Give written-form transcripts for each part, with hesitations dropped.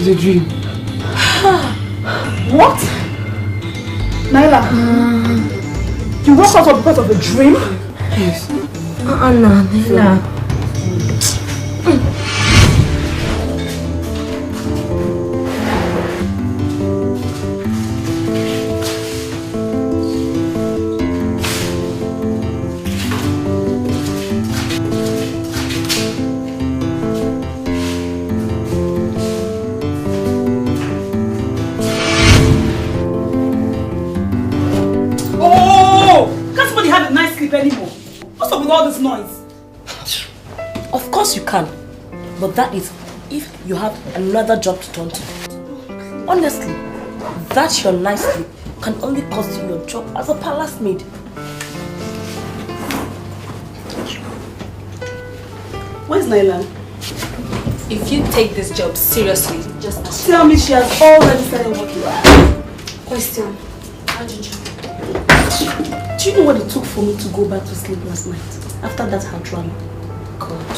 was a dream. What? Naila? You woke up because of a dream? Yes. No, Naila. Anymore. What's up with all this noise? Of course you can, but that is if you have another job to turn to. Honestly, that your night sleep can only cost you your job as a palace maid. Where's Naila? If you take this job seriously, just tell me she has already started working. Question. How did you? Do you know what it took for me to go back to sleep last night? After that hard run? God.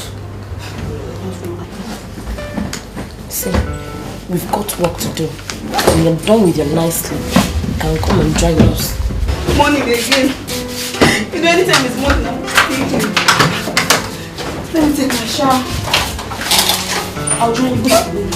See, we've got work to do. When you're done with your nice sleep, you can come and join us. Morning again. You know, anytime it's morning, I'm sleeping. Let me take my shower. I'll join you this morning.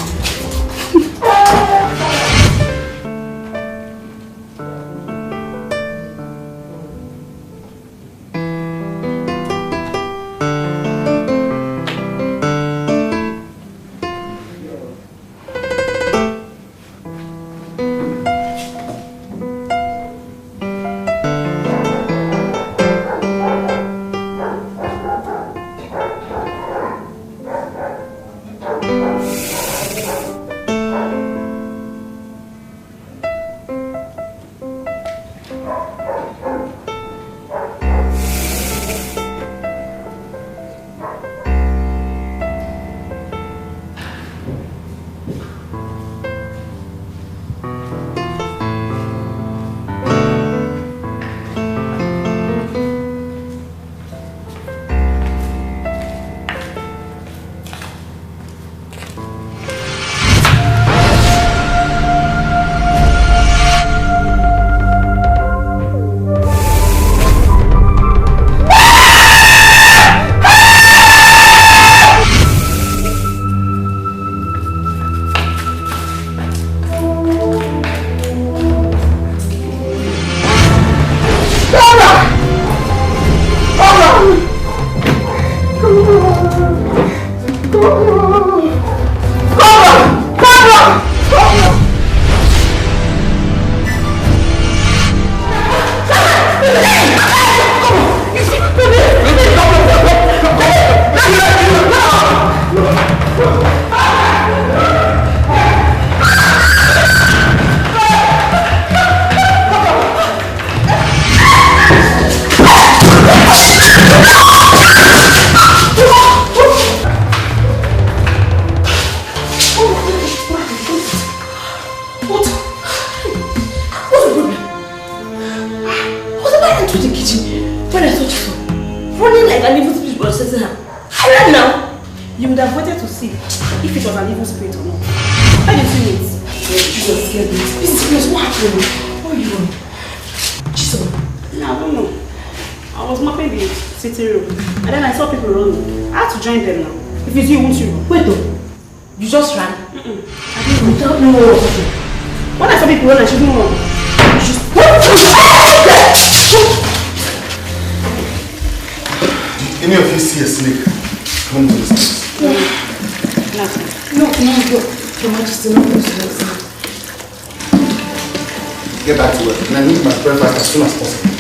Get back to work, and I need my breakfast as soon as possible.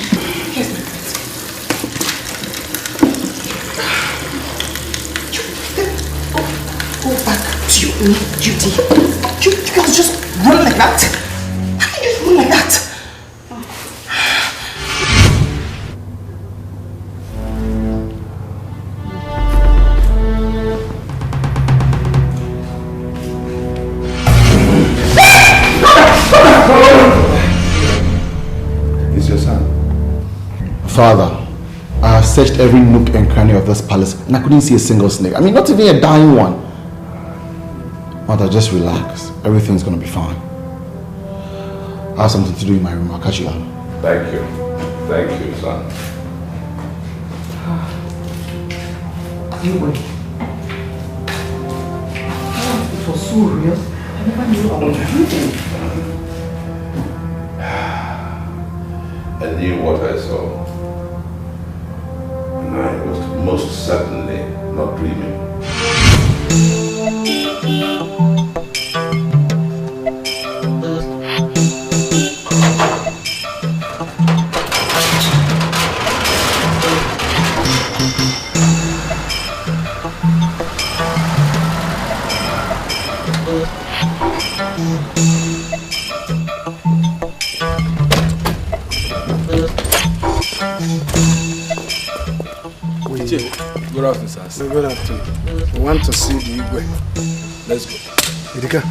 Yes, go back to your own duty. You can't just run like that. How can you just run like that? Father, I have searched every nook and cranny of this palace and I couldn't see a single snake. I mean, not even a dying one. My Mother, just relax. Everything's gonna be fine. I have something to do in my room. I'll catch you out. Thank you. Thank you, son. Anyway, it was so real. I never knew I was dreaming. I knew what I saw. And I was most certainly not dreaming. Good afternoon, sir. Good afternoon. We want to see the Igwe. Let's go. Idika.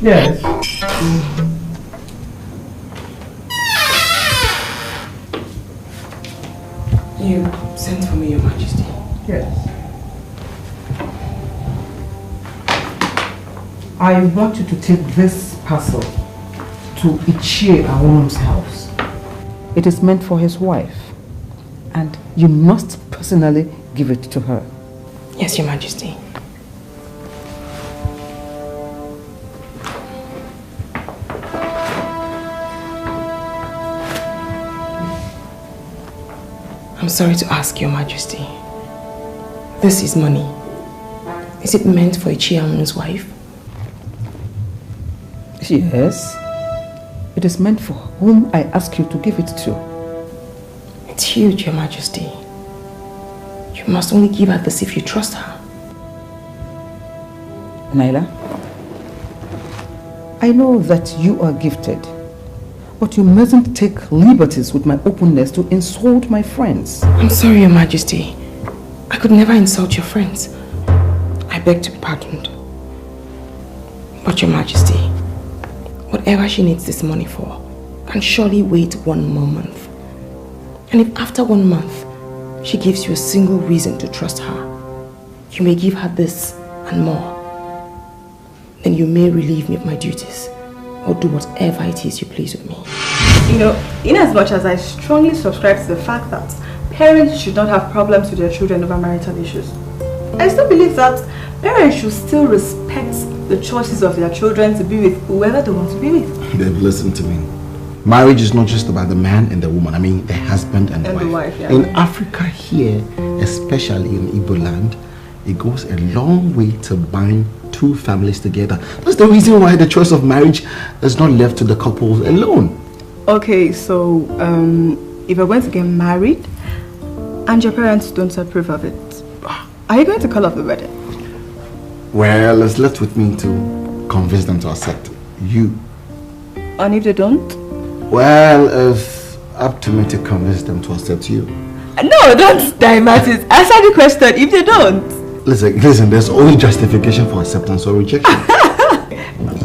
Yes. You sent for me, Your Majesty. Yes. I want you to take this parcel to Ichie Awon's house. It is meant for his wife, and you must personally give it to her. Yes, Your Majesty. I'm sorry to ask, Your Majesty. This is money. Is it meant for Ichiamun's wife? Yes. It is meant for whom I ask you to give it to. It's huge, Your Majesty. You must only give her this if you trust her. Naila, I know that you are gifted, but you mustn't take liberties with my openness to insult my friends. I'm sorry, Your Majesty. I could never insult your friends. I beg to be pardoned. But Your Majesty, whatever she needs this money for can surely wait 1 more month. And if after 1 month she gives you a single reason to trust her, you may give her this and more. Then you may relieve me of my duties or do whatever it is you please with me. You know, in as much as I strongly subscribe to the fact that parents should not have problems with their children over marital issues, I still believe that parents should still respect the choices of their children to be with whoever they want to be with. Babe, listen to me. Marriage is not just about the man and the woman. I mean, the husband and the wife. Yeah. In Africa here, especially in Igbo land, it goes a long way to bind 2 families together. That's the reason why the choice of marriage is not left to the couples alone. Okay, so if we're going to get married and your parents don't approve of it, are you going to call off the wedding? Well, it's left with me to convince them to accept you. And if they don't? Well, it's up to me to convince them to accept you. No, don't divert it. Answer the question if they don't. Listen, there's only justification for acceptance or rejection.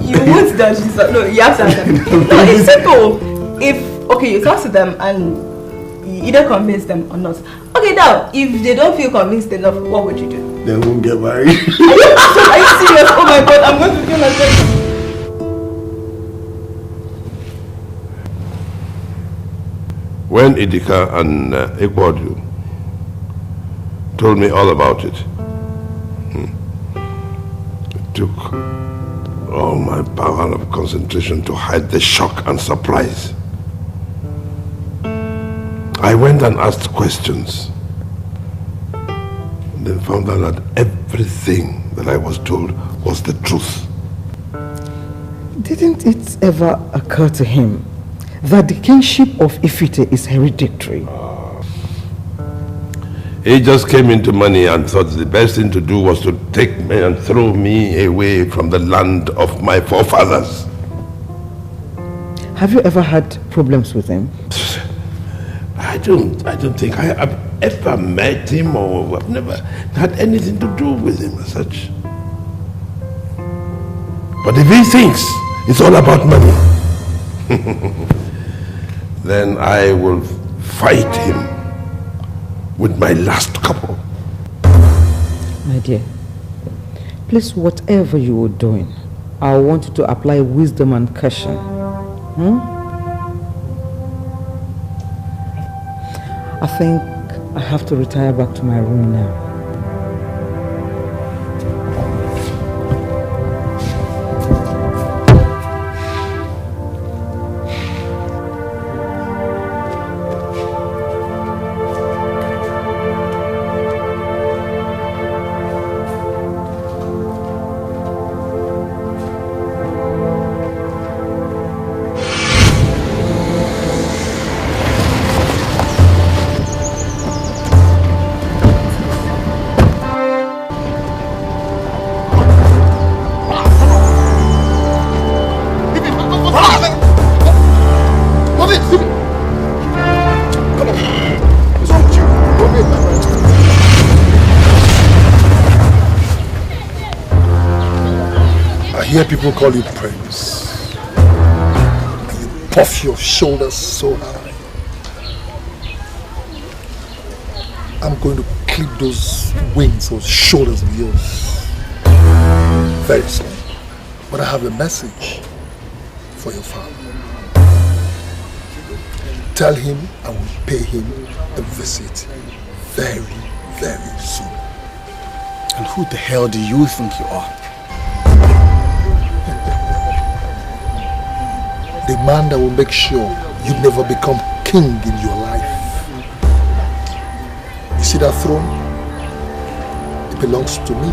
You won't dodge this. No, you have to answer. No, it's simple. If, okay, you talk to them and you either convince them or not. Okay, now, if they don't feel convinced enough, what would you do? They won't get married. Are you serious? Oh my God, I'm going to feel myself. When Idika and Ebube Obio told me all about it, it took all my power of concentration to hide the shock and surprise. I went and asked questions, and then found out that everything that I was told was the truth. Didn't it ever occur to him that the kingship of Ifite is hereditary? He just came into money and thought the best thing to do was to take me and throw me away from the land of my forefathers. Have you ever had problems with him? I don't think I have ever met him, or I've never had anything to do with him as such. But if he thinks it's all about money, then I will fight him with my last couple. My dear, please, whatever you are doing, I want you to apply wisdom and caution. I think I have to retire back to my room now. I hear people call you Prince. And you puff your shoulders so high. I'm going to clip those wings, those shoulders of yours very soon. But I have a message for your father. Tell him I will pay him a visit very, very soon. And who the hell do you think you are? The man that will make sure you never become king in your life. You see that throne? It belongs to me.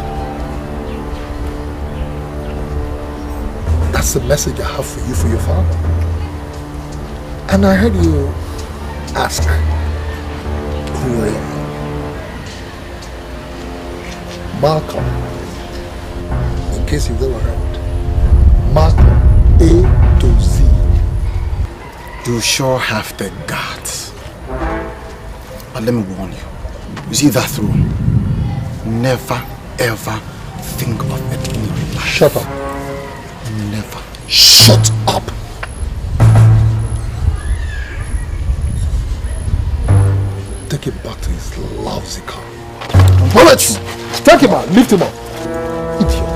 That's the message I have for you, for your father. And I heard you ask who I am. Malcolm, in case you've never heard. Malcolm, A to Z. You sure have the guts. But let me warn you. You see that throne? Never ever think of it in your life. Shut up. Never. Shut up. Take him back to his lousy car. Bullets! Take him out. Lift him up. Idiot.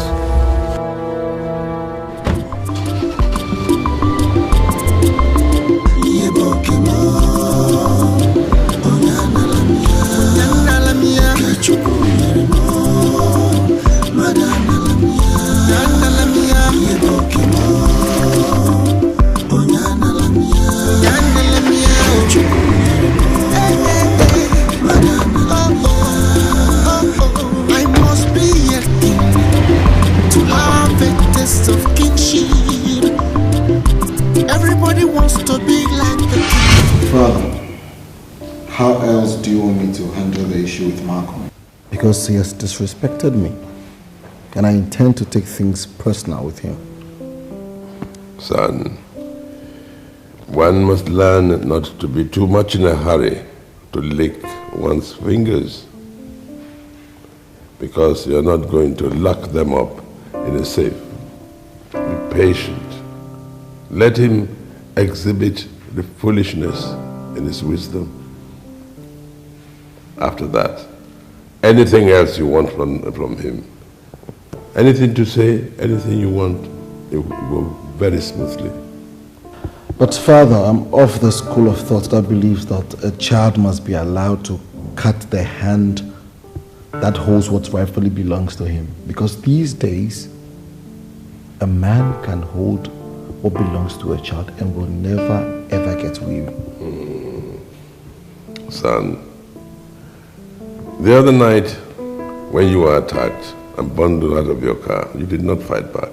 I must be a king to have a taste of kingship. Everybody wants to be like the king. Father, how else do you want me to handle the issue with Malcolm? Because he has disrespected me, and I intend to take things personal with him. Son, one must learn not to be too much in a hurry to lick one's fingers, because you're not going to lock them up in a safe. Be patient. Let him exhibit the foolishness in his wisdom. After that, anything else you want from him, anything to say, anything you want, it will go very smoothly. But Father, I'm of the school of thought that believes that a child must be allowed to cut the hand that holds what rightfully belongs to him. Because these days, a man can hold what belongs to a child and will never ever get weary. Son, the other night when you were attacked and bundled out of your car, you did not fight back.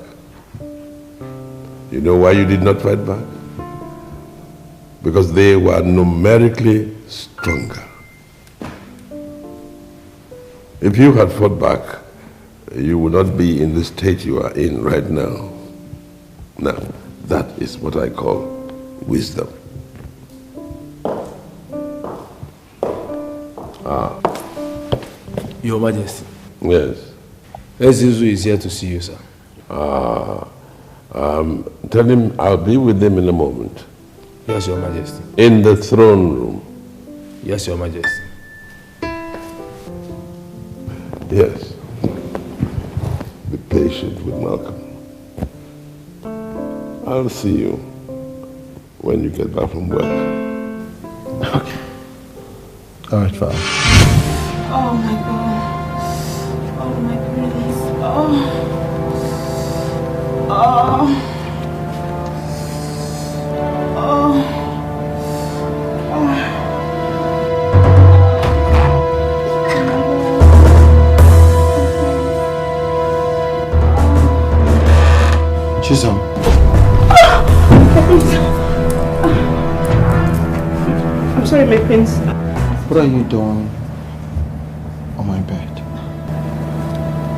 You know why you did not fight back? Because they were numerically stronger. If you had fought back, you would not be in the state you are in right now. Now, that is what I call wisdom. Your Majesty. Yes. Ezizu is here to see you, sir. Tell him I'll be with him in a moment. Yes, Your Majesty. In the throne room. Yes, Your Majesty. Yes. Be patient with Malcolm. I'll see you when you get back from work. Okay. All right, Father. Oh my God. Oh my goodness. Oh. Chisholm. I'm sorry, my prince. What are you doing on my bed?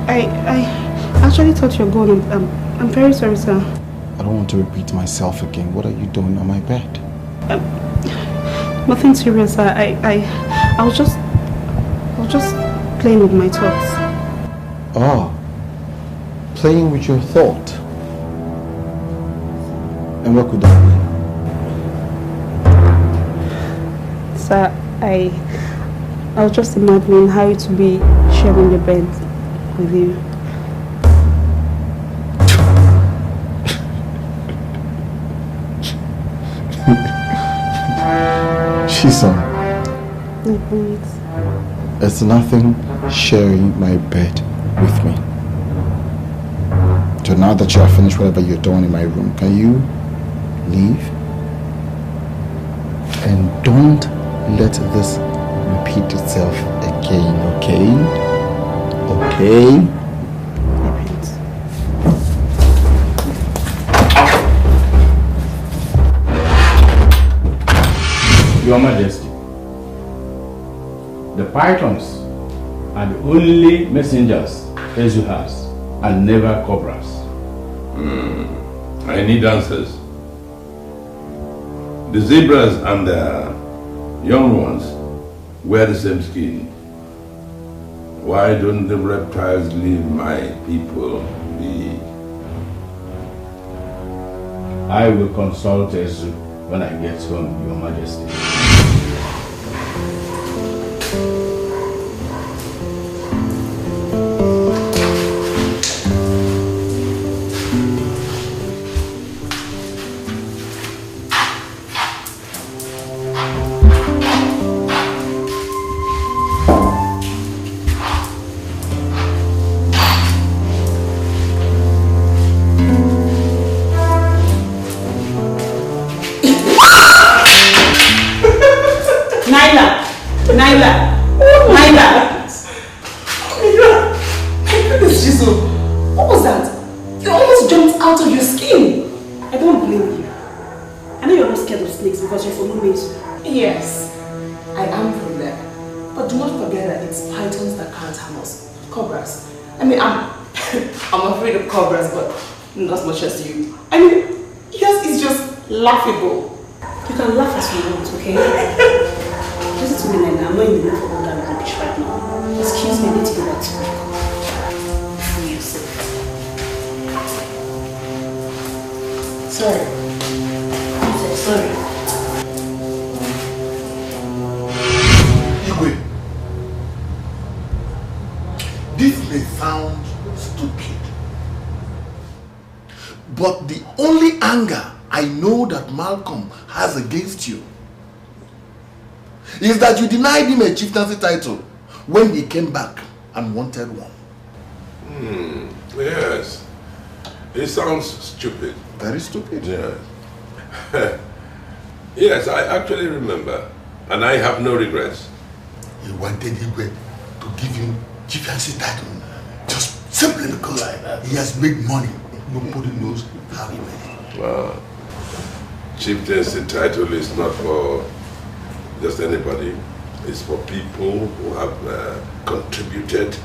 I actually thought you were gone. I'm very sorry, sir. I don't want to repeat myself again. What are you doing on my bed? Nothing serious, sir. I was just playing with my thoughts. Oh, playing with your thought. And what could that be? Sir, I was just imagining how it would be sharing the bed with you. Chisholm. It's nothing sharing my bed with me. So now that you have finished whatever you're doing in my room, can you leave? And don't let this repeat itself again, okay? Okay? Your Majesty, the pythons are the only messengers Ezu has, and never cobras. I need answers. The zebras and the young ones wear the same skin. Why don't the reptiles leave my people be? I will consult Ezu when I get home, Your Majesty. Laughable. You can laugh as you want, okay? Listen to me, Nana. I'm not in the mood for all that rubbish right now. Excuse me, I need to go back to work. Free yourself. Sorry. I'm so sorry. Igwe, this may sound stupid, but the only anger I know that Malcolm has against you is that you denied him a chieftaincy title when he came back and wanted one. Yes. It sounds stupid. Very stupid. Yes. Yes, I actually remember. And I have no regrets. He wanted Igwe to give him chieftaincy title just simply because he has made money. Nobody knows how he made it. Wow. Chieftaincy title is not for just anybody. is for people who have contributed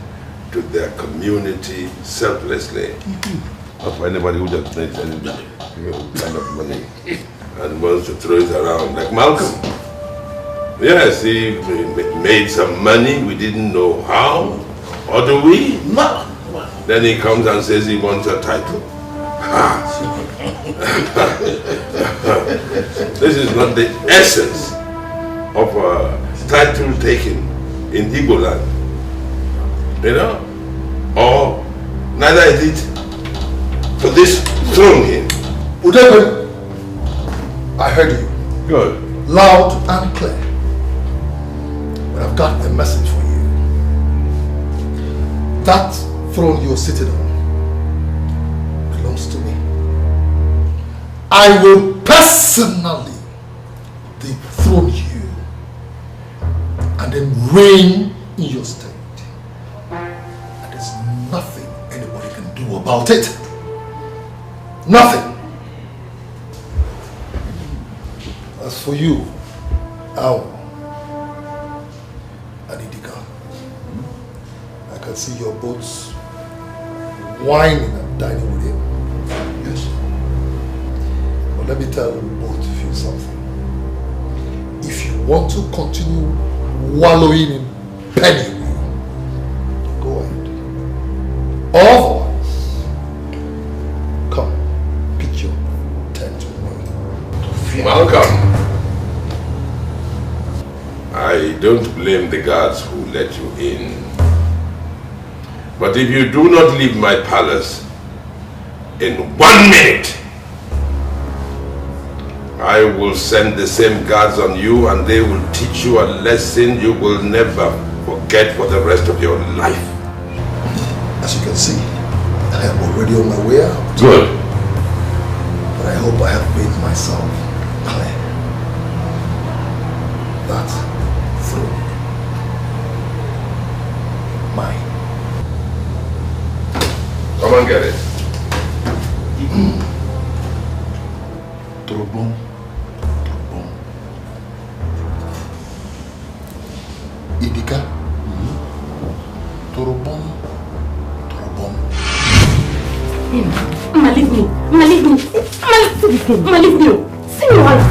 to their community selflessly. Not for anybody who just makes any kind of money and wants to throw it around, like Malcolm. Yes, he made some money, we didn't know how, or do we? No. Then he comes and says he wants a title. This is not the essence of a title taken in Igbo land. You know? Or neither is it for this throne here. Udebe, I heard you. Good. Loud and clear. But I've got a message for you. That throne you're sitting on belongs to me. I will personally dethrone you and then reign in your state. And there's nothing anybody can do about it. Nothing. As for you, Ao and Idika, I can see your boats whining and dining with him. Yes. But let me tell both of you something. If you want to continue wallowing in penury, go ahead. Otherwise, come, pick your tent with me. Malcolm, I don't blame the guards who let you in. But if you do not leave my palace in 1 minute, I will send the same guards on you and they will teach you a lesson you will never forget for the rest of your life. As you can see, I am already on my way out. Good. But I hope I have made myself clear. That throne, mine. Come and get it. Turobon. Idika. Turobon. Mama, leave me. Mama, leave me. Mama, leave me. See me while.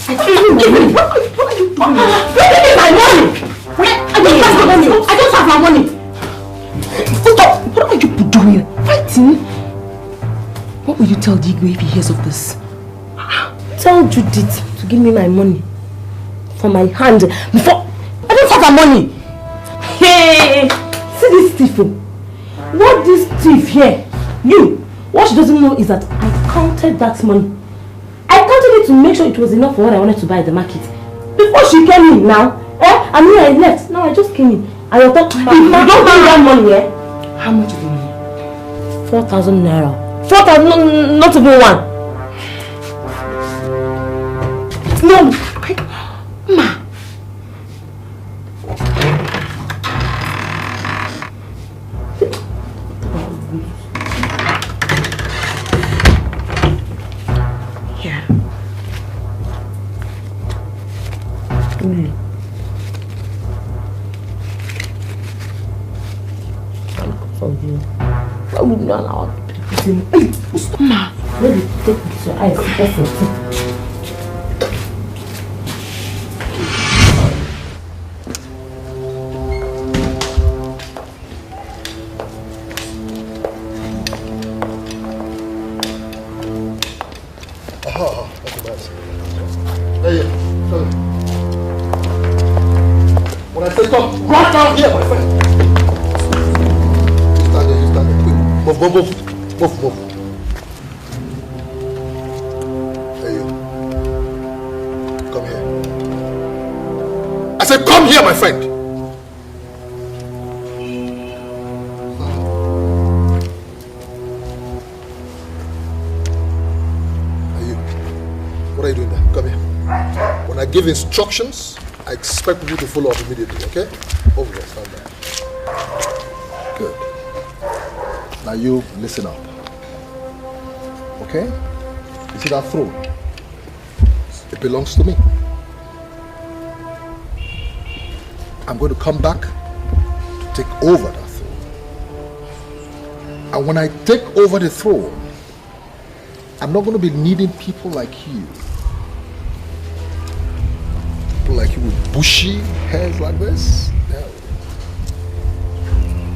What are you doing? What are you doing? Where did you get my money? I don't have my money. Stop. What are you doing? Fighting? What will you tell Digo if he hears of this? Tell Judith to give me my money for my hand before I don't have her money. Hey, see this thief. What this thief here? What she doesn't know is that I counted that money. I counted it to make sure it was enough for what I wanted to buy at the market. Before she came in now, and when I left, now I just came in. And I thought, if you don't bring that money, How much is the money? 4,000 naira. 4,000, not even one. No, Ma. Yeah. For you. Why would you not allow people to stop? Ma, maybe take this your eyes. When I say come, right down here, my friend. You stand there, quick. Move. There you. Come here. I said come here, my friend. What are you doing there? Come here. When I give instructions, I expect people to follow up immediately, okay? Over there, stand there. Good. Now you listen up. Okay? You see that throne? It belongs to me. I'm going to come back to take over that throne. And when I take over the throne, I'm not going to be needing people like you. People like you with bushy hairs like this. No.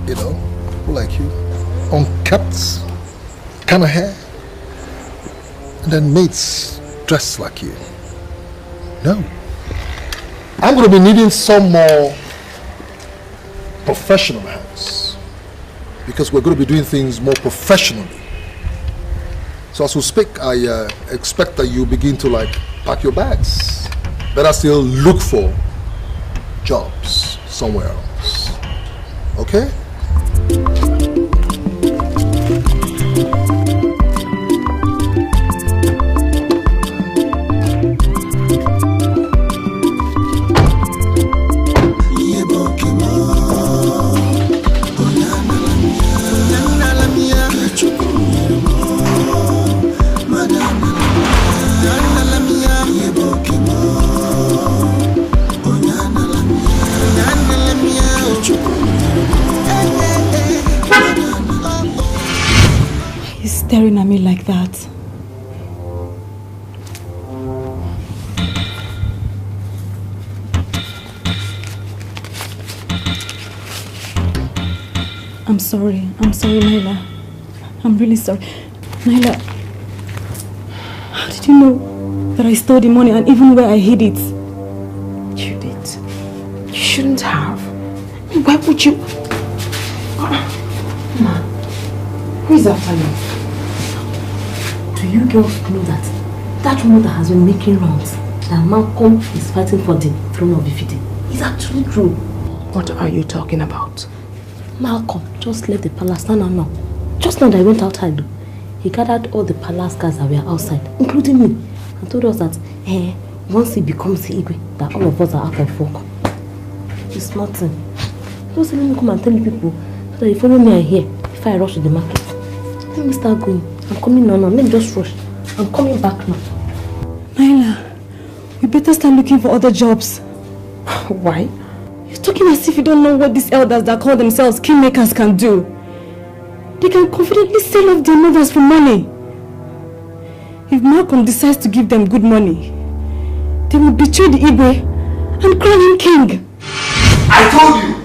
You know, people like you, unkept kind of hair. And then mates dressed like you. No. I'm going to be needing some more professional hands. Because we're going to be doing things more professionally. So as we speak, I expect that you begin to pack your bags. Better still look for jobs somewhere else. Okay? Staring at me like that. I'm sorry, Naila. I'm really sorry. Naila, how did you know that I stole the money and even where I hid it? Judith, you shouldn't have. Why would you? Ma, who is after you? Do you girls know that rumor that has been making rounds, that Malcolm is fighting for the throne of Ifite, is actually true? What are you talking about? Malcolm just left the palace now. Just now that I went outside, he gathered all the palace guards that were outside, including me, and told us that once he becomes the Igwe, that all of us are out of work. It's nothing. Just let me come and tell you people so that you follow me here if I rush to the market. Let me start going. I'm coming now. Let me just rush. I'm coming back now. Naila, we better start looking for other jobs. Why? You're talking as if you don't know what these elders that call themselves kingmakers can do. They can confidently sell off their mothers for money. If Malcolm decides to give them good money, they will betray the Igwe and crown him king. I told you,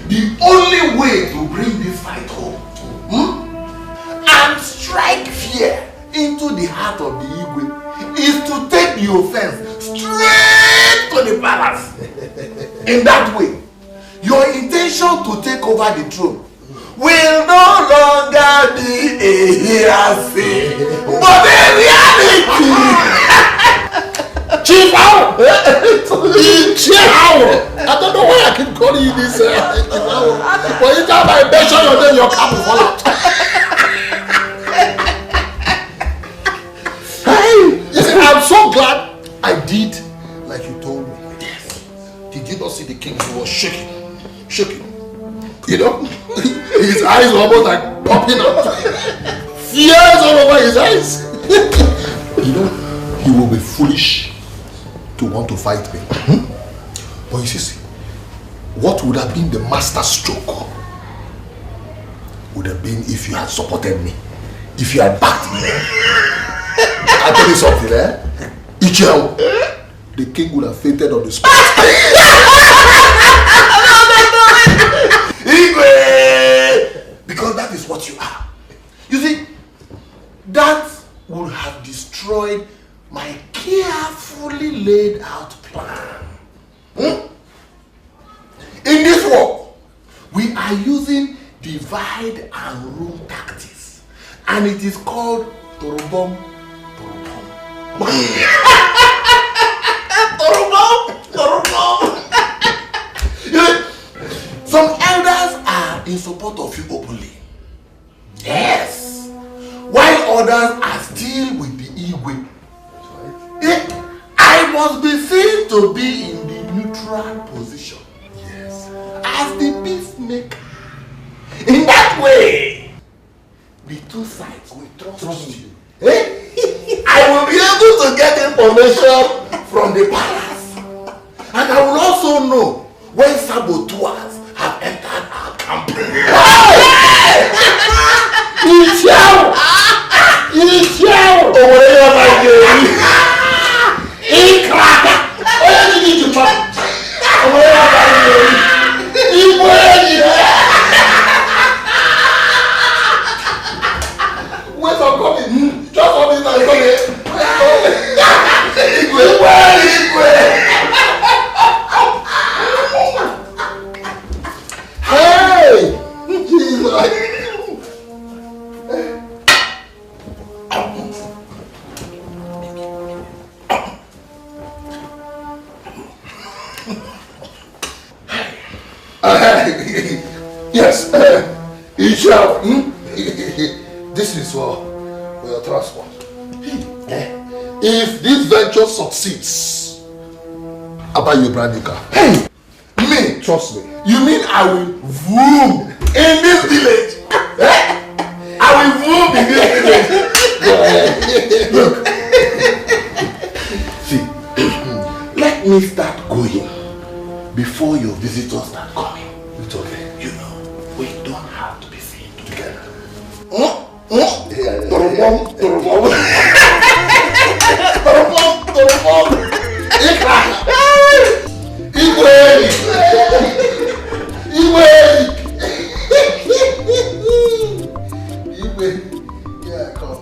the only way to bring this fight home and strike fear into the heart of the Igwe is to take the offense straight to the palace. In that way, your intention to take over the throne will no longer be a hearsay, but a reality. Chief Owl! Chief Owl! I don't know why I keep calling you this Chief Owl. But each time I mention your name, your cap will fall out. Hey! You see, I'm so glad I did like you told me. Yes. Did you not see the king? He was shaking. Shaking. You know? His eyes were almost like popping out. Tears all over his eyes. You know, he will be foolish to want to fight me. But you see, what would have been the master stroke would have been if you had supported me, if you had backed me. I'll tell you something, Ichel, the king would have fainted on the spot. Because that is what you are. You see, that would have destroyed my carefully laid out plan. In this war, we are using divide and rule tactics, and it is called Torobom. Some elders are in support of you openly. Yes. While others are still with the Igwe. I must be seen to be in the neutral position. Yes. As the peacemaker. In that way, the two sides will trust you. I will be able to get information from the palace. And I will also know when saboteurs have entered our camp. Wait, I'm coming. Just hold it now. Hey! Jesus! Yes, Ishao. This is for your transport. If this venture succeeds, I'll buy you a brand new car. Hey! Me? Trust me. You mean I will vroom in this village? I will vroom in this village. Look. See, let me start going before your visitors start coming. It's okay. You know, we don't have to be seen together. Yeah, come.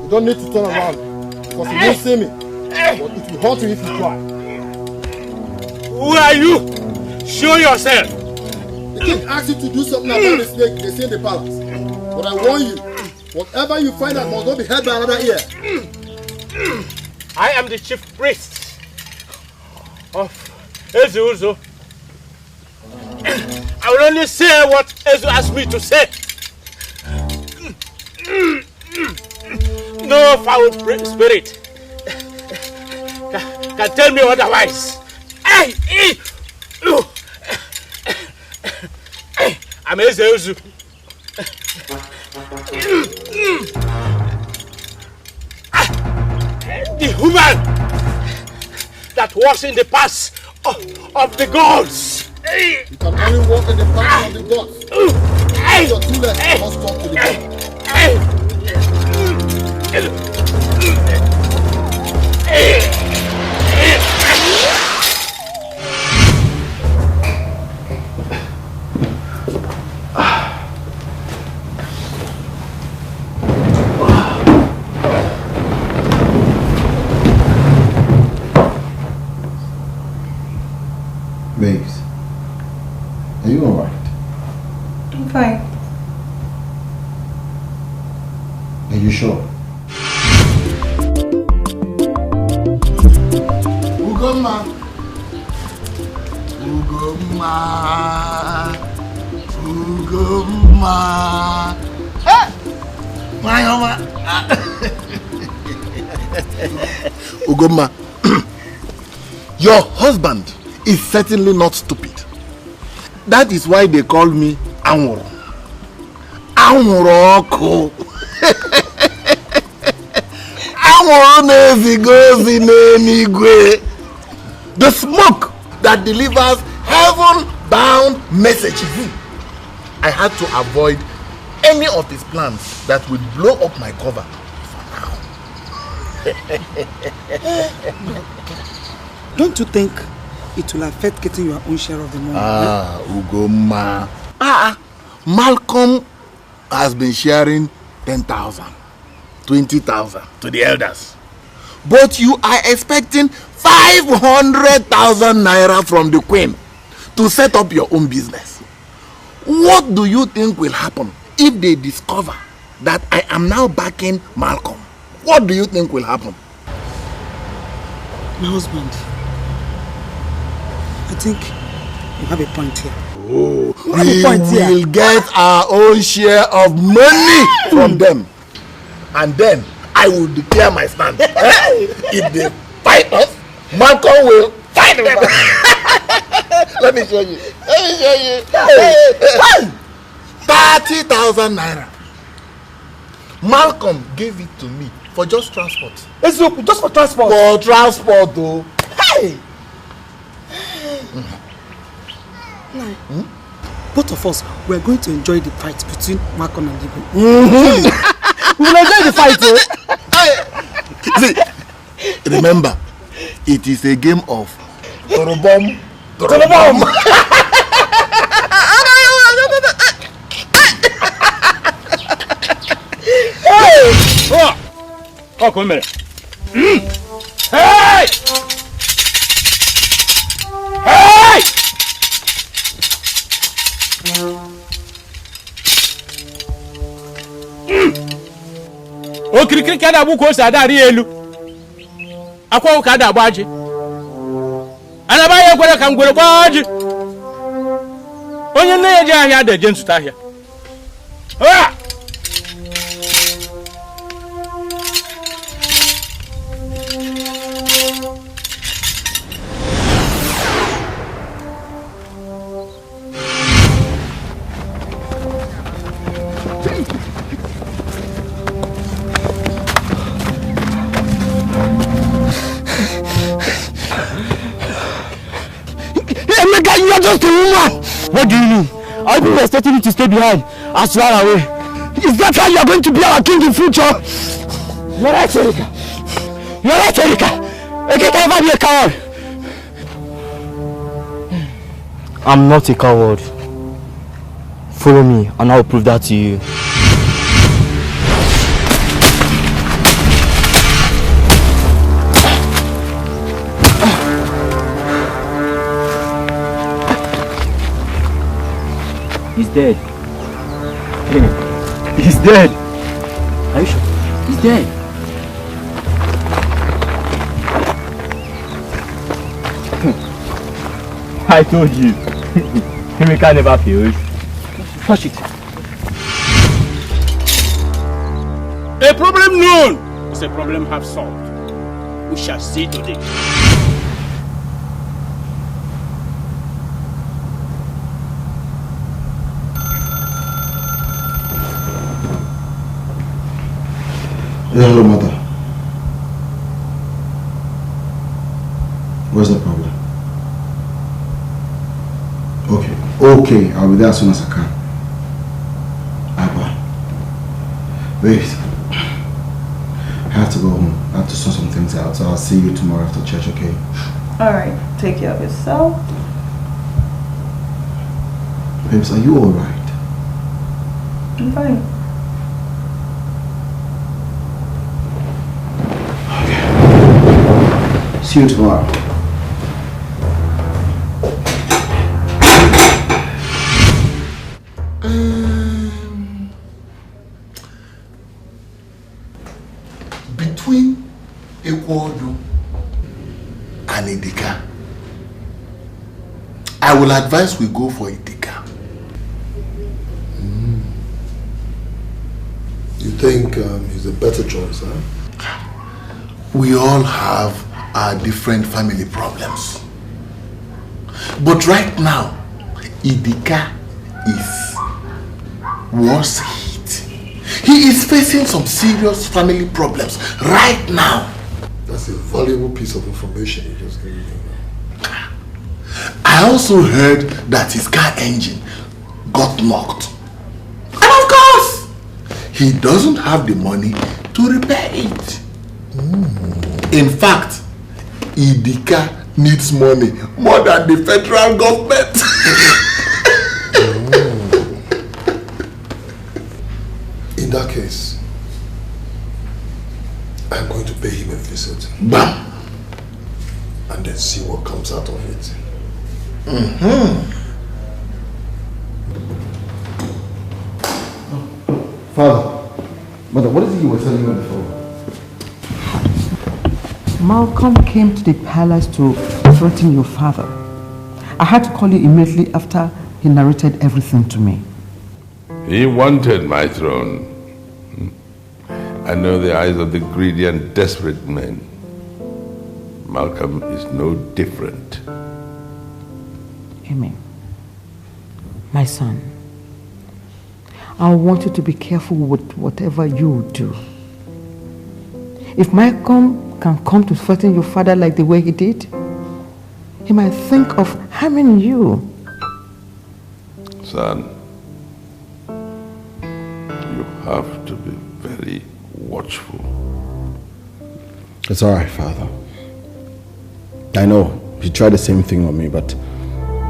You don't need to turn around because you won't see me. But it will hurt you if you try. Who are you? Show yourself. The king asked you to do something about the snake they see in the palace. But I warn you, whatever you find out must not be heard by another ear. I am the chief priest of Ezuzo. I will only say what Ezu asked me to say. No foul spirit can tell me otherwise. I'm Ezu. The human that walks in the paths of the gods. You can only walk in the path of the gods. Your two legs must talk to the gods. Babes, are you alright? I'm fine. Are you sure? Ugoma. Ugoma. Ugoma. My Oma. Ugoma. Your husband is certainly not stupid. That is why they call me Anwuro. Anwuroko. The smoke that delivers heaven-bound messages. I had to avoid any of his plans that would blow up my cover for now. Don't you think it will affect getting your own share of the money? Ugoma. Malcolm has been sharing 10,000, 20,000 to the elders. But you are expecting 500,000 naira from the queen to set up your own business. What do you think will happen if they discover that I am now backing Malcolm? What do you think will happen? My husband, I think you have a point here. Oh, we will get our own share of money from them. And then I will declare my stand. If they fight us, Malcolm will fight them. Let me show you. 30,000 naira. Malcolm gave it to me for just transport. Just for transport? For transport, though. Hey! Both of us, we are going to enjoy the fight between Malcolm and Ibu. We will enjoy the fight, See, remember, it is a game of Torobom. Hey! Oh, come here. Hey! Hey! O kirikiri ka da bu ko sa da ri elu. Akwa ka da gbaji. Ana ba ye gwere ka ngwere gbaji. Onye nne ya je ahịa da je nsuta ahịa. Ah! You are just a woman! What do you mean? Are you expecting me to stay behind as you are away? Is that how you are going to be our king in future? You are right, Erika. You are right, Erika. Erika can never be a coward. I'm not a coward. Follow me and I will prove that to you. He's dead. He's dead. Are you sure? He's dead. I told you. Himika never fails. Touch it. A problem known is a problem half solved. We shall see today. Hello, mother. What's the problem? Okay, I'll be there as soon as I can. Abba, wait. I have to go home. I have to sort some things out, so I'll see you tomorrow after church, okay? Alright, take care of yourself. Babes, are you alright? I'm fine. See you tomorrow. Between Ekwodo and Idika, I will advise we go for Idika. You think he's a better choice, huh? We all have our different family problems. But right now, Idika is worse hit. He is facing some serious family problems right now. That's a valuable piece of information you just gave me. I also heard that his car engine got knocked. And of course, he doesn't have the money to repair it. In fact, Idika needs money more than the federal government. In that case, I'm going to pay him a visit. Bam! And then see what comes out of it. Father, mother, what is it you were telling me before? Malcolm came to the palace to threaten your father. I had to call you immediately after He narrated everything to me. He wanted my throne. I know the eyes of the greedy and desperate men. Malcolm is no different. Amen. My son, I want you to be careful with whatever you do. If Malcolm can come to threaten your father like the way he did, he might think of harming you. Son, you have to be very watchful. It's all right, Father. I know you tried the same thing on me, but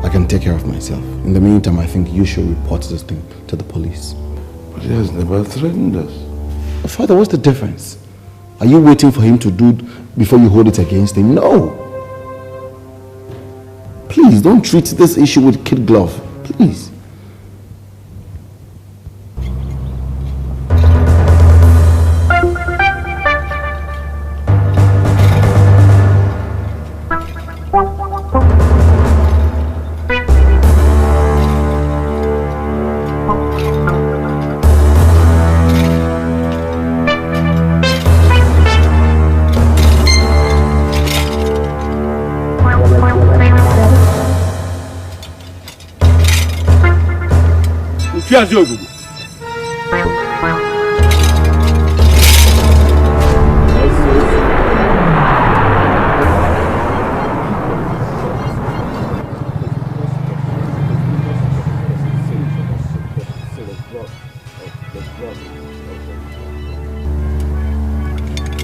I can take care of myself. In the meantime, I think you should report this thing to the police. But he has never threatened us. Father, what's the difference? Are you waiting for him to do it before you hold it against him? No. Please, don't treat this issue with kid glove. Please.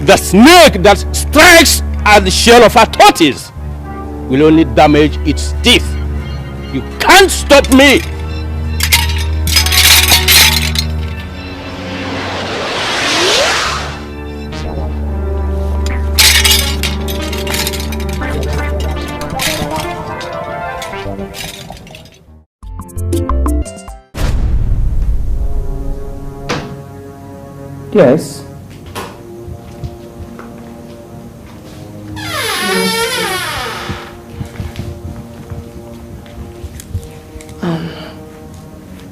The snake that strikes at the shell of a tortoise will only damage its teeth. You can't stop me! Yes.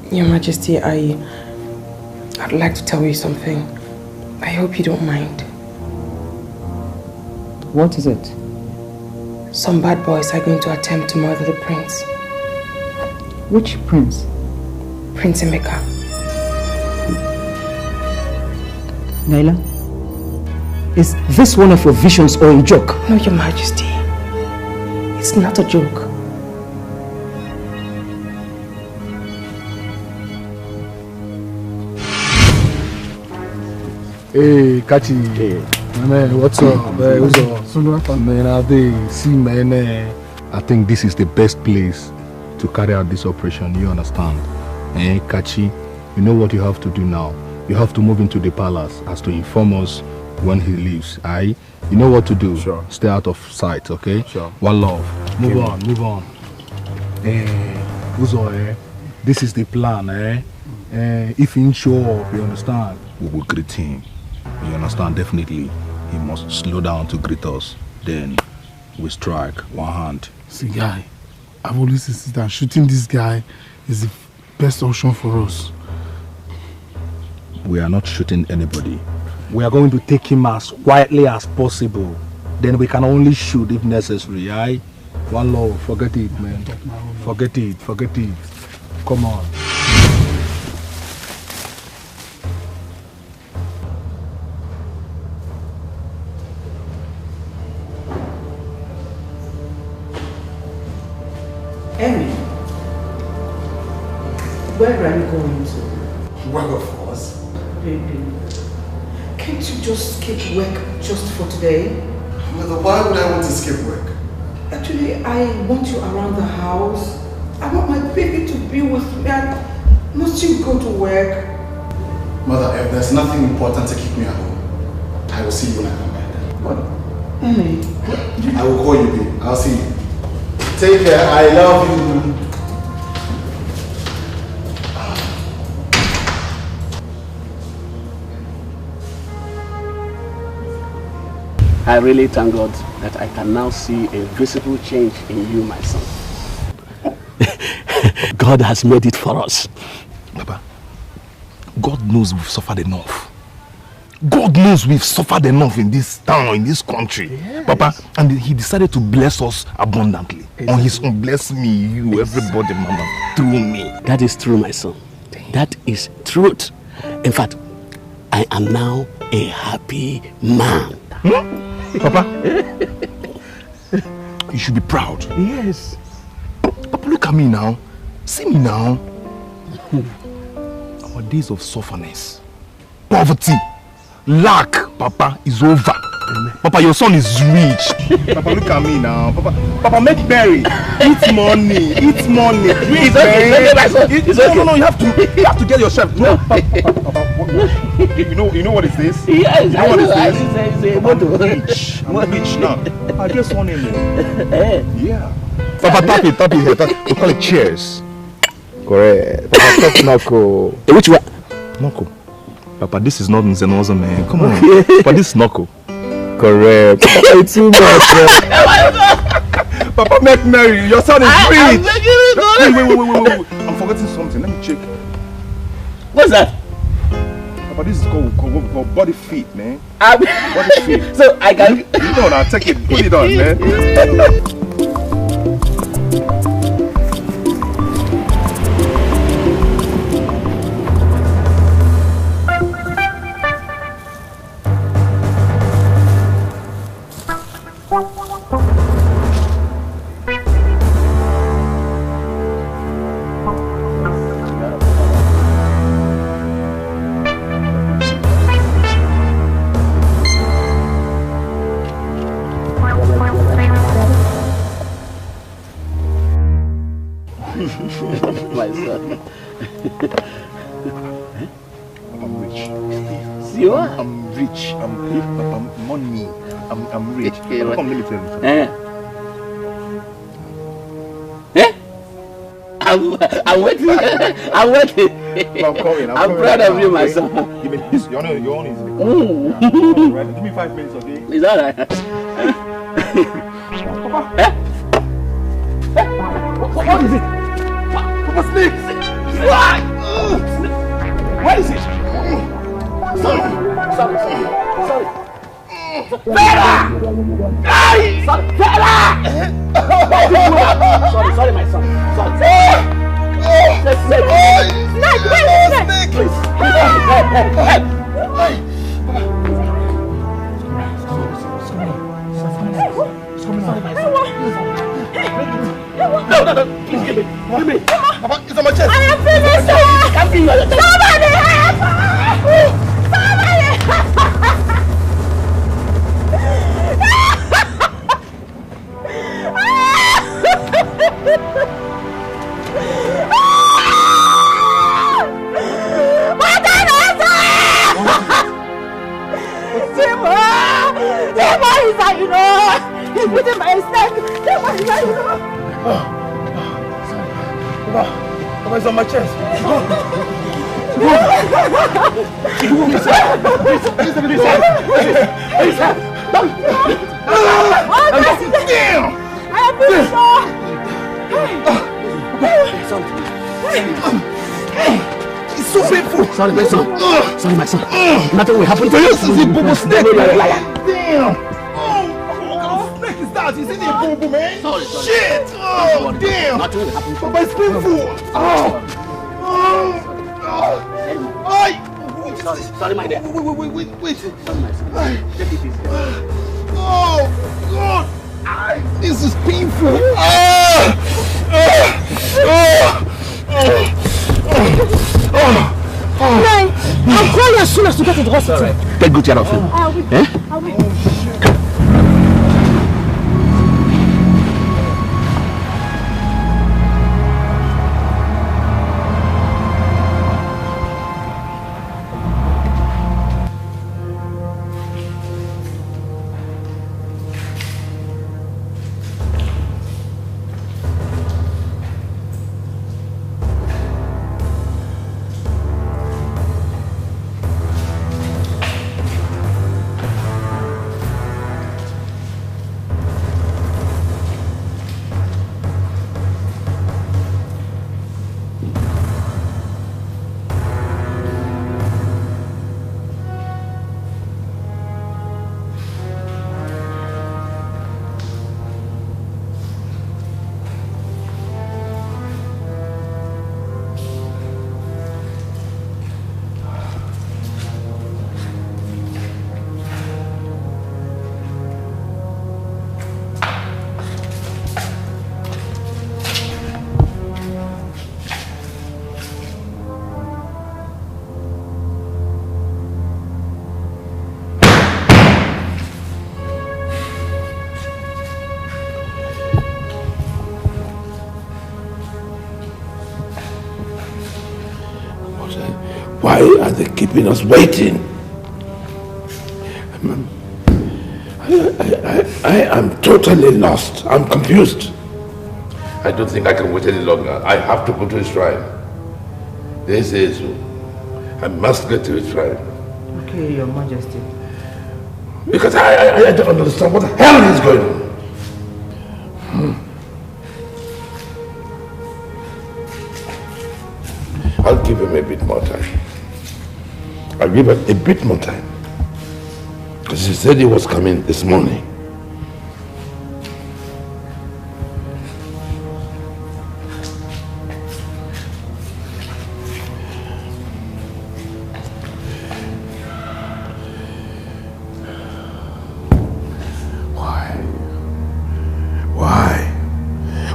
Your Majesty, I'd like to tell you something. I hope you don't mind. What is it? Some bad boys are going to attempt to murder the prince. Which prince? Prince Emeka. Naila, is this one of your visions or a joke? No, Your Majesty. It's not a joke. Hey, Kachi. Hey. Man, what's up? Man, what's up? Man, I think this is the best place to carry out this operation, you understand? Hey, Kachi, you know what you have to do now? You have to move into the palace as to inform us when he leaves, aye? You know what to do? Sure. Stay out of sight, okay? Sure. One love. Move on. Uzo, this is the plan, if he show up, you understand? We will greet him. You understand? Definitely. He must slow down to greet us. Then we strike one hand. See, guy, I've always insisted that shooting this guy is the best option for us. We are not shooting anybody. We are going to take him as quietly as possible. Then we can only shoot if necessary, aye? One love, forget it, man. Forget it. Come on. Emmy, where are you going to? Well, of course. Baby, can't you just skip work just for today? Mother, why would I want to skip work? Actually, I want you around the house. I want my baby to be with me. Must you go to work? Mother, if there's nothing important to keep me at home, I will see you when I come back. What? Emmy, I will call you, babe. I'll see you. Take care. I love you. I really thank God that I can now see a visible change in you, my son. God has made it for us. Papa, God knows we've suffered enough. God knows we've suffered enough in this town, in this country. Yes. Papa, and he decided to bless us abundantly. Exactly. On his own, bless me, you, everybody, Mama, through me. That is true, my son. That is truth. In fact, I am now a happy man. Papa, you should be proud. Yes. Papa, look at me now. See me now. Our days of sufferness, poverty, lack, Papa, is over. Papa, your son is rich. Papa, look at me now. Papa, make berry. Eat money. Eat money. It's okay, my son. No, you have to get yourself. No, Papa, you know what is this? Yes, you know what is this? I'm rich now. I guess one in there. Yeah. Papa, tap it here. We call it cheers. Correct. Papa, talk knuckle. Which one? Knuckle. Papa, this is not Nzenoza, man. Come on. Papa, this is knuckle. Correct. Papa, it's too much, man. Papa, make merry. Your son is rich. Wait. I'm forgetting something. Let me check. What's that? Papa, this is called body feet, man. Body feet. So I can... You know, now take it. Put it on, man. My son. I'm rich. You are? I'm rich. I'm money. I'm rich. Okay, come, let me tell you something. I'm waiting. I'm waiting. I'm coming. I'm proud of you, my son. Give me this. Your own is right. Give me 5 minutes, okay? It's alright. Papa. What is it? Papa, snake! Where is it? Sorry. Fela! Sorry, my son. Sorry. Snake! Please. No. Please give me. Papa, it's on my chest. I am finished. Can't be your chest. Somebody help! He's beating my neck. Papa, it's on my chest. It's so painful. Sorry, my son. Nothing will happen to you. This is a boo snake. Damn. Is it a boo man? Sorry. Shit! Oh, damn! Nothing will happen to you. Papa, it's painful. Sorry, my dear. Wait. Sorry, my son. Take it easy. Oh, God! This is painful. I'll call you as soon as you get to the hospital. Take good care of him. I'll wait. keeping us waiting. I am totally lost. I'm confused. I don't think I can wait any longer. I have to go to his shrine. This is... I must get to his shrine. Okay, Your Majesty. Because I don't understand what the hell is going on. I'll give him a bit more time. I'll give him a bit more time. Because he said he was coming this morning.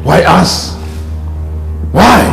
Why us? Why?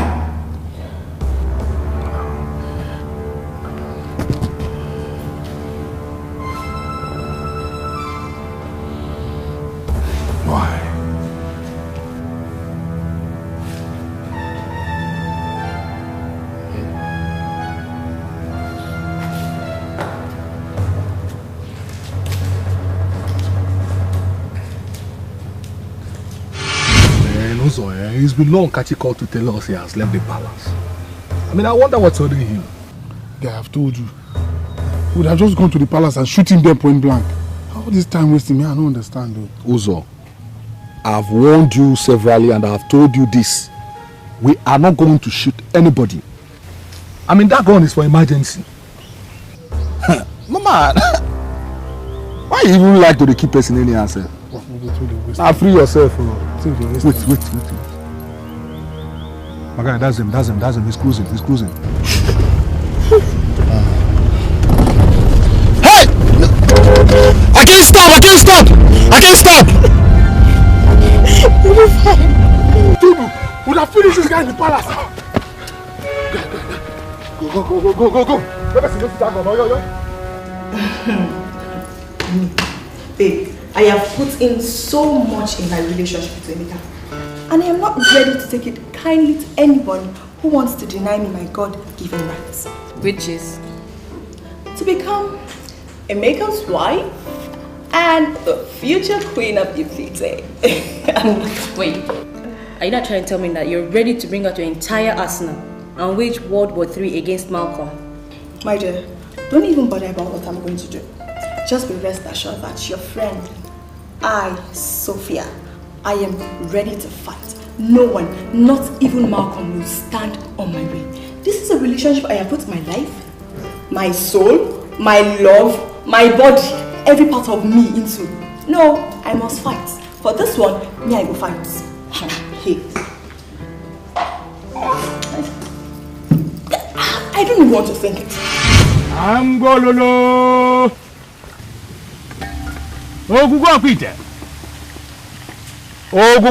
It's been long Kachi called to tell us he has left the palace. I mean, I wonder what's holding him. Guy, I've told you. We would have just gone to the palace and shoot him there point blank. All this time wasting, me, I don't understand though. Uzo, I've warned you severally and I've told you this. We are not going to shoot anybody. I mean, that gun is for emergency. Mama, why you even like to keep us in any answer? Now free yourself. Wait. My guy, that's him. He's cruising. Hey! I can't stop! Dude, would have finished this guy in the palace. Go. Babe, I have put in so much in my relationship with Emeka. And I am not ready to take it kindly to anyone who wants to deny me my God-given rights. Which is? To become Emeka's wife and the future queen of Ifite. Wait, are you not trying to tell me that you're ready to bring out your entire arsenal and wage World War III against Malcolm? My dear, don't even bother about what I'm going to do. Just be rest assured that your friend, Sophia, I am ready to fight. No one, not even Malcolm, will stand on my way. This is a relationship I have put my life, my soul, my love, my body, every part of me into. No, I must fight. For this one, me I go fight. Hey. I don't even want to think it. I'm gololo. Ogugu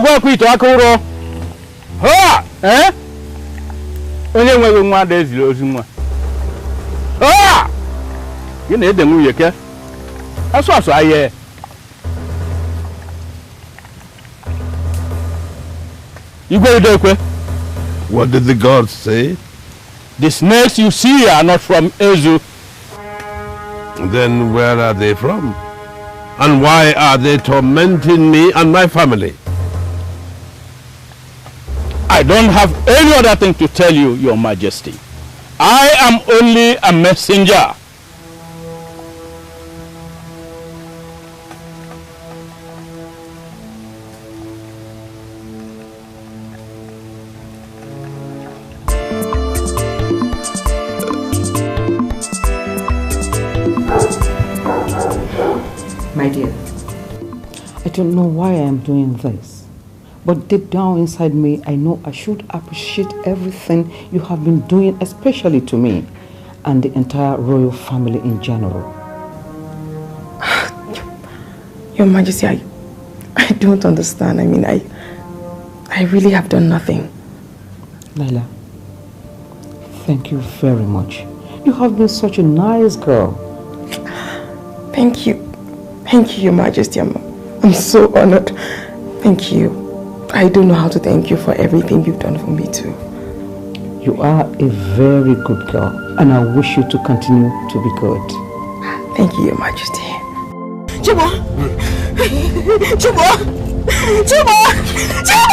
akwite akuro. Ha! Eh? Onye nweghị nwa ada ezili ozi nwa. Ha! Gị na-ede nwunye ke? Asụ aye. What did the gods say? The snakes you see are not from Ezu. Then where are they from? And why are they tormenting me and my family? I don't have any other thing to tell you, Your Majesty. I am only a messenger. My dear, I don't know why I am doing this, but deep down inside me, I know I should appreciate everything you have been doing, especially to me and the entire royal family in general. Your Majesty, I don't understand. I mean, I really have done nothing. Laila, thank you very much. You have been such a nice girl. Thank you. Thank you, Your Majesty. I'm so honored. Thank you. I don't know how to thank you for everything you've done for me too. You are a very good girl, and I wish you to continue to be good. Thank you, Your Majesty. Chibo! Chibo! Chibo! Chibo!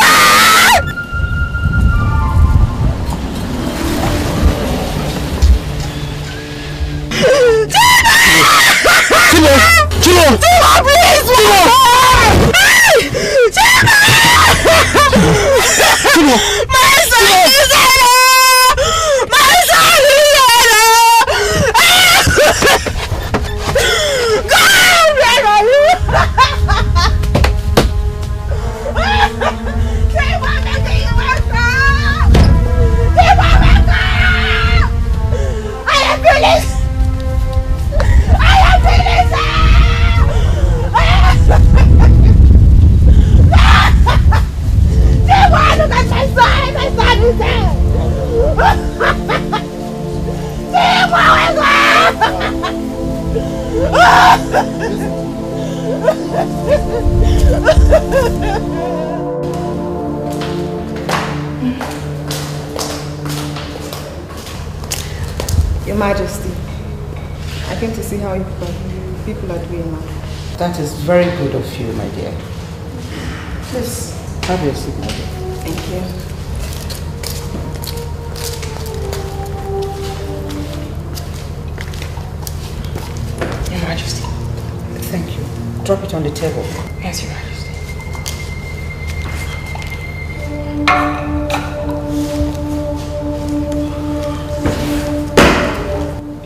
Chibo! Chibo! Chibo, please! Chibo! Chibo! My son is alive! My son is alive! God, where are you? Chibo, making my son! Chibo, my son! I am finished! I am finished! Chibo, look at my son! My son is dead! Chibo, wake Your Majesty, I came to see how people are doing now. That is very good of you, my dear. Please, have your seat, my dear. Thank you. Your Majesty. Thank you. Drop it on the table. Yes, Your Majesty.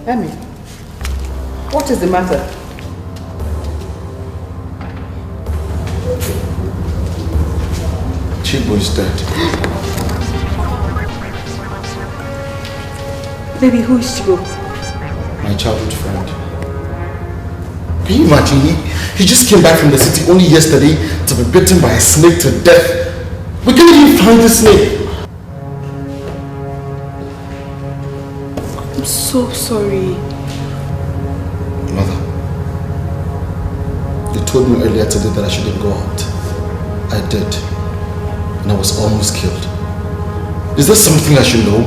Emmy, what is the matter? Chibo is dead. Baby, who is Chibo? My childhood friend. Can you imagine? He just came back from the city only yesterday to be bitten by a snake to death. We can't even find the snake. I'm so sorry. Mother, you told me earlier today that I shouldn't go out. I did. And I was almost killed. Is there something I should know?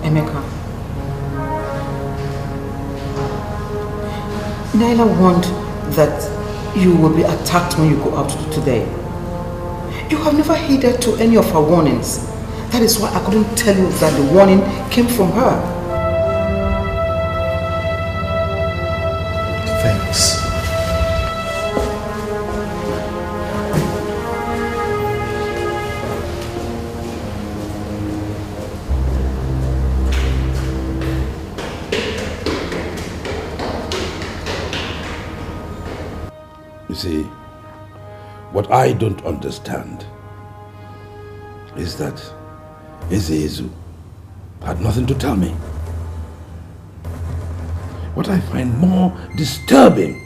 Emeka, Naila warned that you will be attacked when you go out today. You have never heeded to any of her warnings. That is why I couldn't tell you that the warning came from her. Thanks. You see, what I don't understand is that Ezezu had nothing to tell me. What I find more disturbing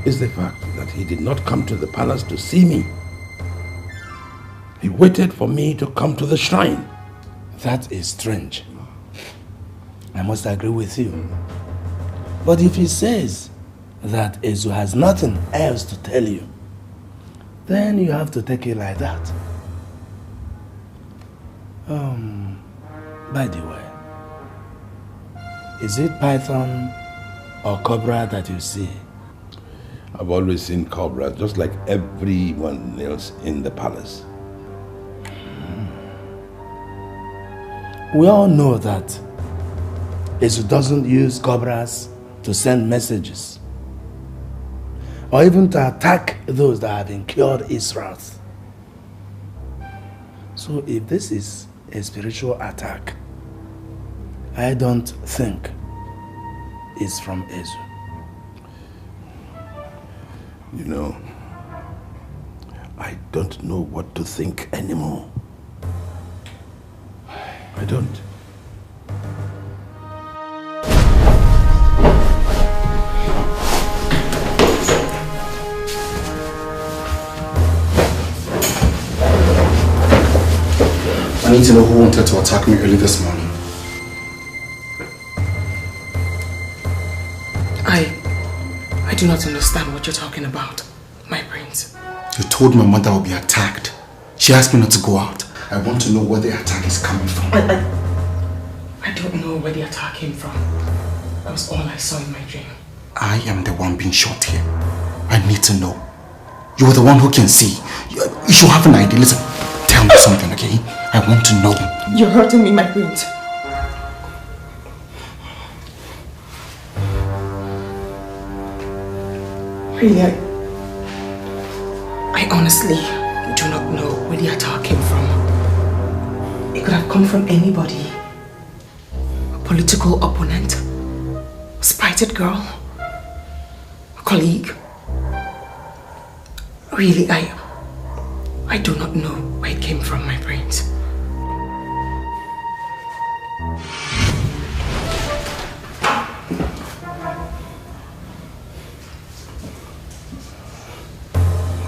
is the fact that he did not come to the palace to see me. He waited for me to come to the shrine. That is strange. I must agree with you. But if he says that Ezu has nothing else to tell you, then you have to take it like that. By the way, is it python or cobra that you see? I've always seen cobra, just like everyone else in the palace. We all know that Ezu doesn't use cobras to send messages or even to attack those that have incurred his wrath. So if this is a spiritual attack, I don't think it's from Ezu. You know, I don't know what to think anymore. I don't. I need to know who wanted to attack me early this morning. I do not understand what you're talking about, my prince. You told my mother will be attacked. She asked me not to go out. I want to know where the attack is coming from. I don't know where the attack came from. That was all I saw in my dream. I am the one being shot here. I need to know. You are the one who can see. You should have an idea. Listen, tell me something, okay? I want to know. You're hurting me, my prince. Really, I honestly do not know where the attack came from. It could have come from anybody. A political opponent, a spirited girl, a colleague. Really, I do not know where it came from, my brains.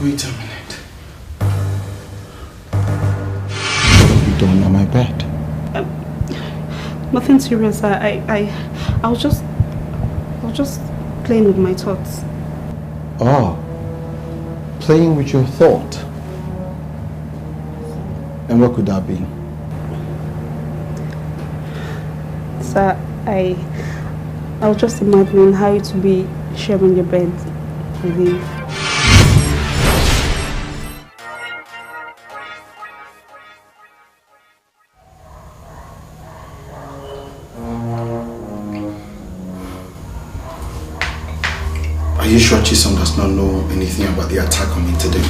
Wait a minute. You don't know my bed. Nothing serious. I was just playing with my thoughts. Oh, playing with your thought. And what could that be? Sir, I was just imagining how it would be sharing your bed with you. Are you sure Chisom does not know anything about the attack on me today?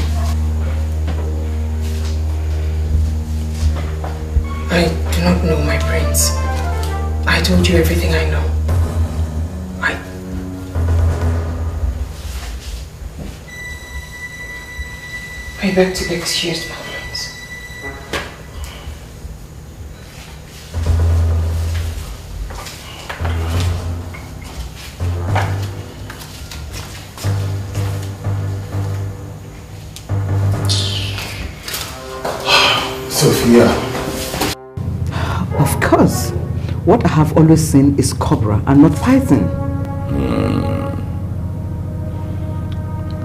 I do not know, my prince. I told you everything I know. I beg to be excused, my prince. Sophia. Of course. What I have always seen is cobra and not python.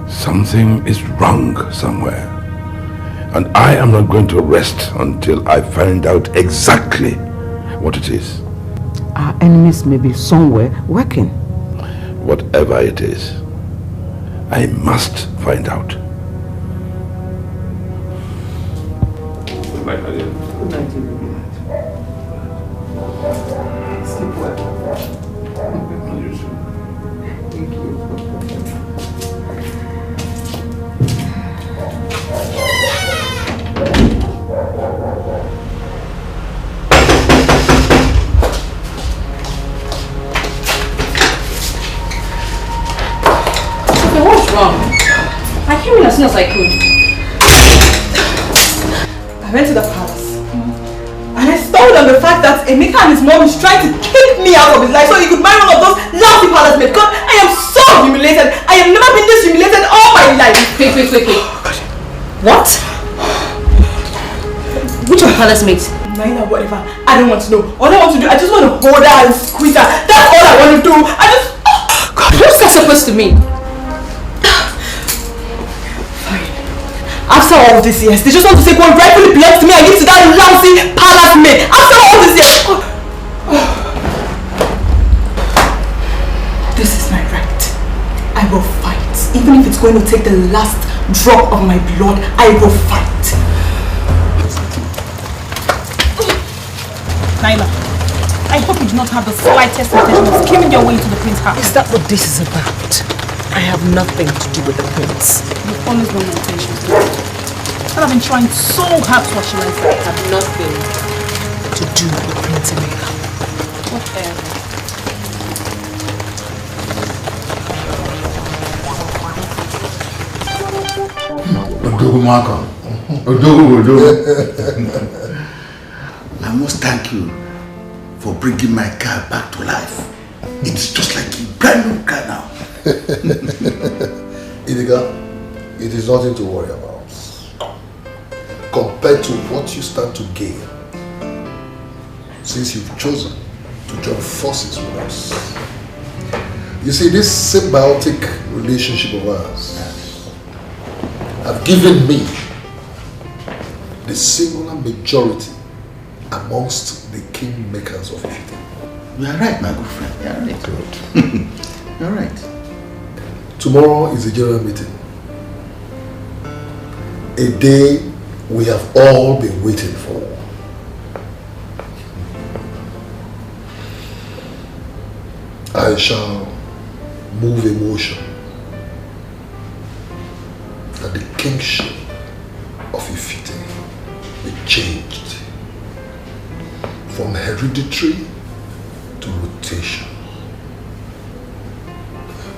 Something is wrong somewhere. And I am not going to rest until I find out exactly what it is. Our enemies may be somewhere working. Whatever it is, I must find out. Good night, my dear. Good night, Good night. Sleep well. Thank you. Okay, what's wrong? I came in as soon as I could. I went to the palace. And I stumbled on the fact that Emeka and his mom is trying to kick me out of his life so he could marry one of those lousy palace maids. God, I am so humiliated. I have never been this humiliated all my life. Wait. What? Which of palace mates? Minor, whatever. I don't want to know. All I want to do, I just want to hold her and squeeze her. That's all I want to do. I just... God, what's that supposed to mean? After all these years, they just want to take what rightfully belongs to me and give to that lousy palace maid. After all these years. This is my right. I will fight. Even if it's going to take the last drop of my blood, I will fight. Naila, I hope you do not have the slightest intention of skimming your way into the prince's house. Is that what this is about? I have nothing to do with the prince. You've always known my intentions. And I've been trying so hard to actualize that. I have nothing to do with Prince Emeka. Whatever. I must thank you for bringing my car back to life. It's just like a brand new car now. Idiga, it is nothing to worry about. Compared to what you stand to gain, since you've chosen to join forces with us. You see, this symbiotic relationship of ours have given me the singular majority amongst the kingmakers of Ifite. You are right, my good friend. You are right. You are right. Tomorrow is a general meeting. A day we have all been waiting for. I shall move a motion that the kingship of Ifite be changed from hereditary to rotation,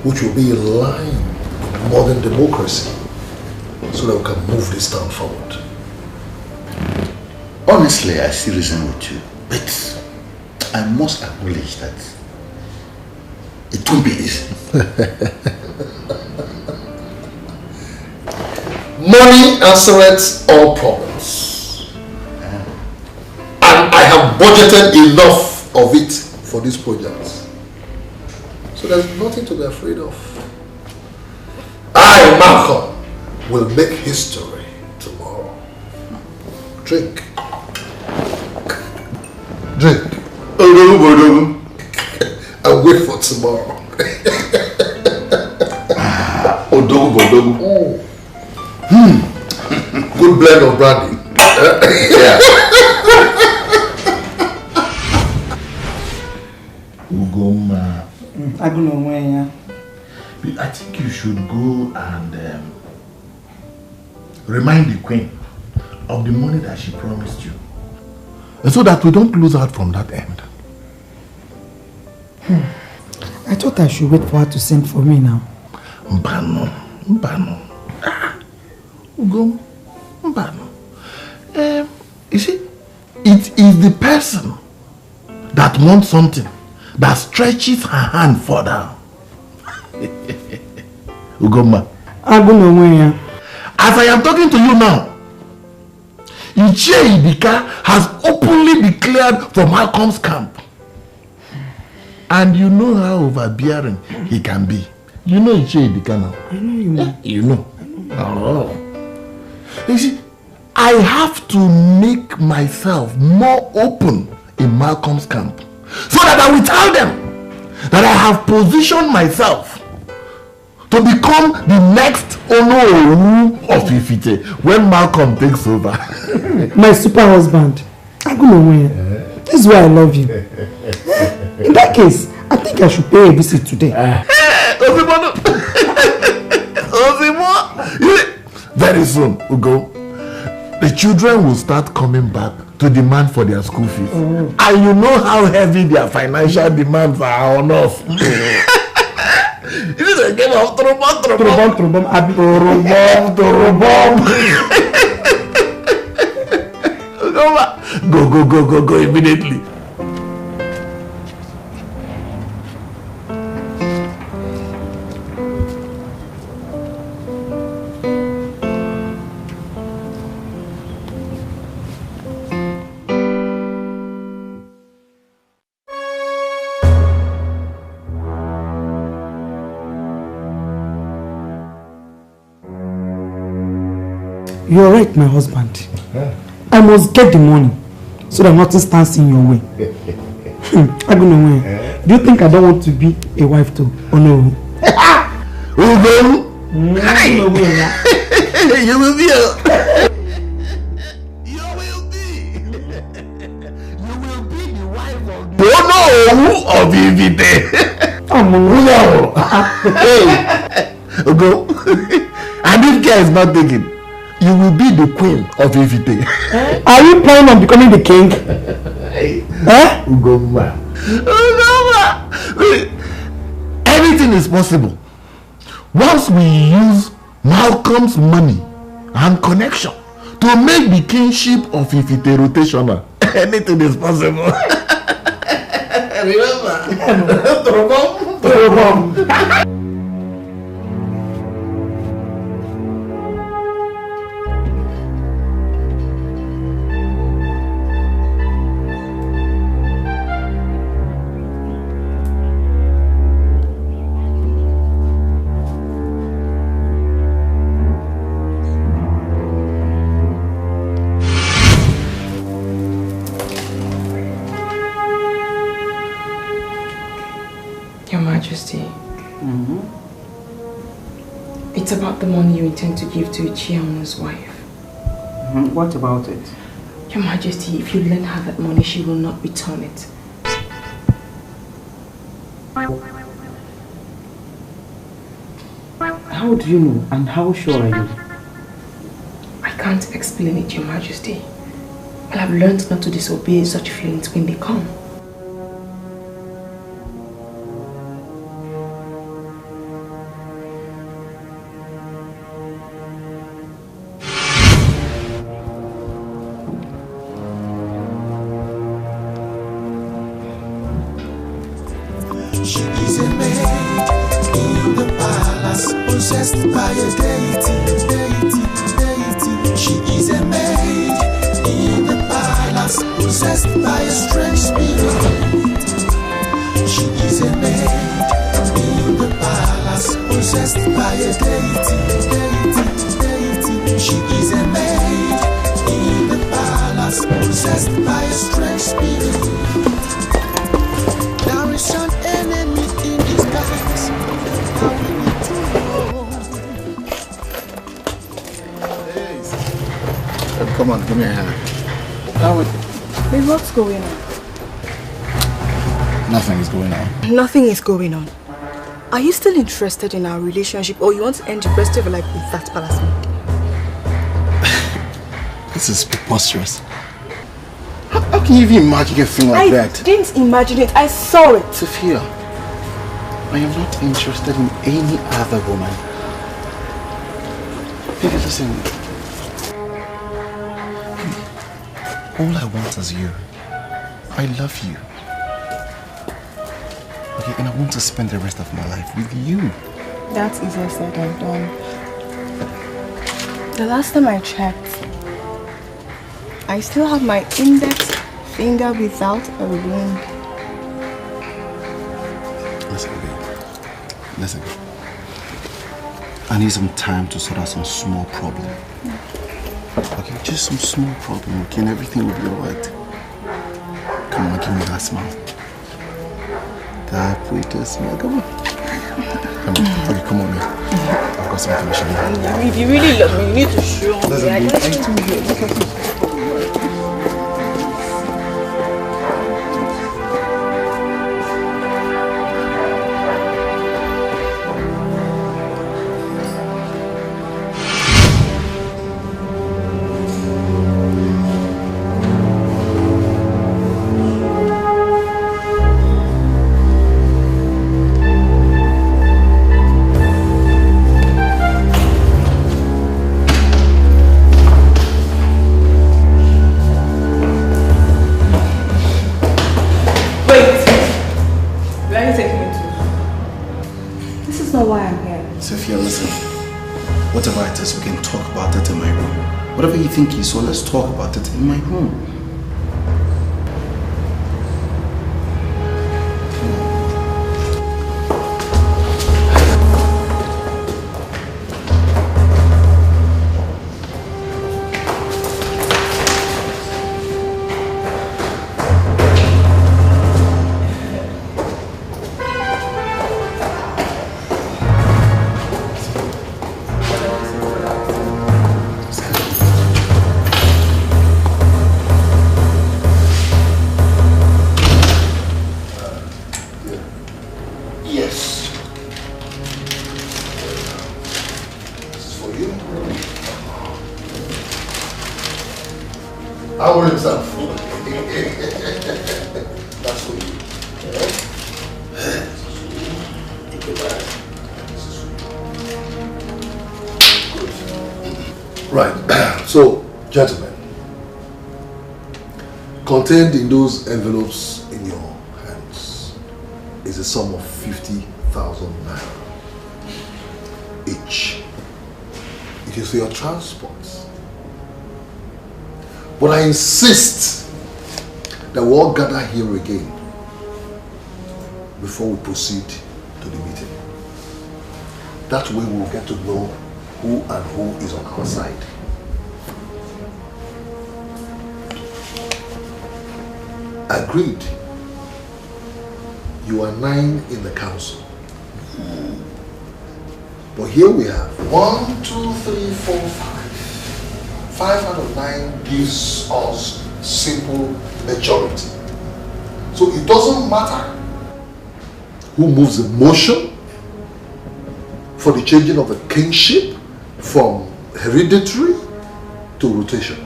which will be in line with modern democracy, so that we can move this town forward. Honestly, I still reason with you, but I must acknowledge that it won't be easy. Money answers all problems. And I have budgeted enough of it for this project. So there's nothing to be afraid of. I, Malcolm, will make history tomorrow. Drink. Drink. And wait for tomorrow. Good blend of brandy. Yeah. Ugoma. I don't know when. I think you should go and remind the queen of the money that she promised you. So that we don't lose out from that end. I thought I should wait for her to send for me now. Mbano. Ugo. Mbano. You see, it is the person that wants something that stretches her hand further. Ugoma. As I am talking to you now, Ichie Idika has openly declared for Malcolm's camp. And you know how overbearing he can be. You know Ichie Idika now. I know you know. You know. Oh. You see, I have to make myself more open in Malcolm's camp, so that I will tell them that I have positioned myself to become the next Ono of Ifite when Malcolm takes over. My super husband. This is why I love you. In that case, I think I should pay a visit today. Very soon, Ugo, the children will start coming back to demand for their school fees. And you know how heavy their financial demands are on us. It is a game of Turubom. Go immediately. You're right, my husband. I must get the money so that nothing stands in your way. Do you think I don't want to be a wife too? Oh no. You will be Bono of Ifite. Go. And if care is not taken, you will be the queen of Ifite. Are you planning on becoming the king? Ugoma. Anything is possible once we use Malcolm's money and connection to make the kingship of Ifite rotational. Anything is possible. Remember? It's about the money you intend to give to Ichiamu's wife. What about it? Your Majesty, if you lend her that money, she will not return it. How do you know and how sure are you? I can't explain it, Your Majesty. But I've learned not to disobey such feelings when they come. She is a maid in the palace, possessed by a deity. She is a maid in the palace, possessed by a strange spirit. She is a maid in the palace, possessed by a deity. She is a maid in the palace, possessed by a strange spirit. There is an enemy in disguise. Now we need to know. Come on, give me a hand. Babe, what's going on? Nothing is going on. Nothing is going on. Are you still interested in our relationship, or you want to end the rest of your life with that palace maid? This is preposterous. How can you even imagine a thing like that? I didn't imagine it, I saw it. Sophia, I am not interested in any other woman. Baby, listen. All I want is you. I love you. Okay, and I want to spend the rest of my life with you. That's easier said than done. The last time I checked, I still have my index finger without a ring. Listen, babe. Listen. I need some time to sort out some small problem. Okay, just some small problem, okay, and everything will be alright. Come on, give me that smile. That pretty smile, come on. Come on, okay, come on, man. I've got something to show you. If you really love me, you need to show me. Listen, babe, I told you, look at this. Whatever it is, we can talk about it in my room. Whatever you think is so, let's talk about it in my room. So, gentlemen, contained in those envelopes in your hands is a sum of 50,000 naira each. It is for your transport. But I insist that we all gather here again before we proceed to the meeting. That way we'll get to know who and who is on our side. Agreed. You are 9 in the council. But here we have 1, 2, 3, 4, 5. 5 out of 9 gives us simple majority. So it doesn't matter who moves the motion for the changing of the kingship from hereditary to rotation.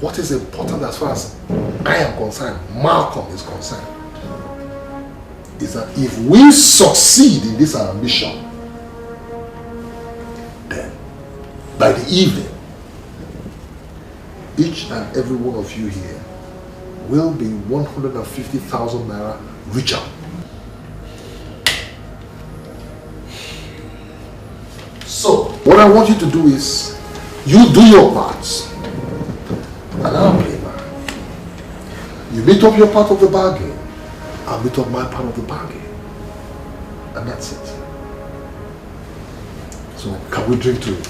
What is important as far as I am concerned, Malcolm is concerned, is that if we succeed in this ambition, then by the evening, each and every one of you here will be 150,000 naira richer. So, what I want you to do is, you do your parts, and I'll play mine. You meet up your part of the bargain, I'll meet up my part of the bargain. And that's it. So, can we drink to it?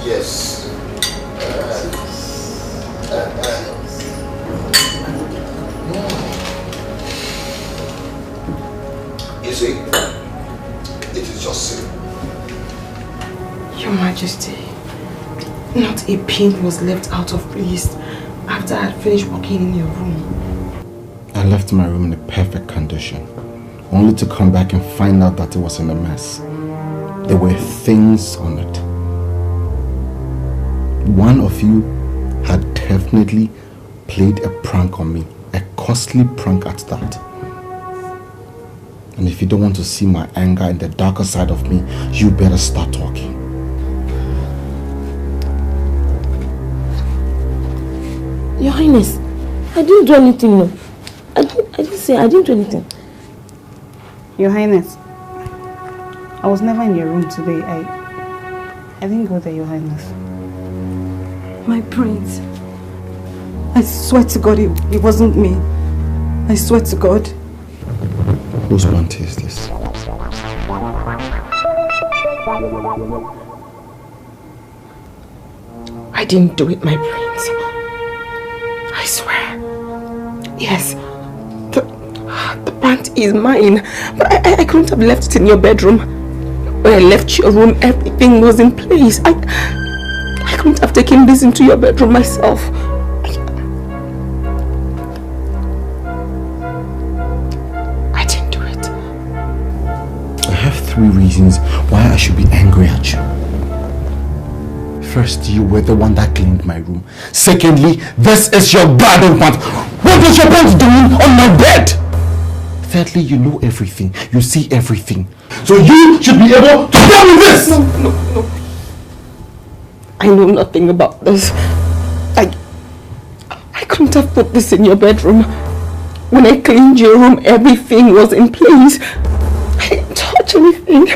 Yes. You see, it is just simple. Your Majesty, not a pin was left out of place after I had finished working in your room. I left my room in a perfect condition, only to come back and find out that it was in a mess. There were things on it. One of you had definitely played a prank on me, a costly prank at that. And if you don't want to see my anger and the darker side of me, you better start talking. Your Highness, I didn't do anything, no. I didn't do anything. Your Highness, I was never in your room today. I didn't go there, Your Highness. My prince, I swear to God it wasn't me. I swear to God. Whose bounty is this? I didn't do it, my prince. I swear. Yes, the pant is mine, but I couldn't have left it in your bedroom. When I left your room, everything was in place. I couldn't have taken this into your bedroom myself. I didn't do it. I have 3 reasons why I should be angry at you. First, you were the one that cleaned my room. Secondly, this is your garden pant. What is your pants doing on my bed? Thirdly, you know everything. You see everything. So you should be able to tell me this! No. I know nothing about this. I couldn't have put this in your bedroom. When I cleaned your room, everything was in place. I didn't touch anything.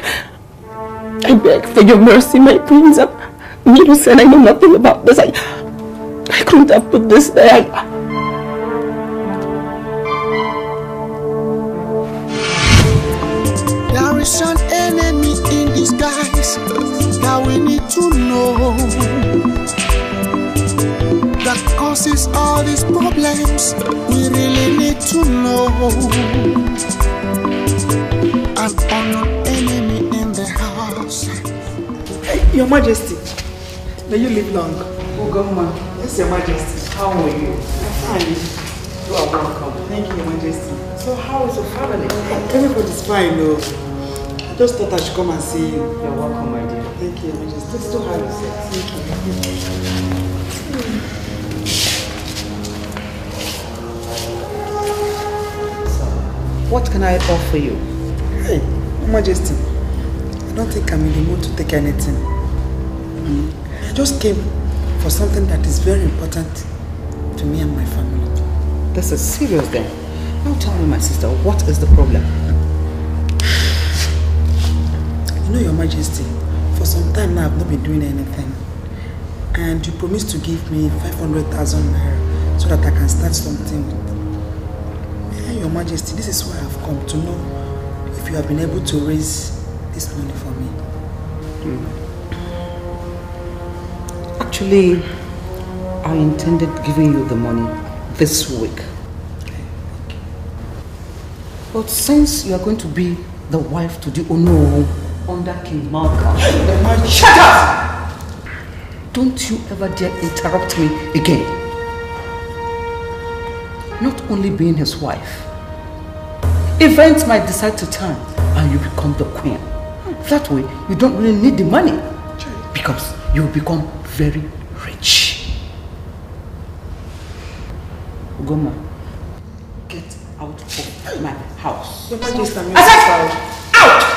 I beg for your mercy, my prince. I'm innocent. I know nothing about this. I couldn't have put this there. There is an enemy in disguise that we need to know, that causes all these problems. We really need to know. An unknown enemy in the house. Your Majesty, may you live long. Oh, Governor. Yes, Your Majesty. How are you? I'm fine. You are welcome. Thank you, Your Majesty. So, how is your family? Everybody's fine, though. I just thought I should come and see you. You're welcome, my dear. Thank you, Your Majesty. Please do have yourself. Thank you. So, what can I offer you? Hey, Your Majesty. I don't think I'm in the mood to take anything. I just came for something that is very important to me and my family. This is serious then. Now tell me, my sister, what is the problem? You know, Your Majesty, for some time now I've not been doing anything. And you promised to give me 500,000 naira so that I can start something. Yeah, Your Majesty, this is why I've come to know if you have been able to raise this money for me. Actually, I intended giving you the money this week. But since you are going to be the wife to the Ono under King Malcolm, the man, shut up! Don't you ever dare interrupt me again. Not only being his wife, events might decide to turn and you become the queen. That way, you don't really need the money because you will become very rich. Ugoma, get out of my house. I said, out!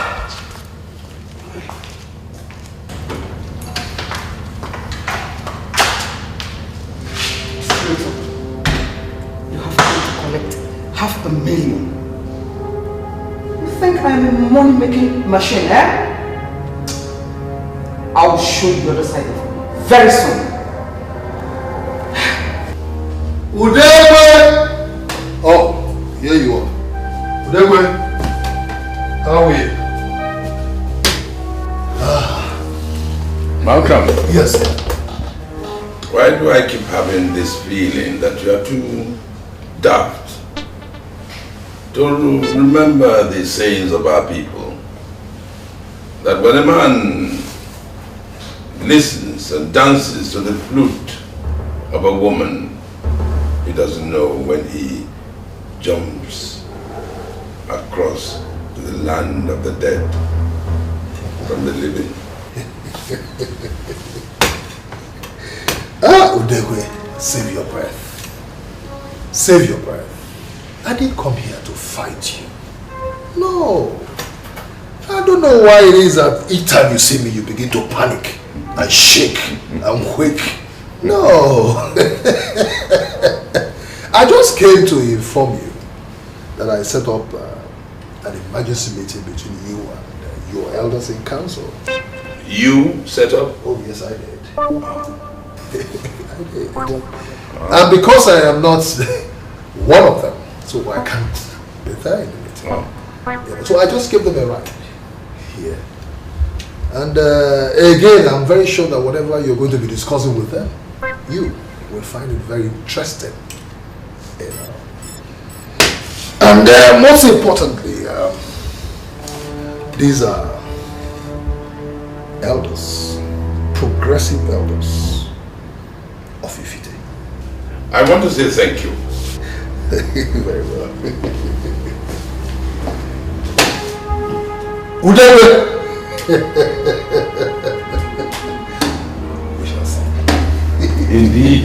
You have to collect $500,000. You think I'm a money-making machine, eh? I will show you the other side of it very soon. Udegwe! Oh, here you are. Udegwe, how are you? Malcolm. Yes, sir. Why do I keep having this feeling that you are too daft to remember the sayings of our people? That when a man listens and dances to the flute of a woman, he doesn't know when he jumps across to the land of the dead from the living. Udegwe, save your breath. Save your breath. I didn't come here to fight you. No. I don't know why it is that each time you see me, you begin to panic and shake and wake. No. I just came to inform you that I set up an emergency meeting between you and your elders in council. You set up? Oh, yes, I did. I did. And because I am not one of them, so I can't be there in the meeting. Yeah, so I just gave them a ride here. And again, I'm very sure that whatever you're going to be discussing with them, you will find it very interesting. You know. And most importantly, these are elders, progressive elders of Ifite. I want to say thank you. Very well. Udegwe! We shall see. Indeed.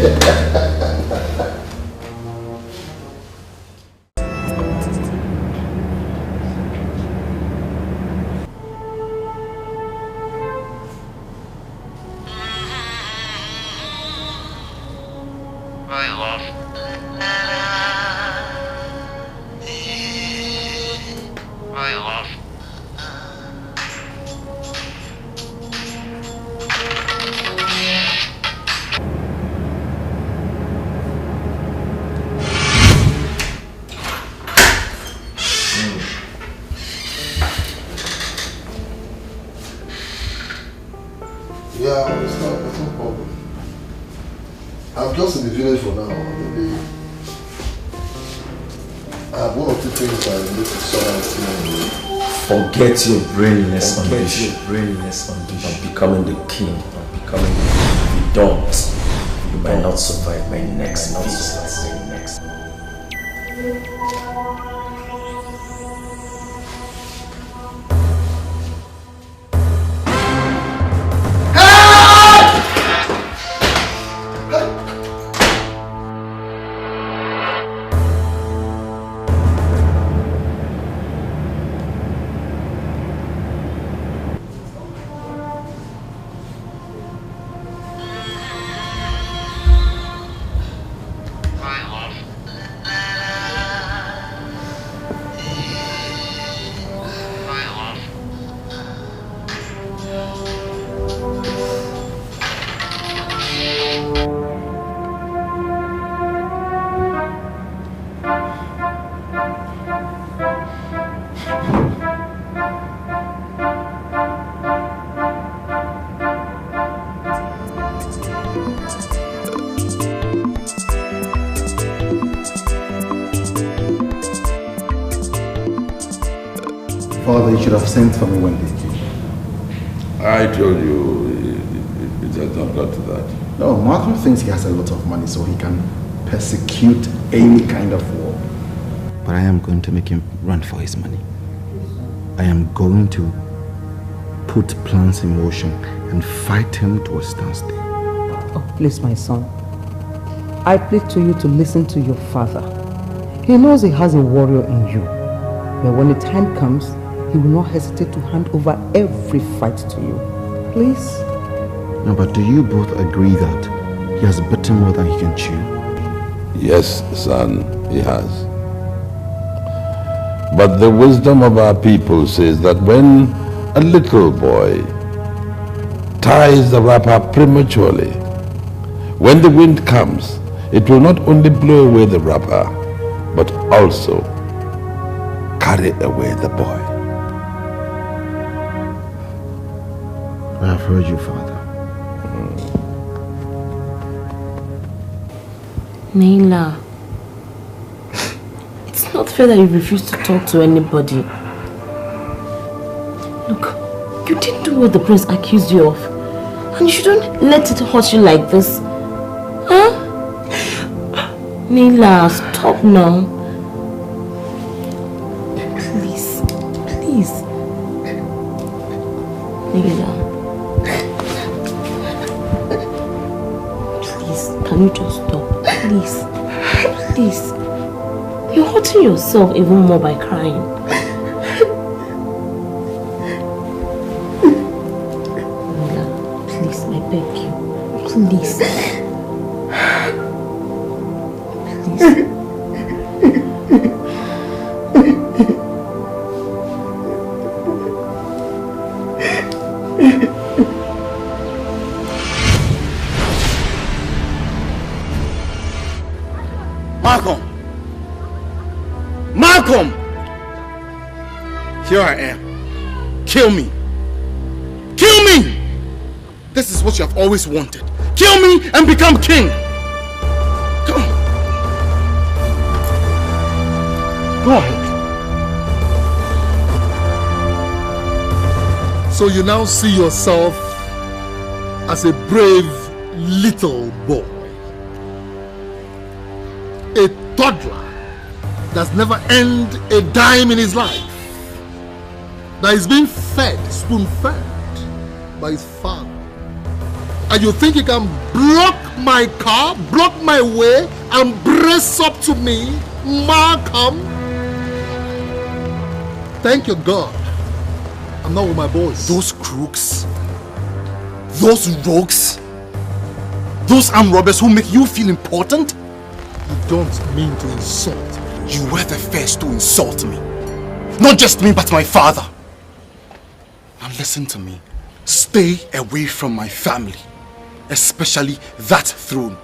Yeah, it's no problem. I'm just in the village for now. Maybe I have one or two things I need to sort out. Forget your brainless ambition. Of becoming the king, of becoming the don't. You might not survive my next visit. Father, you should have sent for me when they came. I told you it has not got to that. No, Malcolm thinks he has a lot of money so he can persecute any kind of war. But I am going to make him run for his money. I am going to put plans in motion and fight him to a standstill. Oh, please, my son. I plead to you to listen to your father. He knows he has a warrior in you. But when the time comes, he will not hesitate to hand over every fight to you. Please? No, but do you both agree that he has bitten more than he can chew? Yes, son, he has. But the wisdom of our people says that when a little boy ties the wrapper prematurely, when the wind comes, it will not only blow away the wrapper, but also carry away the boy. I have heard you, Father. Naila, it's not fair that you refuse to talk to anybody. Look, you didn't do what the prince accused you of. And you shouldn't let it hurt you like this. Huh? Naila, stop now. Please, please. Naila. Please, can you just stop? Please. Please. You're hurting yourself even more by crying. Naila, please, I beg you. Please. Malcolm! Here I am. Kill me. Kill me! This is what you have always wanted. Kill me and become king. Come on. Go ahead. So you now see yourself as a brave little boy. A toddler that's never earned a dime in his life. That is being fed, spoon-fed by his father. And you think you can block my car, block my way, and brace up to me, Malcolm? Thank you, God. I'm not with my boys. Those crooks, those rogues, those armed robbers who make you feel important? You don't mean to insult me. You were the first to insult me. Not just me, but my father. Now listen to me. Stay away from my family. Especially that throne.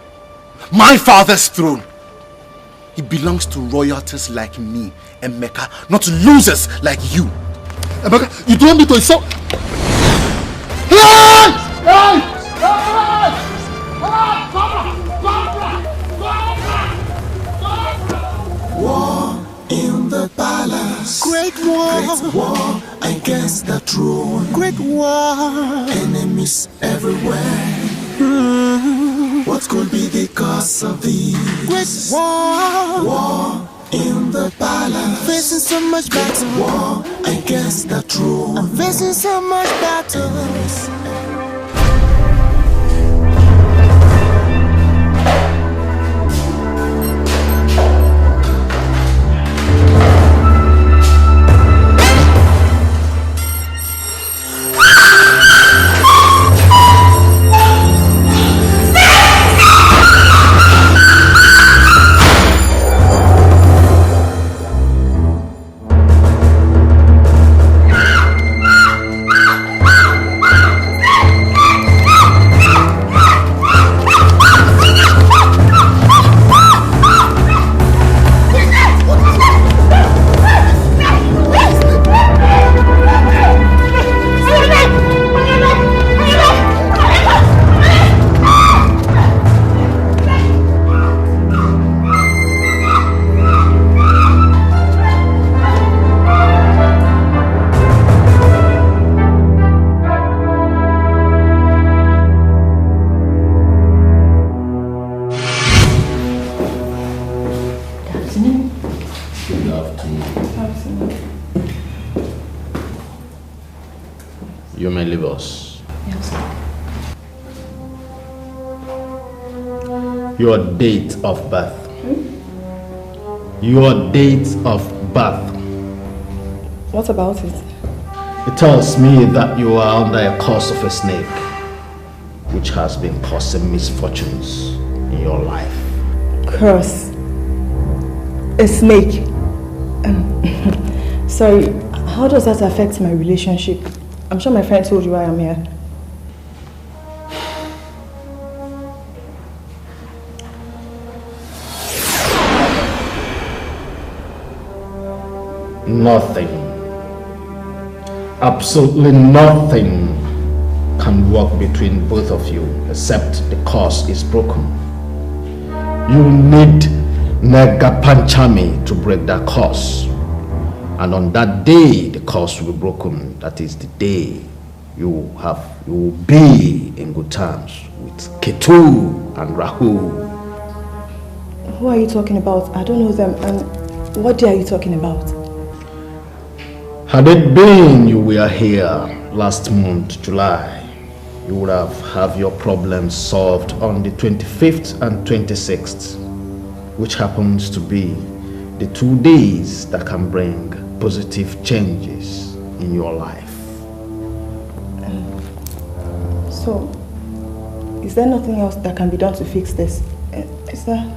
My father's throne. It belongs to royalties like me, Emeka, not to losers like you. Emeka, you don't want me to insult... Hey! Hey! War in the palace. Great war against the throne. Great war. Enemies everywhere. What could be the cause of these? Great war. War in the palace. Facing so much battle. War against the throne. I'm facing so much battles. You may leave us. Yes. Your date of birth. Your date of birth. What about it? It tells me that you are under a curse of a snake, which has been causing misfortunes in your life. Curse. A snake. Sorry, how does that affect my relationship? I'm sure my friend told you why I'm here. Nothing, absolutely nothing can work between both of you except the curse is broken. You need Nagapanchami to break that curse. And on that day, the curse will be broken. That is the day you will be in good terms with Ketu and Rahu. Who are you talking about? I don't know them. And what day are you talking about? Had it been you were here last month, July, you would have your problems solved on the 25th and 26th, which happens to be the 2 days that can bring positive changes in your life. So, is there nothing else that can be done to fix this? Is there?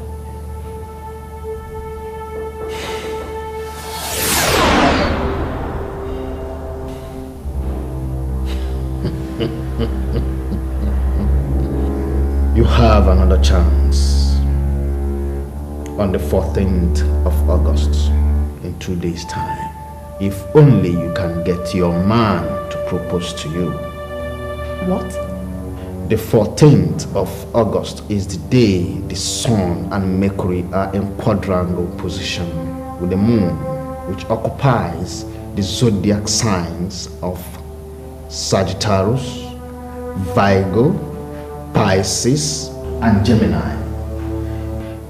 You have another chance on the 14th of August in 2 days' time. If only you can get your man to propose to you. What? The 14th of August is the day the Sun and Mercury are in quadrangle position with the Moon, which occupies the zodiac signs of Sagittarius, Virgo, Pisces, and Gemini.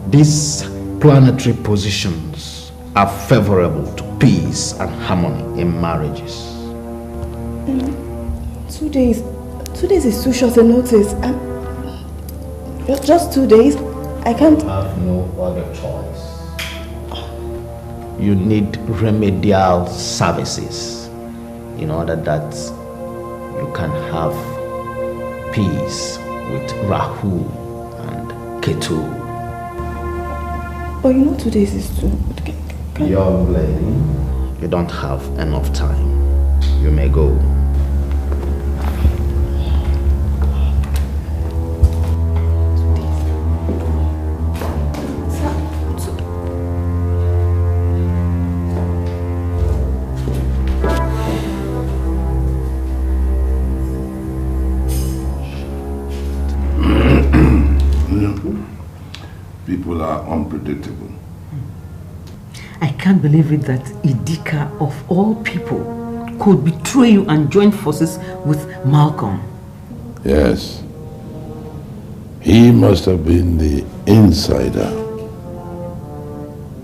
These planetary positions are favorable to peace and harmony in marriages. 2 days. 2 days is too short a notice. Just 2 days? I can't. Have no other choice. You need remedial services in order that you can have peace with Rahu and Ketu. But you know 2 days is too... Young lady, you don't have enough time. You may go. People are unpredictable. I can't believe it that Idika, of all people, could betray you and join forces with Malcolm. Yes. He must have been the insider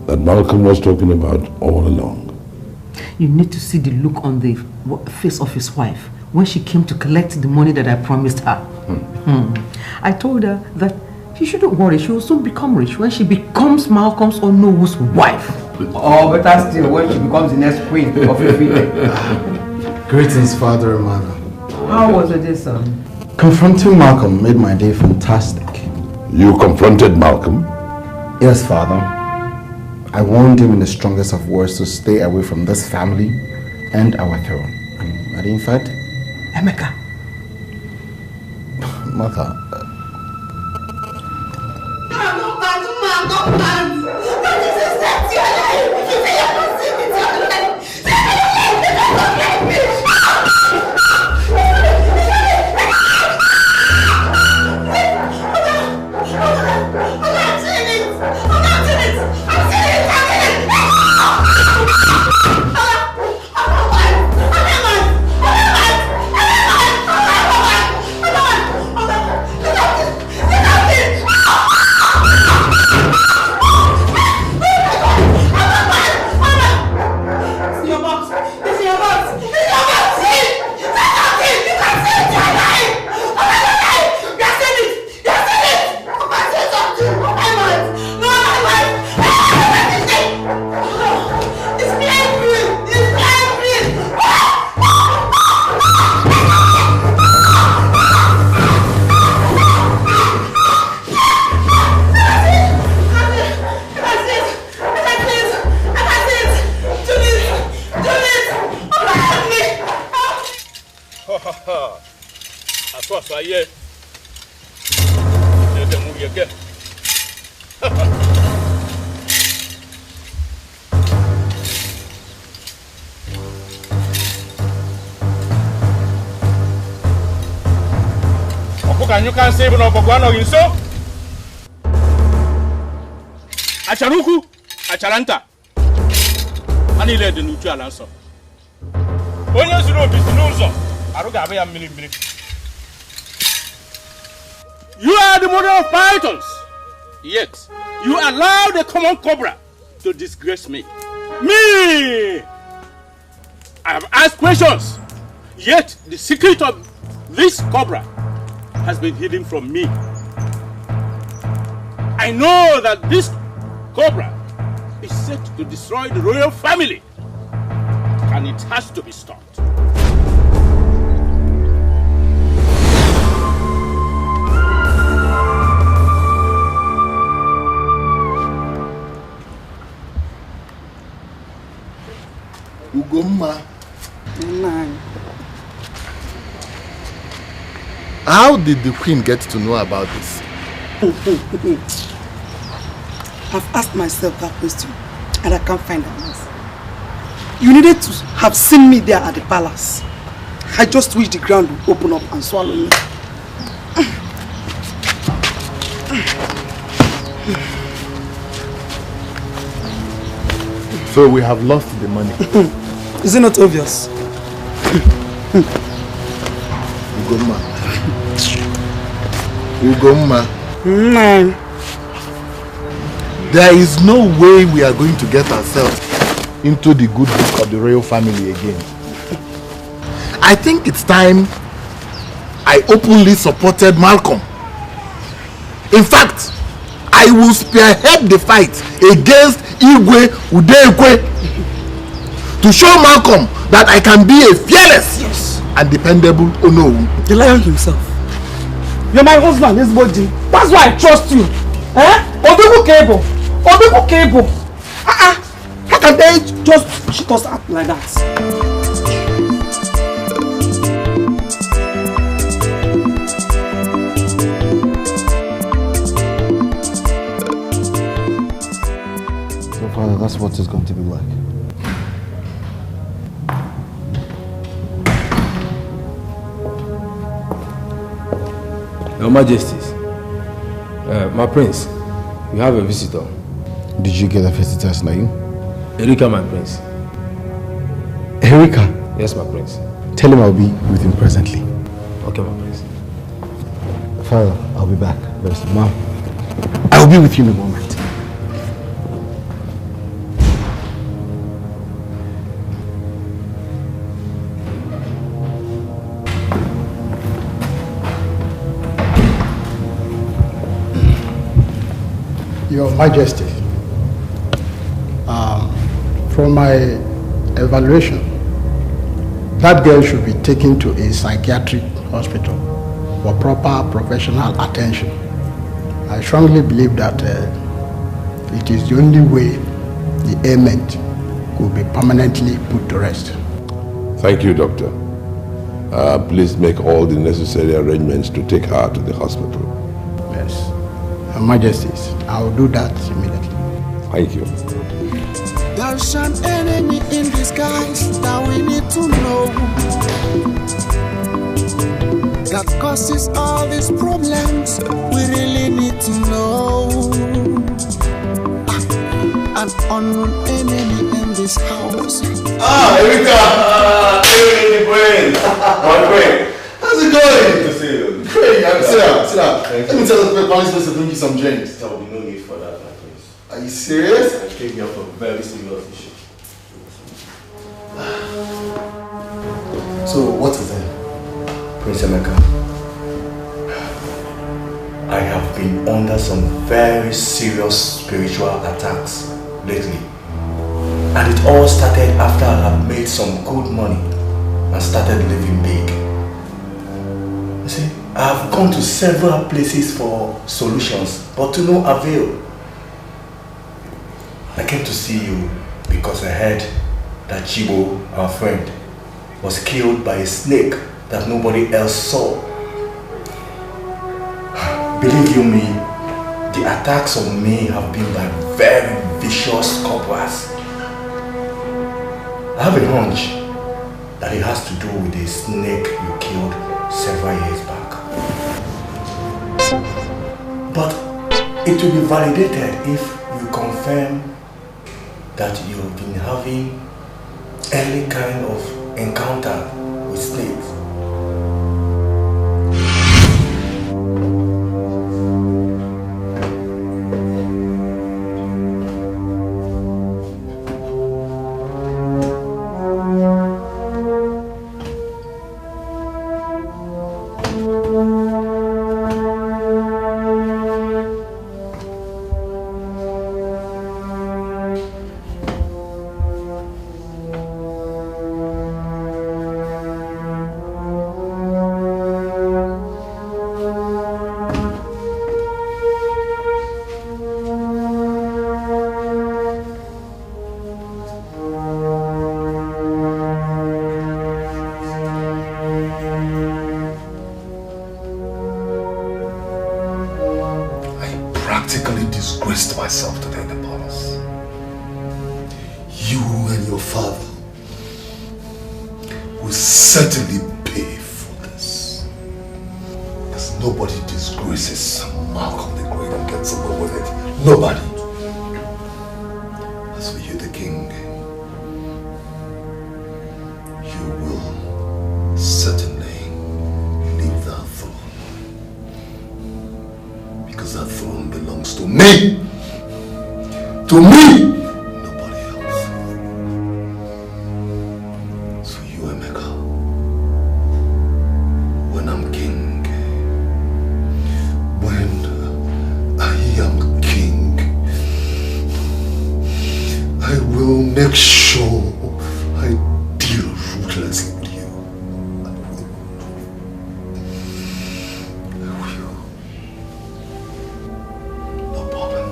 that Malcolm was talking about all along. You need to see the look on the face of his wife when she came to collect the money that I promised her. I told her that she shouldn't worry, she will soon become rich when she becomes Malcolm's Onowo's wife. Or better still, when she becomes the next queen of Ife. Greetings, Father and Mother. How was it, this son? Confronting Malcolm made my day fantastic. You confronted Malcolm? Yes, Father. I warned him in the strongest of words to stay away from this family and our throne. And in fact, Emeka. Mother. boss aye. The movie again. You can save no Bogwano in so Acharuku, Acharanta. And he led the neutral answer. When you know Bisnuzo, Arugabe and Milibri. You are the mother of pythons, yet you allow the common cobra to disgrace me. Me! I have asked questions, yet the secret of this cobra has been hidden from me. I know that this cobra is set to destroy the royal family, and it has to be stopped. Ugomma. Man. How did the queen get to know about this? I've asked myself that question and I can't find an answer. You needed to have seen me there at the palace. I just wish the ground would open up and swallow me. So we have lost the money. Is it not obvious? Ugomma. Man. There is no way we are going to get ourselves into the good book of the royal family again. I think it's time I openly supported Malcolm. In fact, I will spearhead the fight against Igwe Udekwe to show Malcolm that I can be a fearless and dependable Onowu. The lion himself. You're my husband, this body. That's why I trust you. Obiku Cable. Obiku Cable. How can they just shit us up like that? So, Father, that's what it's going to be like. Your Majesties, my prince, you have a visitor. Did you get the visitor's name? Erika, my prince. Erika? Yes, my prince. Tell him I'll be with him presently. Okay, my prince. Father, I'll be back very soon. Mom, I'll be with you in a moment. Your Majesty, from my evaluation, that girl should be taken to a psychiatric hospital for proper professional attention. I strongly believe that it is the only way the ailment could be permanently put to rest. Thank you, Doctor. Please make all the necessary arrangements to take her to the hospital. Yes. Your Majesties, I will do that immediately. Thank you. There's an enemy in disguise that we need to know, that causes all these problems. We really need to know. An unknown enemy in this house. Erika! Hey, Queen! My Queen! How's it going? Good to see you. Great, sit down. Let me tell the police to bring you some drinks. There will be no need for that, my prince. Are you serious? I came here for a very serious issue. So, what is it? Prince Emeka, I have been under some very serious spiritual attacks lately. And it all started after I had made some good money and started living big. You see, I have gone to several places for solutions, but to no avail. I came to see you because I heard that Chibo, our friend, was killed by a snake that nobody else saw. Believe you me, the attacks on me have been by very vicious cobras. I have a hunch that it has to do with the snake you killed several years back. But it will be validated if you confirm that you've been having any kind of encounter with snakes. Myself today in the palace. You and your father will certainly pay for this. Because nobody disgraces Malcolm the Great and gets away with it. Nobody. As for you, the king, you will certainly leave that throne. Because that throne belongs to me. To me! Nobody else. So you, Emeka, when I'm king, when I am king, I will make sure I deal ruthlessly with you. I will. No problem.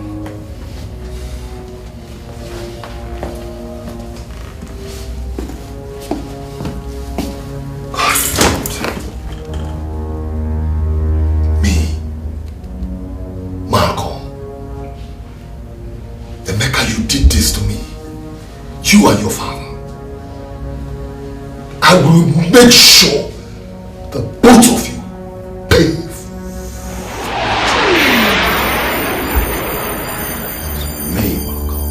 You and your father. I will make sure that both of you pay. Me, Malcolm.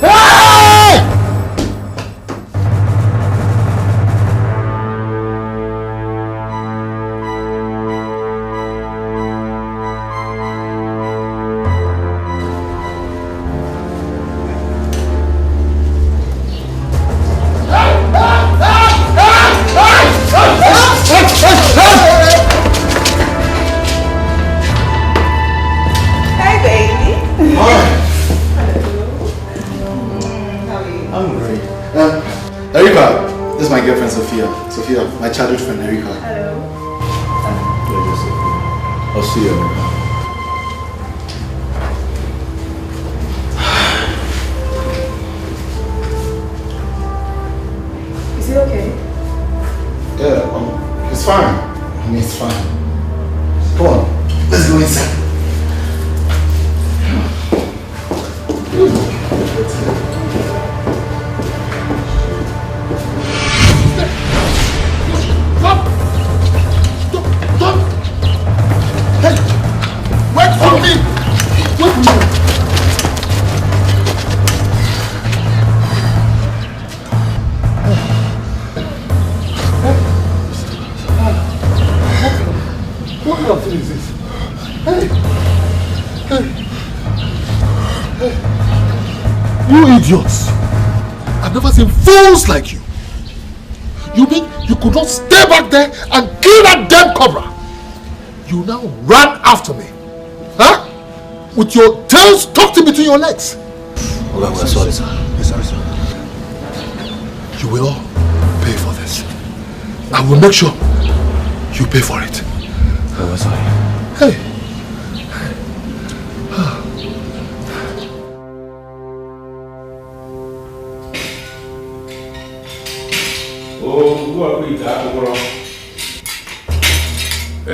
Hey! Erika, this is my girlfriend Sophia. Sophia, my childhood friend Erika. Hello. I'll see you, Erika. Is he okay? Yeah, he's fine. I mean, it's fine. Come on, let's go inside. You idiots! I've never seen fools like you. You mean you could not stay back there and kill that damn cobra? You now ran after me. Huh? With your tails tucked in between your legs. We're sorry, sir. We're sorry, sir. You will all pay for this. I will make sure you pay for it. We're sorry. Hey.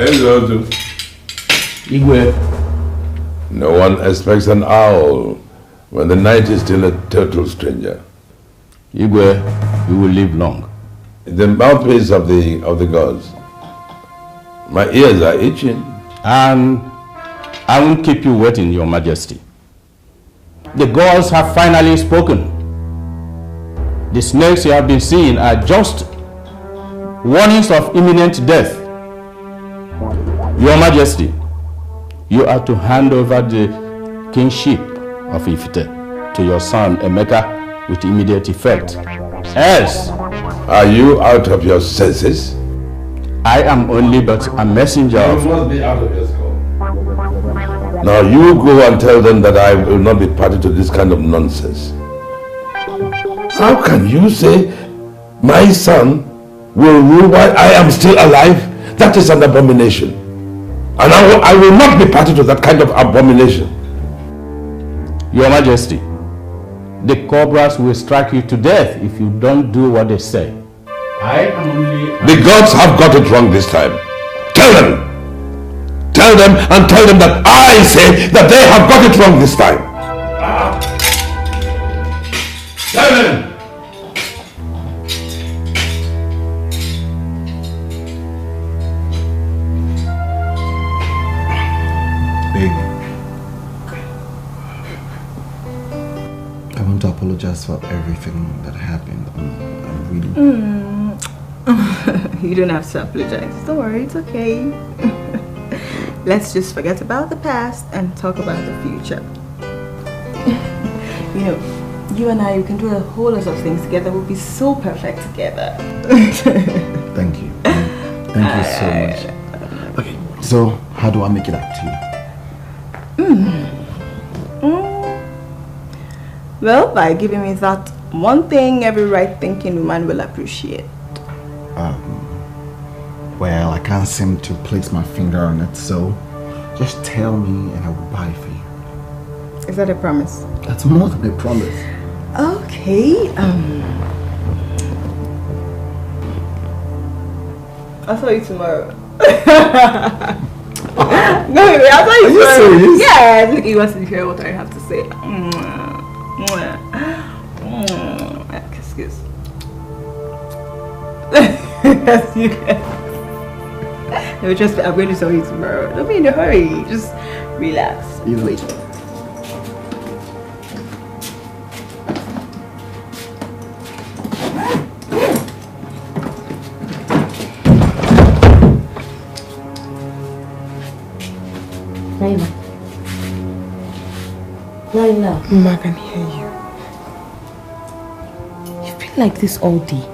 Hello. Igwe. No one expects an owl when the night is still a total stranger. Igwe, you will live long. The mouthpiece of the gods. My ears are itching. And I won't keep you waiting, Your Majesty. The gods have finally spoken. The snakes you have been seeing are just warnings of imminent death. Your Majesty, you are to hand over the kingship of Ifite to your son Emeka with immediate effect. Else, are you out of your senses? I am only but a messenger of... You must be out of your skull. Now you go and tell them that I will not be party to this kind of nonsense. How can you say my son will rule while I am still alive? That is an abomination. And I will not be party to that kind of abomination. Your Majesty, the cobras will strike you to death if you don't do what they say. I am only... The gods have got it wrong this time. Tell them. Tell them and tell them that I say that they have got it wrong this time. Tell them. Baby, I want to apologize for everything that happened. I'm really... You don't have to apologize. Don't worry, it's okay. Let's just forget about the past and talk about the future. You know, you and I, we can do a whole lot of things together. We'll be so perfect together. Thank you. Thank you so much. Okay, so how do I make it up to you? Well, by giving me that one thing every right-thinking woman will appreciate. Well, I can't seem to place my finger on it, so just tell me and I will buy it for you. Is that a promise? That's more than a promise. Okay, I'll tell you tomorrow. No, wait, I'll tell you tomorrow. Are you serious? Yeah, look, you want to hear what I have to say. Excuse. Yes, you can. No, just I'm going to tell you tomorrow. Don't be in a hurry. Just relax. You wait. Laila. Mama, I can hear you. You've been like this all day.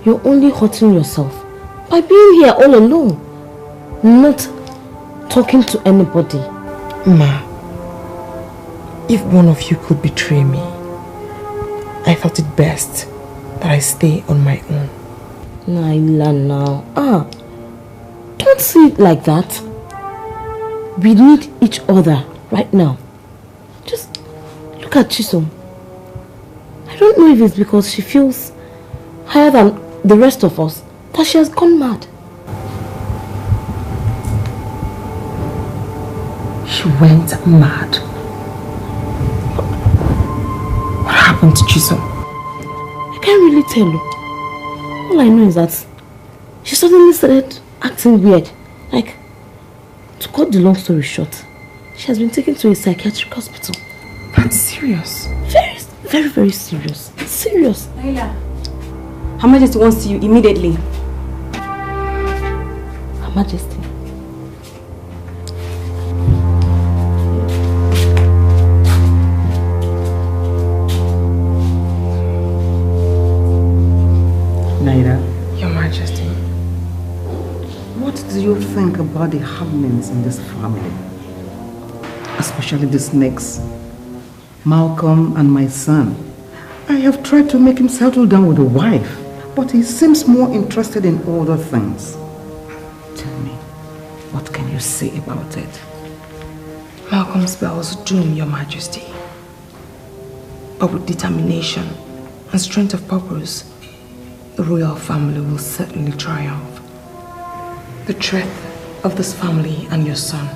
You're only hurting yourself by being here all alone, not talking to anybody. Ma, if one of you could betray me, I thought it best that I stay on my own. Laila, now. Don't see it like that. We need each other right now. Just look at Chisom. I don't know if it's because she feels higher than the rest of us that she has gone mad. She went mad. What happened to Chisom? I can't really tell you. All I know is that she suddenly started acting weird. Like, to cut the long story short, she has been taken to a psychiatric hospital. That's serious. Very, very, very serious. Serious. Laila, Her Majesty wants you immediately. Her Majesty. Naira. Your Majesty. What do you think about the happenings in this family? Especially the snakes. Malcolm and my son. I have tried to make him settle down with a wife, but he seems more interested in other things. Tell me, what can you say about it? Malcolm's spells doom, Your Majesty. But with determination and strength of purpose, the royal family will certainly triumph. The threat of this family and your son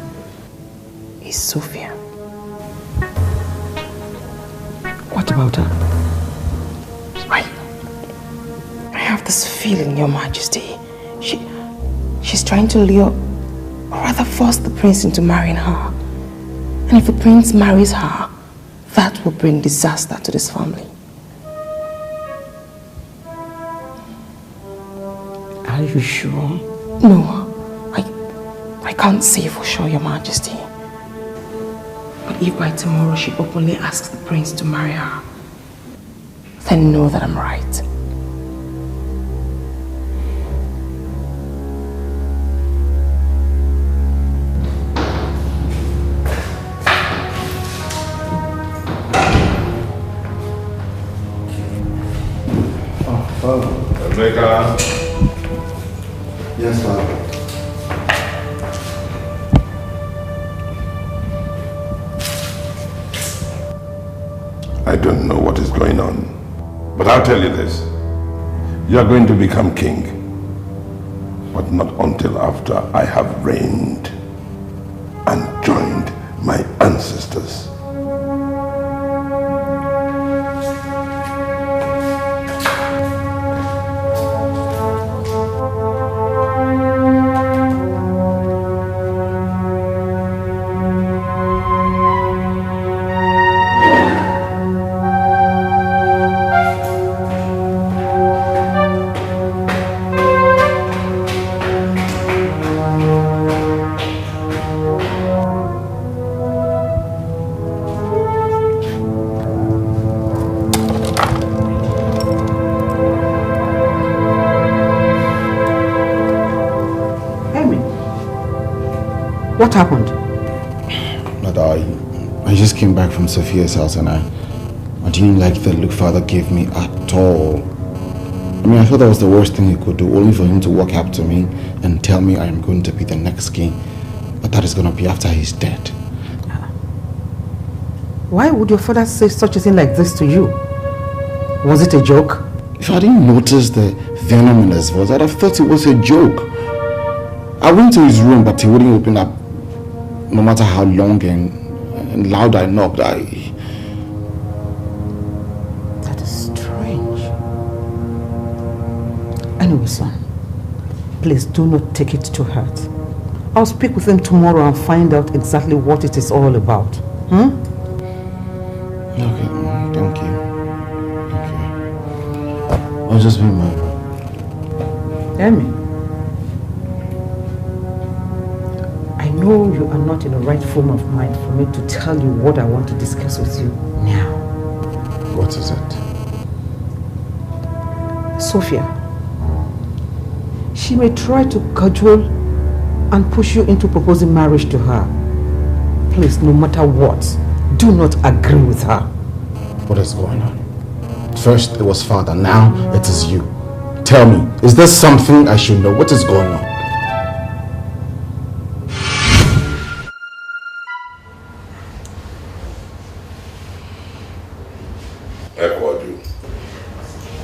is Sophia. What about her? I have this feeling, Your Majesty. She's trying to lure, or rather force the prince into marrying her. And if the prince marries her, that will bring disaster to this family. Are you sure? No, I can't say for sure, Your Majesty. But if by tomorrow she openly asks the prince to marry her, then know that I'm right. Emeka. Yes, Father. I don't know what is going on, but I'll tell you this. You are going to become king, but not until after I have reigned and joined my ancestors. What happened? But I just came back from Sophia's house and I didn't like the look Father gave me at all. I mean, I thought that was the worst thing he could do, only for him to walk up to me and tell me I am going to be the next king. But that is going to be after he's dead. Why would your father say such a thing like this to you? Was it a joke? If I didn't notice the venom in his voice, I'd have thought it was a joke. I went to his room, but he wouldn't open up. No matter how long and loud I knocked, That is strange. Anyway, son, please do not take it to heart. I'll speak with him tomorrow and find out exactly what it is all about. Okay, thank you. I'll just be my... Emmy, I know you are not in the right frame of mind for me to tell you what I want to discuss with you now. What is it? Sophia, she may try to cajole and push you into proposing marriage to her. Please, no matter what, do not agree with her. What is going on? First it was Father, now it is you. Tell me, is there something I should know? What is going on?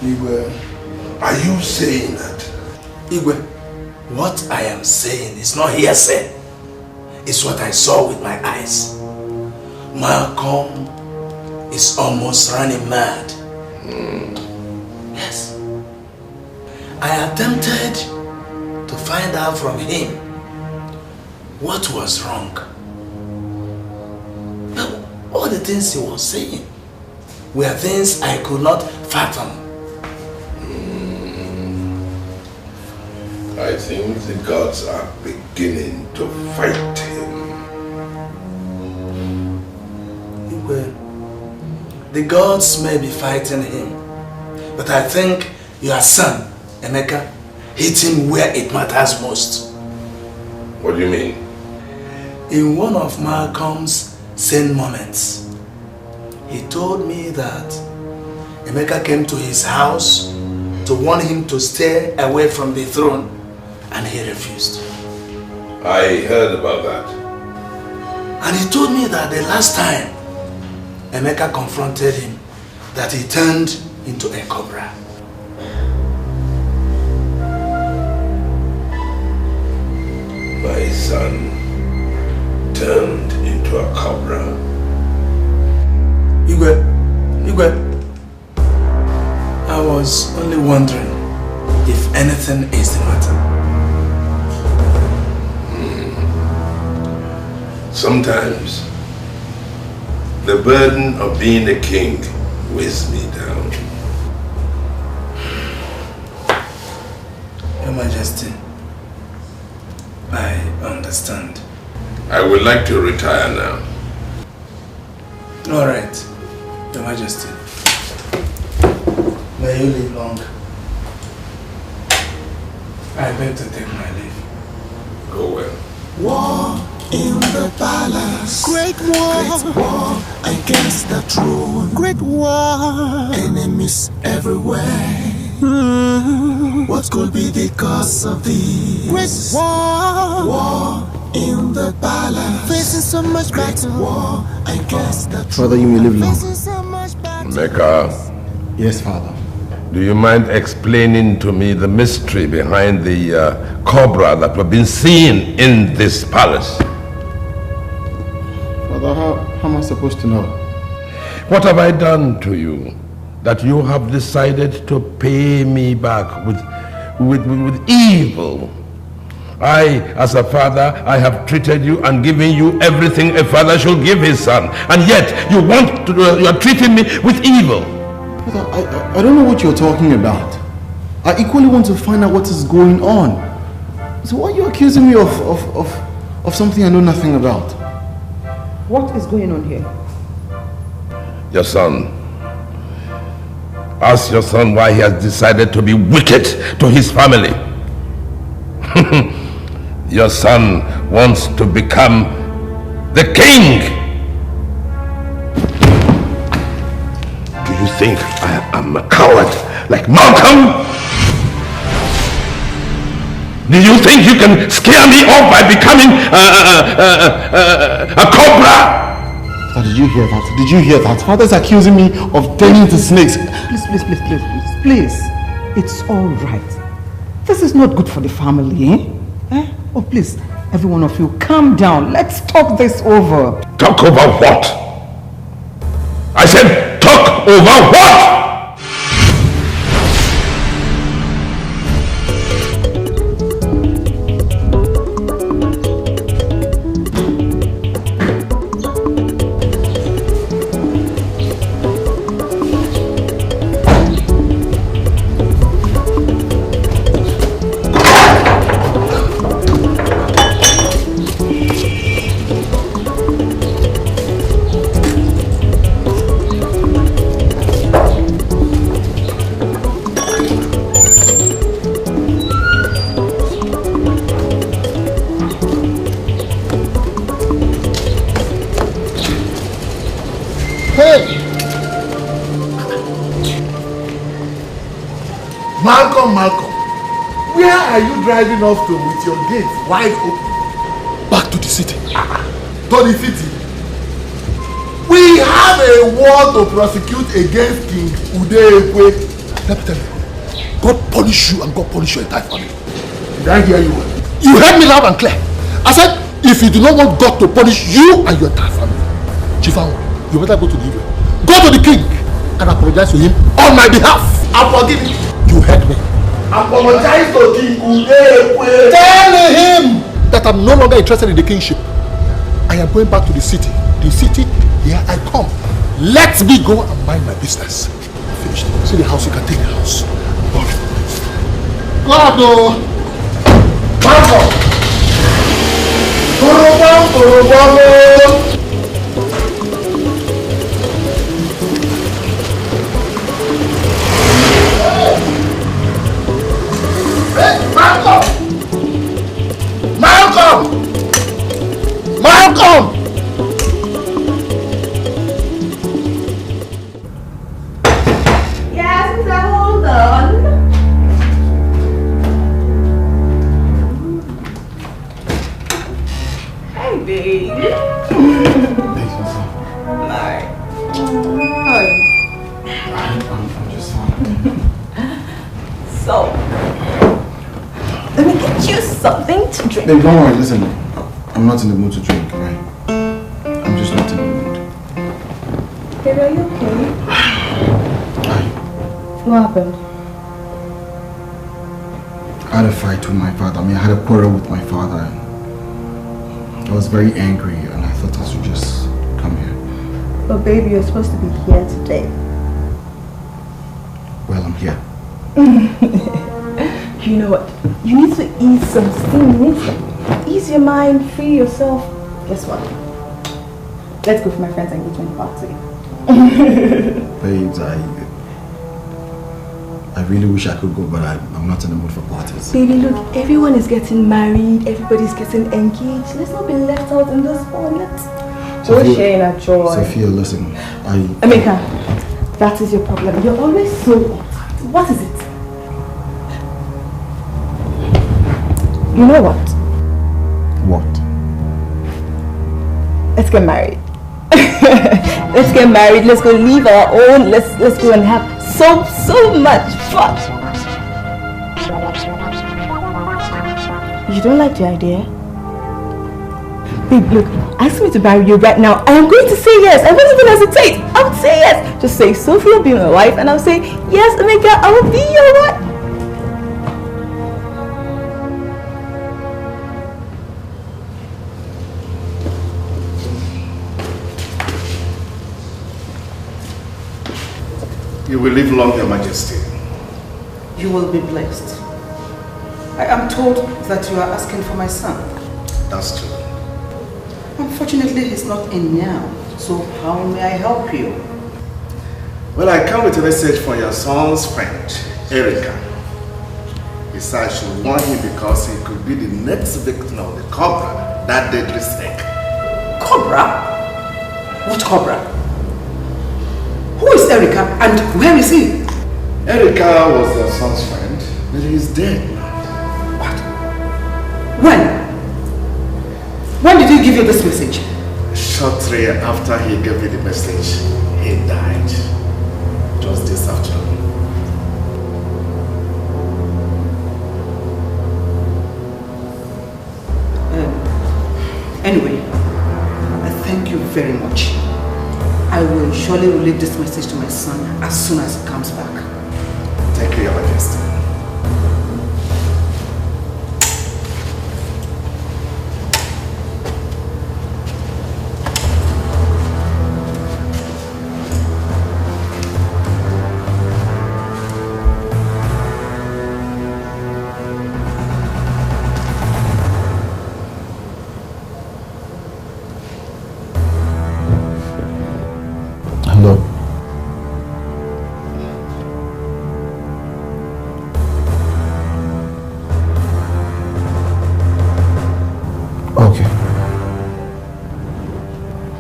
Igwe, are you saying that? Igwe, what I am saying is not hearsay. It's what I saw with my eyes. Malcolm is almost running mad. Yes. I attempted to find out from him what was wrong. But all the things he was saying were things I could not fathom. I think the gods are beginning to fight him. Well, the gods may be fighting him, but I think your son, Emeka, hit him where it matters most. What do you mean? In one of Malcolm's sane moments, he told me that Emeka came to his house to warn him to stay away from the throne, and he refused. I heard about that. And he told me that the last time Emeka confronted him, that he turned into a cobra. my son turned into a cobra. Igwe, I was only wondering if anything is the matter. Sometimes the burden of being a king weighs me down. Your Majesty, I understand. I would like to retire now. All right, Your Majesty. May you live long. I beg to take my leave. Go well. War in the palace. Great war against the throne. Great war. Enemies everywhere. What could be the cause of this? Great war. War in the palace. Facing so much battle. War against the throne. Father, you may live long. Mecca. Yes, Father. Do you mind explaining to me the mystery behind the cobra that we've been seeing in this palace? Father, how am I supposed to know? What have I done to you that you have decided to pay me back with evil? I, as a father, I have treated you and given you everything a father should give his son, and yet you are treating me with evil. Father, I don't know what you're talking about. I equally want to find out what is going on. So why are you accusing me of something I know nothing about? What is going on here? Your son. Ask your son why he has decided to be wicked to his family. Your son wants to become the king. Do you think I am a coward like Malcolm? Do you think you can scare me off by becoming a cobra? Father, did you hear that? Did you hear that? Father's accusing me of turning into snakes. Please. It's all right. This is not good for the family, eh? Oh, please, every one of you, calm down. Let's talk this over. Talk over what? I said talk over what? Malcolm, where are you driving off to with your gates wide open? Back to the city. To the city. We have a war to prosecute against King Udekwe. Let me tell you, God punish you and God punish your entire family. Did I hear you well? You heard me loud and clear. I said, if you do not want God to punish you and your entire family, Chifawo, you better go to the evil. Go to the king and apologize to him on my behalf. And forgive him. You heard me. Apologize to King Udekwe. Tell him that I'm no longer interested in the kingship. I am going back to the city. The city, here I come. Let me go and mind my business. Finished. See the house, you can take the house. God, no. Marco. Malcolm! Yes, sir, hold on. Hey, baby. Alright. How are you? I'm just fine. So, let me get you something to drink. Babe, don't worry, listen. I'm not in the mood to drink, right? I'm just not in the mood. Babe, are you okay? What happened? I had a fight with my father. I mean, I had a quarrel with my father. I was very angry and I thought I should just come here. But baby, you're supposed to be here today. Well, I'm here. You know what? You need to ease some steam. You need to ease your mind, free yourself. Guess what? Let's go for my friend's engagement party. Babes, I really wish I could go, but I'm not in the mood for parties. Baby, look, everyone is getting married, everybody's getting engaged. Let's not be left out in this one. Let's go share in our joy. Sophia, listen, Emeka, that is your problem. You're always so uptight. What is it? You know what? What? Let's get married. Let's get married. Let's go leave our own. Let's go and have so much fun. You don't like the idea? Babe, look, ask me to marry you right now. I am going to say yes. I won't even hesitate. I would say yes. Just say, Sophie will be my wife, and I'll say, yes, Emeka, I will be your wife. You will live long, Your Majesty. You will be blessed. I am told that you are asking for my son. That's true. Unfortunately, he's not in now. So how may I help you? Well, I come with a message from your son's friend, Erica. He said I should warn him because he could be the next victim of the cobra, that deadly snake. Cobra? What cobra? Who is Erica and where is he? Erica was your son's friend, but he is dead now. What? When? When did he give you this message? Shortly after he gave me the message, he died. Just this afternoon. Anyway, I thank you very much. I will surely relay this message to my son as soon as he comes back. Thank you, Your Majesty.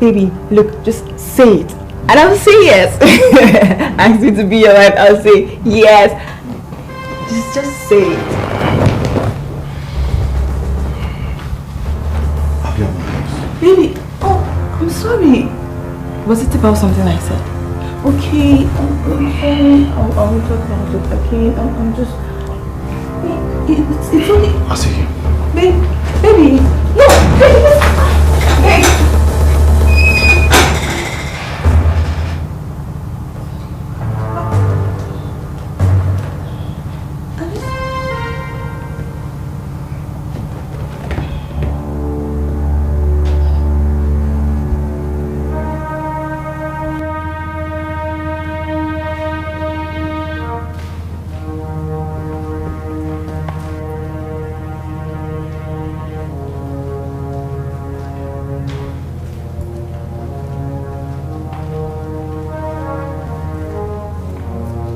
Baby, look, just say it. And I'll say yes. Ask me to be your wife, I'll say yes. Just say it. Baby, oh, I'm sorry. Was it about something I said? Okay, I'll talk about it, okay? I'm just... It's only... I'll see you. Baby, no, baby.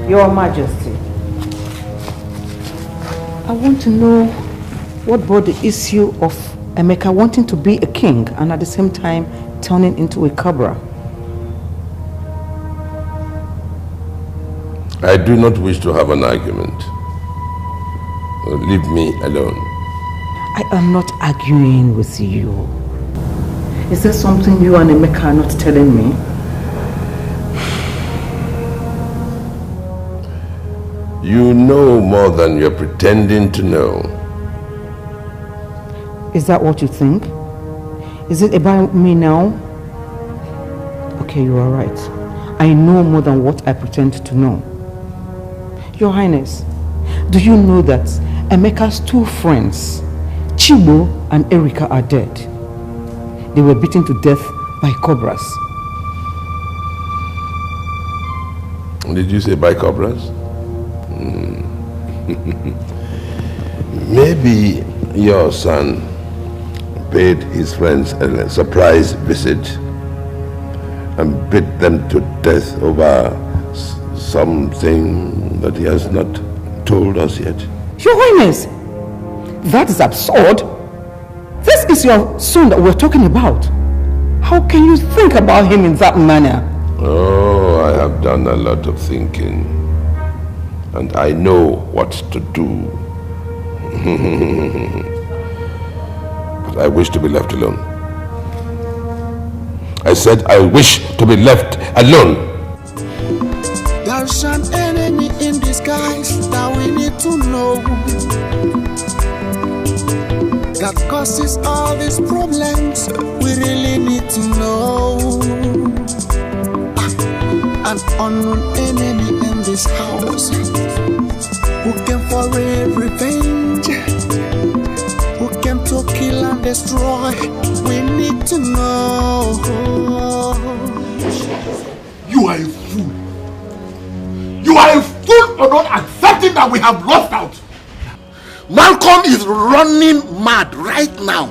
Your Majesty, I want to know what brought the issue of Emeka wanting to be a king and at the same time turning into a cobra. I do not wish to have an argument. Leave me alone. I am not arguing with you. Is there something you and Emeka are not telling me? You know more than you're pretending to know. Is that what you think? Is it about me now? Okay, you are right. I know more than what I pretend to know. Your Highness, do you know that Emeka's 2 friends, Chibo and Erika, are dead? They were beaten to death by cobras. Did you say by cobras? Maybe your son paid his friends a surprise visit and beat them to death over something that he has not told us yet. Your Highness, that is absurd. This is your son that we're talking about. How can you think about him in that manner? Oh, I have done a lot of thinking, and I know what to do. But I wish to be left alone. I said I wish to be left alone. There's an enemy in disguise that we need to know, that causes all these problems. We really need to know. An unknown enemy in this house, who came for revenge, who came to kill and destroy. We need to know. You are a fool. You are a fool for not accepting that we have lost out. Malcolm is running mad right now.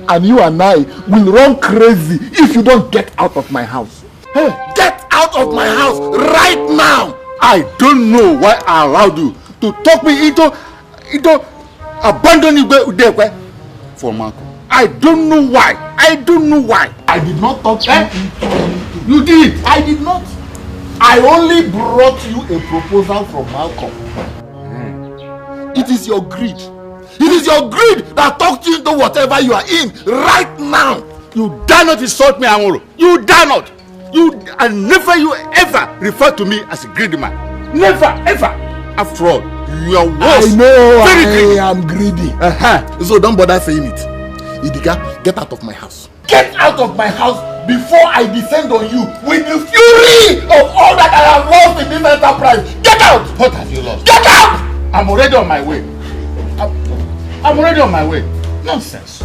And you and I will run crazy if you don't get out of my house. Hey, get out of my house right now. I don't know why I allowed you to talk me into abandoning Udekwe for Malcolm. I don't know why. I don't know why. I did not talk you into anything. You did. I did not. I only brought you a proposal from Malcolm. It is your greed. It is your greed that talked you into whatever you are in right now. You dare not insult me, Amoro. You dare not. And never you ever refer to me as a greedy man. Never, ever. After all, you are worse. I know very greedy. I am greedy. So don't bother saying it. Idiga, get out of my house. Get out of my house before I descend on you with the fury of all that I have lost in this enterprise. Get out! What have you lost? Get out! I'm already on my way. I'm already on my way. Nonsense.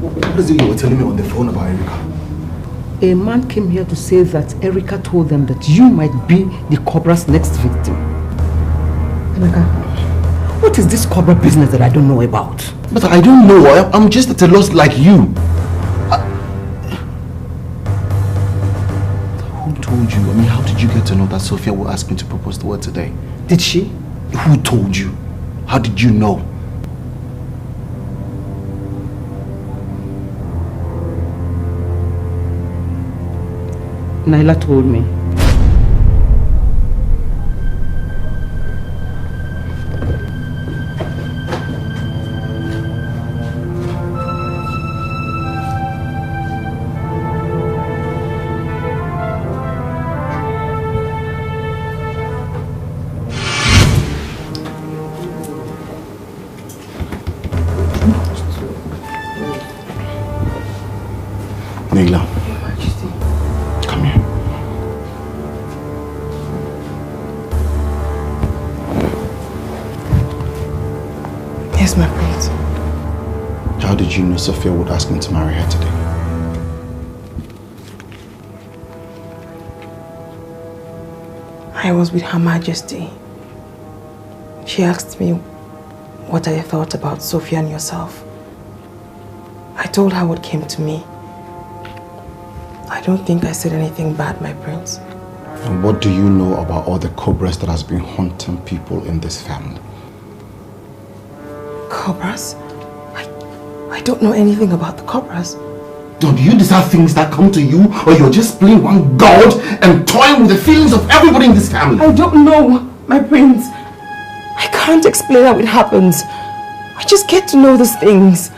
What is it you were telling me on the phone about Erika? A man came here to say that Erika told them that you might be the cobra's next victim. Emeka, what is this cobra business that I don't know about? But I don't know. I'm just at a loss like you. Who told you? I mean, how did you get to know that Sophia will ask me to propose to her today? Did she? Who told you? How did you know? Naila told me. Naila. Come here. Yes, my prince. How did you know Sophia would ask me to marry her today? I was with Her Majesty. She asked me what I thought about Sophia and yourself. I told her what came to me. I don't think I said anything bad, my prince. And what do you know about all the cobras that has been haunting people in this family? Cobras? I don't know anything about the cobras. Do you deserve things that come to you, or you're just playing one god and toying with the feelings of everybody in this family? I don't know, my prince. I can't explain how it happens. I just get to know these things.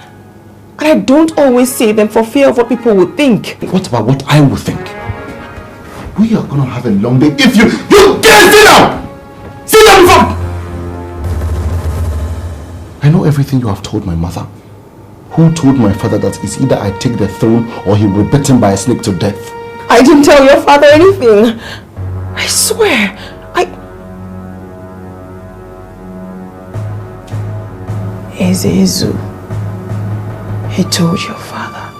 And I don't always say them for fear of what people will think. What about what I will think? We are gonna have a long day if you get it down! confirm! I know everything you have told my mother. Who told my father that it's either I take the throne or he will be bitten by a snake to death? I didn't tell your father anything. I swear. Ezezu, he told your father.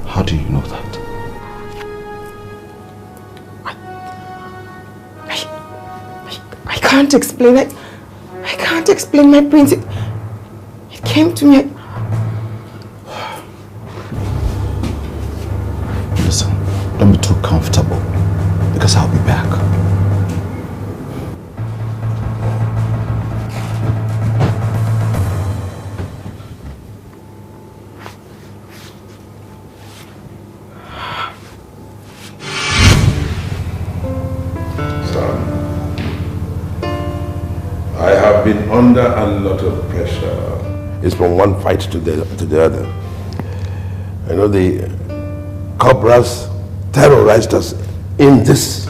How do you know that? I can't explain it. I can't explain my prince. It came to me. Listen, don't be too comfortable because I'll be back. Been under a lot of pressure. It's from one fight to the other. I know the cobras terrorized us in this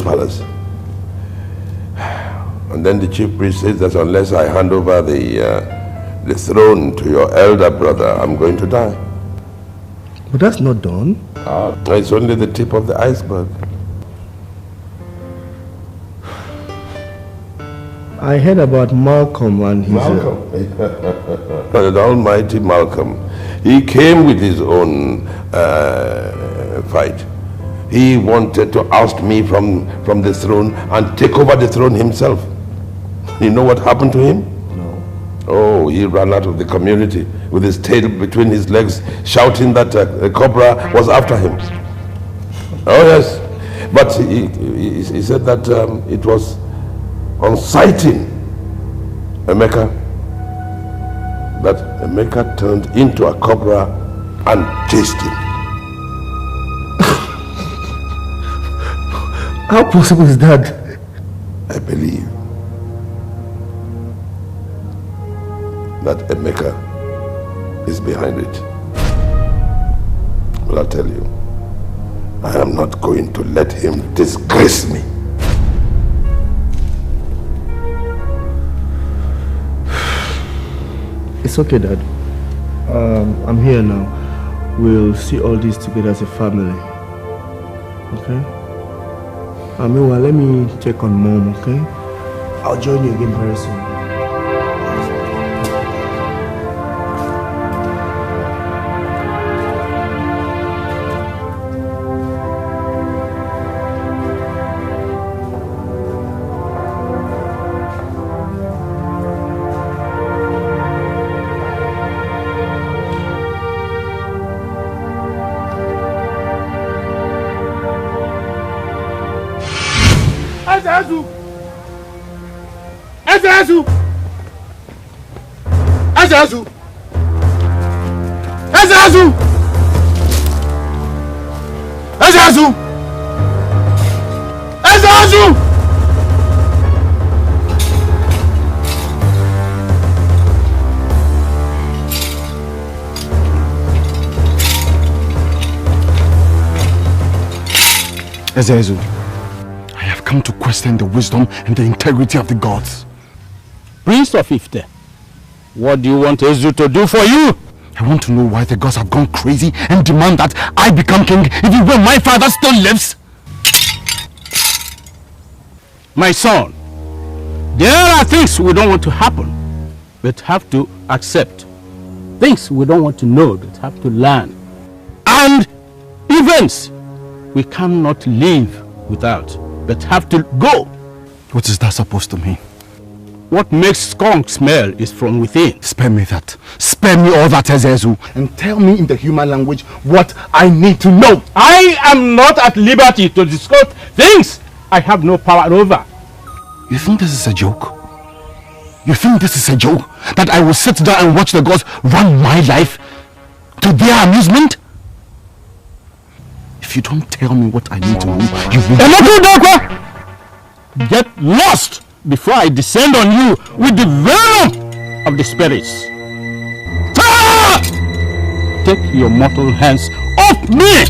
palace. And then the chief priest says that unless I hand over the throne to your elder brother, I'm going to die. But that's not done. It's only the tip of the iceberg. I heard about Malcolm and his... Malcolm? The almighty Malcolm. He came with his own fight. He wanted to oust me from the throne and take over the throne himself. You know what happened to him? No. Oh, he ran out of the community with his tail between his legs, shouting that a cobra was after him. Oh yes. But he said that it was on sighting Emeka, that Emeka turned into a cobra and chased him. How possible is that? I believe that Emeka is behind it. But I'll tell you, I am not going to let him disgrace me. It's okay, Dad. I'm here now. We'll see all this together as a family. Okay? Meanwhile, let me check on Mom, okay? I'll join you again very soon. Ezezu, I have come to question the wisdom and the integrity of the gods. Prince of Ifte, what do you want Ezu to do for you? I want to know why the gods have gone crazy and demand that I become king even when my father still lives. My son, there are things we don't want to happen, but have to accept. Things we don't want to know, but have to learn. And events we cannot live without, but have to go. What is that supposed to mean? What makes skunk smell is from within. Spare me that. Spare me all that, Ezezu. And tell me in the human language what I need to know. I am not at liberty to discuss things I have no power over. You think this is a joke? You think this is a joke? That I will sit down and watch the gods run my life to their amusement? If you don't tell me what I need to know, you will... Get lost before I descend on you with the venom of the spirits. Ah! Take your mortal hands off me!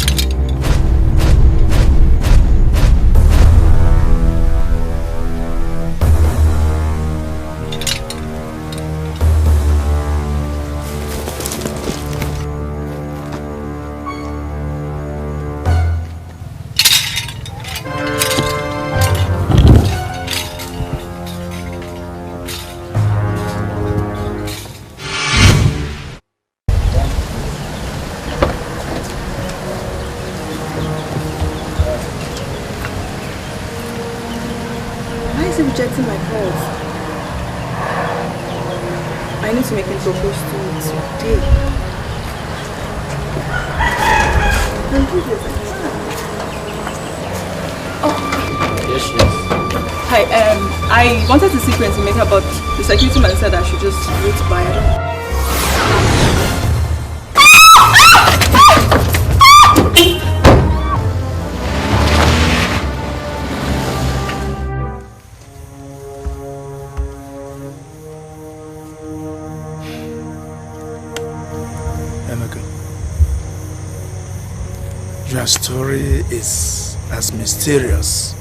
is he rejecting my calls? I need to make him propose to me today. Can do this. Yes, she is. Hi, I wanted to see Prince Emeka, but the security man said I should just wait by her. Emeka, your story is as mysterious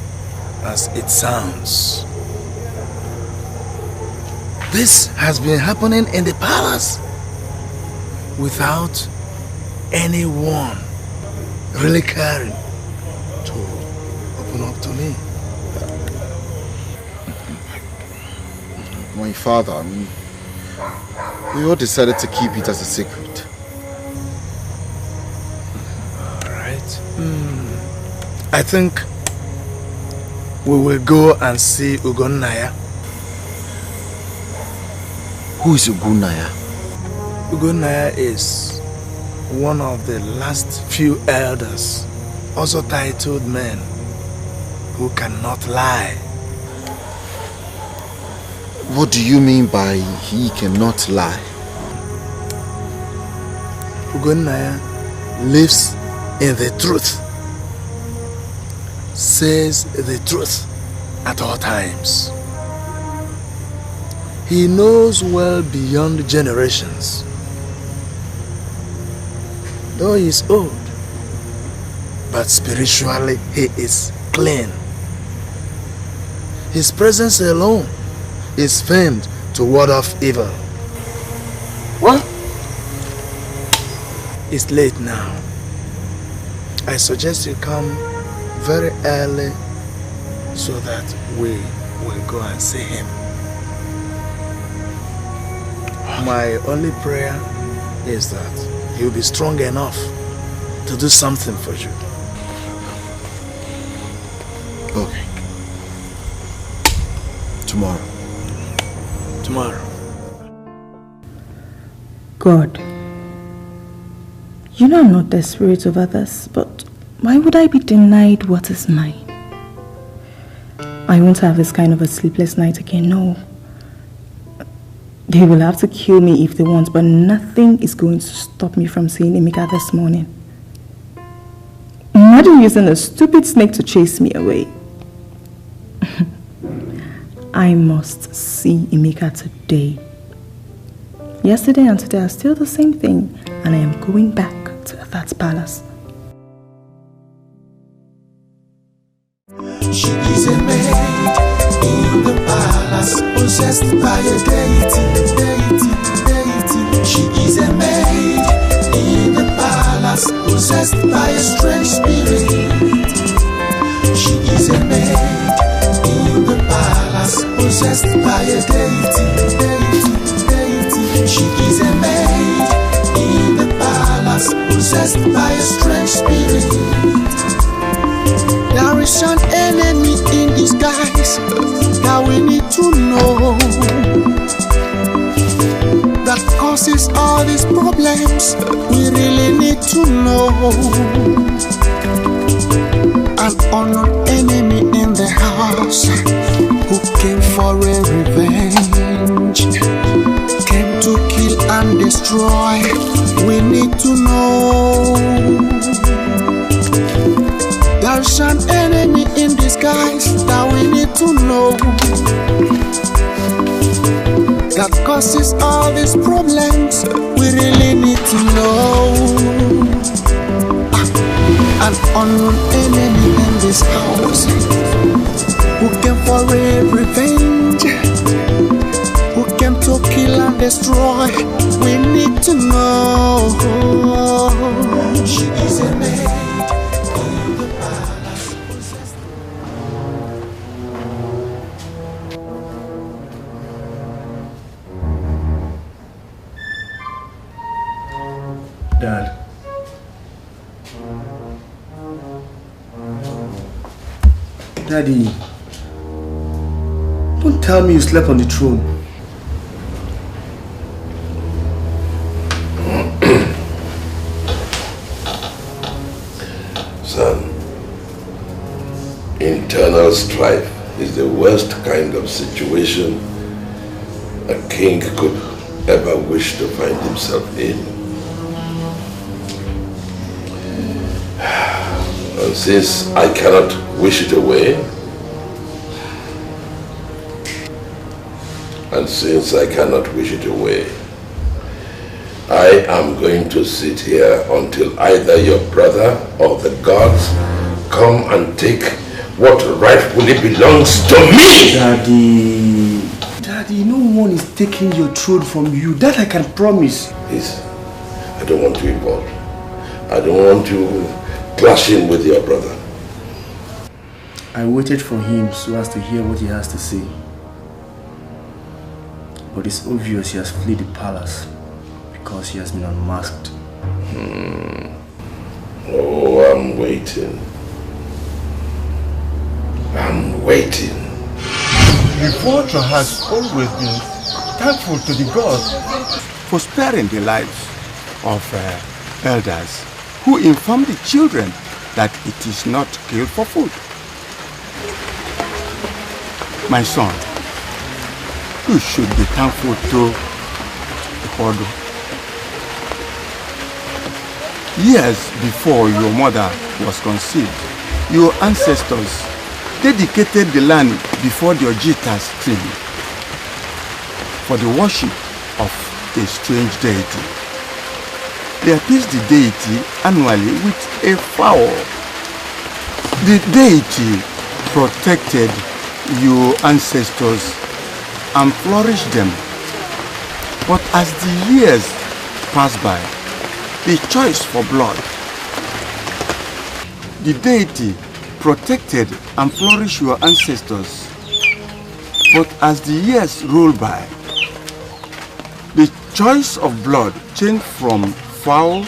as it sounds. This has been happening in the palace without anyone really caring to open up to me. My father, we all decided to keep it as a secret. Alright. I think we will go and see Ugonnaya. Who is Ugonnaya? Ugonnaya is one of the last few elders, also titled men, who cannot lie. What do you mean by he cannot lie? Ugonnaya lives in the truth, says the truth at all times. He knows well beyond generations. Though he is old, but spiritually he is clean. His presence alone is famed to ward off evil. What? It's late now. I suggest you come very early so that we will go and see him. My only prayer is that he'll be strong enough to do something for you. Okay. Tomorrow. Tomorrow. God, you know I'm not desperate over this, but why would I be denied what is mine? I won't have this kind of a sleepless night again, no. They will have to kill me if they want, but nothing is going to stop me from seeing Emeka this morning. Imagine using a stupid snake to chase me away. I must see Emeka today. Yesterday and today are still the same thing, and I am going back to that palace. She is a maid in the palace, possessed by a deity. She is a maid in the palace, possessed by a strange spirit. She is a maid in the palace, possessed by a deity. She is a maid in the palace, possessed by a strange spirit. There is an enemy in disguise that we need to know, that causes all these problems. We really need to know. An unknown enemy in the house who came for a revenge, came to kill and destroy. We need to know. There's an enemy in disguise that we need to know, that causes all these problems. We really need to know. An unknown enemy in this house who came for a revenge, who came to kill and destroy. We need to know. She is a maid. Dad. Daddy. Don't tell me you slept on the throne. Son, internal strife is the worst kind of situation a king could ever wish to find himself in. And since I cannot wish it away, I am going to sit here until either your brother or the gods come and take what rightfully belongs to me! Daddy, no one is taking your throne from you. That I can promise. Please, I don't want to involve. I don't want to clash in with your brother. I waited for him so as to hear what he has to say. But it's obvious he has fled the palace because he has been unmasked. Oh, I'm waiting. I'm waiting. The vulture has always been thankful to the gods for sparing the lives of elders who inform the children that it is not killed for food. My son, you should be thankful to Odo. Years before your mother was conceived, your ancestors dedicated the land before the Ojita stream for the worship of a strange deity. They appeased the deity annually with a fowl. The deity protected your ancestors and flourished them. But as the years passed by, the choice for blood, the deity protected and flourished your ancestors. But as the years rolled by, the choice of blood changed from fowl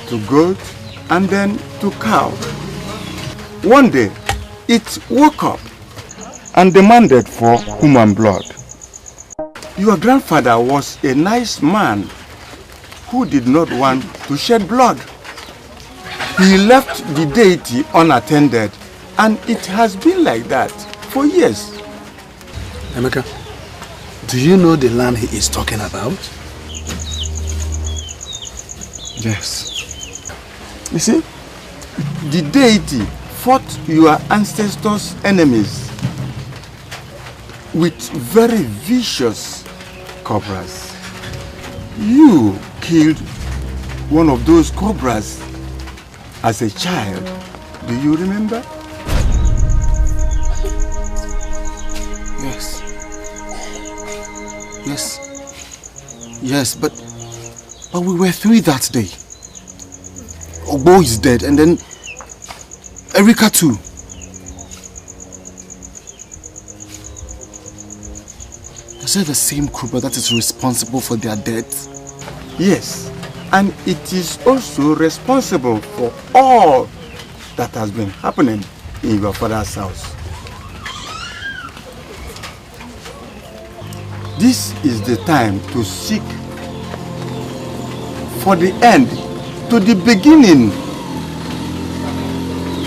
to goat and then to cow. One day, it woke up and demanded for human blood. Your grandfather was a nice man who did not want to shed blood. He left the deity unattended, and it has been like that for years. Emeka, do you know the land he is talking about? Yes. You see, the deity fought your ancestors' enemies with very vicious cobras. You killed one of those cobras as a child. Do you remember? Yes. Yes. Yes, but we were three that day. Ogbo is dead, and then Erika too. Is it the same Kruba that is responsible for their deaths? Yes, and it is also responsible for all that has been happening in your father's house. This is the time to seek for the end to the beginning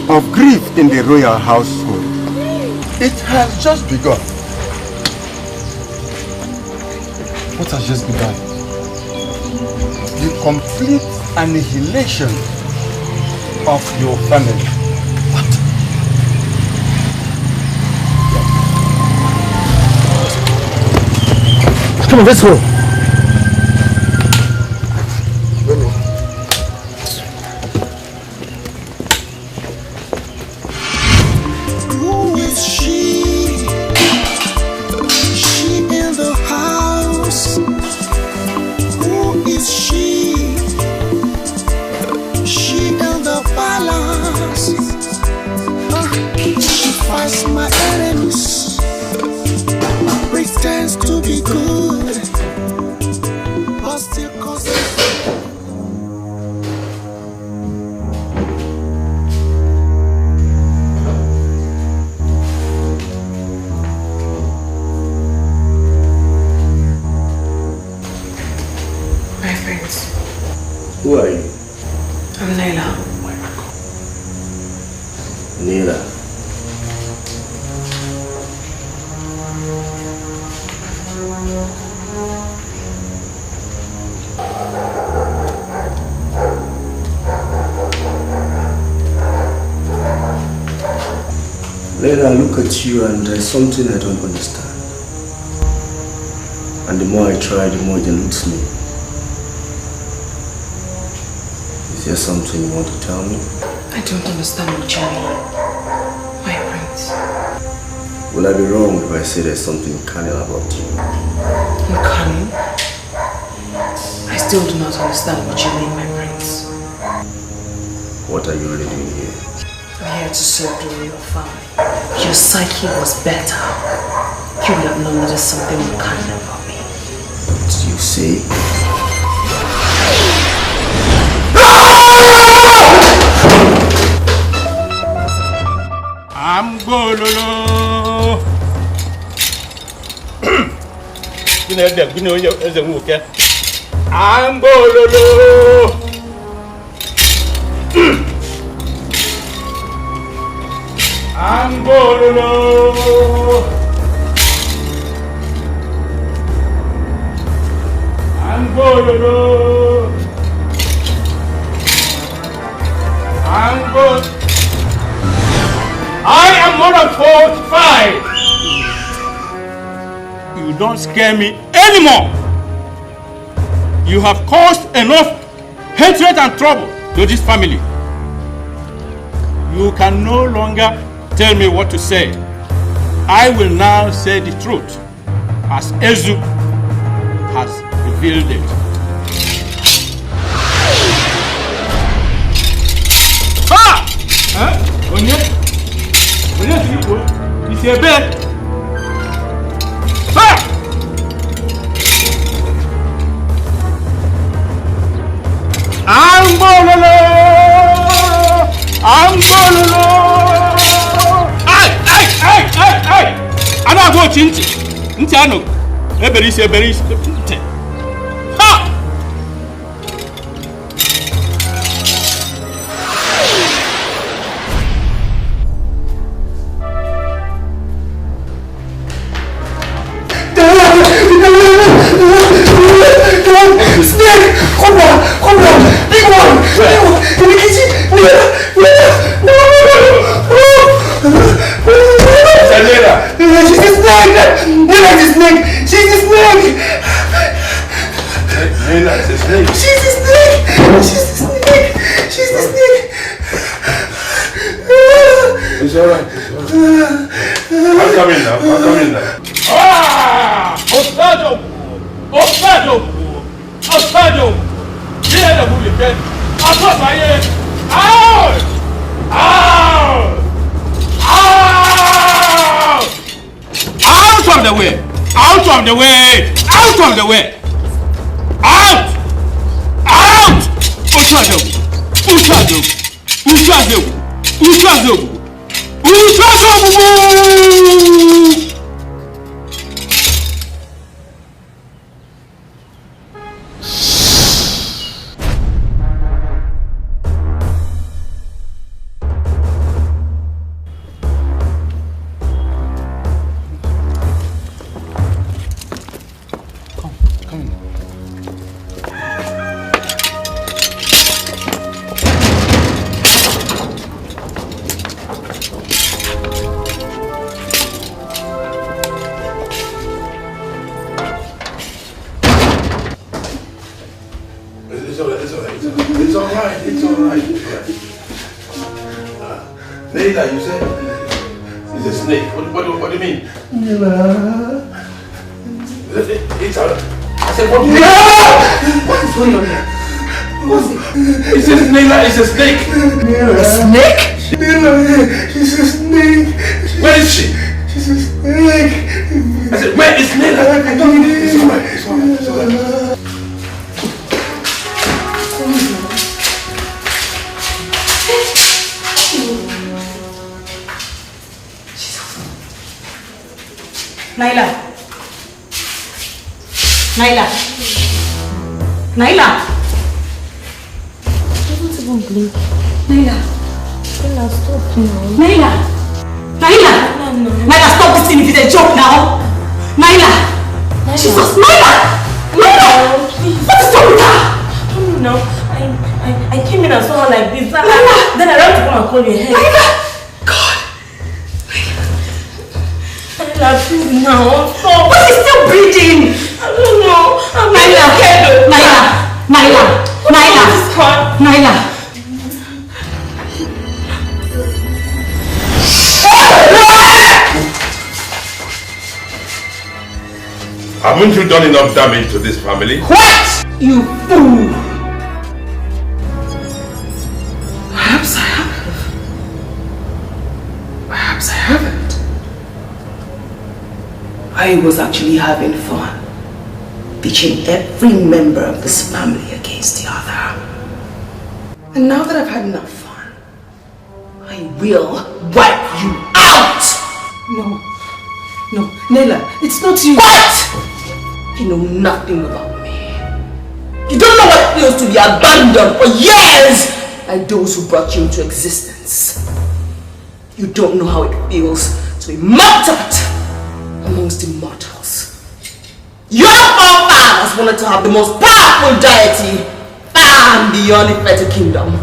of grief in the royal household. It has just begun. What has just begun? The complete annihilation of your family. Come on, let's go. Who is she? She in the house. Who is she? She in the palace. She fights my enemies. Pretends to be good. Later I look at you and there's something I don't understand. And the more I try, the more it eludes me. Is there something you want to tell me? I don't understand what you mean, my prince. Will I be wrong if I say there's something carnal about you? Carnal? I still do not understand what you mean, my prince. What are you really doing here? I'm here to serve the royal family. Your psyche was better. You would have known that there's something unkind about me. What do you say? I'm gololo. I'm gololo. I'm gololo. I'm gololo. I'm gololo. I am more than 45. You don't scare me anymore. You have caused enough hatred and trouble to this family. You can no longer tell me what to say. I will now say the truth as Ezu has revealed it. Ha! Huh? It's a bed. Ha! I'm bololo. Ay! I don't go chinchi. Ntiano. Eberis. Ha! Snake! Come down! Big one! In the kitchen! She's a snake! She's a snake! She's a snake! It's alright. I'm coming now. Ah! Osado! Here the bully dead. Out! Out of the way! Usado! It's alright. Neither, you said it's a snake. What do you mean? It's alright. I said, what is going on here? It's a snake. It's a snake. A snake? She's a snake. Where is she? She's a snake. I said, where is Nela? It's alright. Naila! Don't even blink. Naila, stop now. Naila, stop this thing if it's a joke now. Naila! Jesus on your head. God! Naila, please now. Stop. But he's still breathing! I don't know. I'm Naila! Haven't you done enough damage to this family? What? You fool! Perhaps I have. Perhaps I haven't. I was actually having fun, pitching every member of this family against the other. And now that I've had enough fun, I will wipe you out! No, Nella, it's not you. What? You know nothing about me. You don't know what it feels to be abandoned for years by those who brought you into existence. You don't know how it feels to be mocked at amongst immortals. Your forefathers wanted to have the most powerful deity and the unfettered kingdom.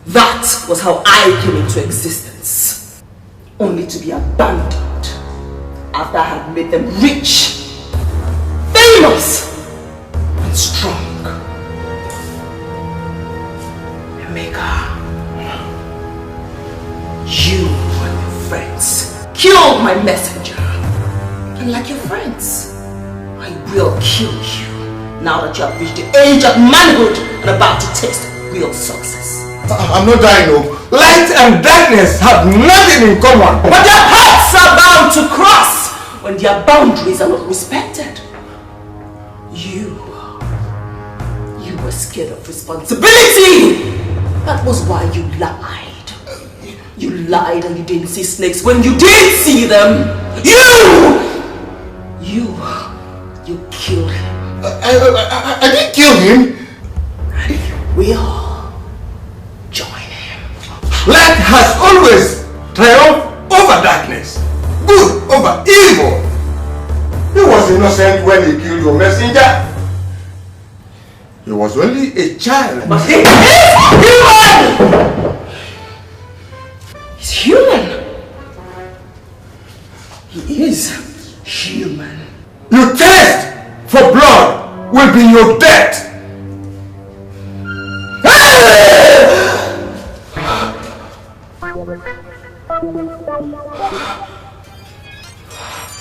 That was how I came into existence. Only to be abandoned after I had made them rich, famous, and strong. Emeka, you and your friends killed my messenger. And like your friends, I will kill you now that you have reached the age of manhood and about to taste real success. I'm not dying, no. Light and darkness have nothing in common. But their paths are bound to cross when their boundaries are not respected. You were scared of responsibility. That was why you lied. You lied and you didn't see snakes when you did see them. You killed him. I didn't kill him. And you will join him. Light has always triumphed over darkness. Good over evil. He was innocent when he killed your messenger. He was only a child. But he is human! He's human. He is human. Your thirst for blood will be your death.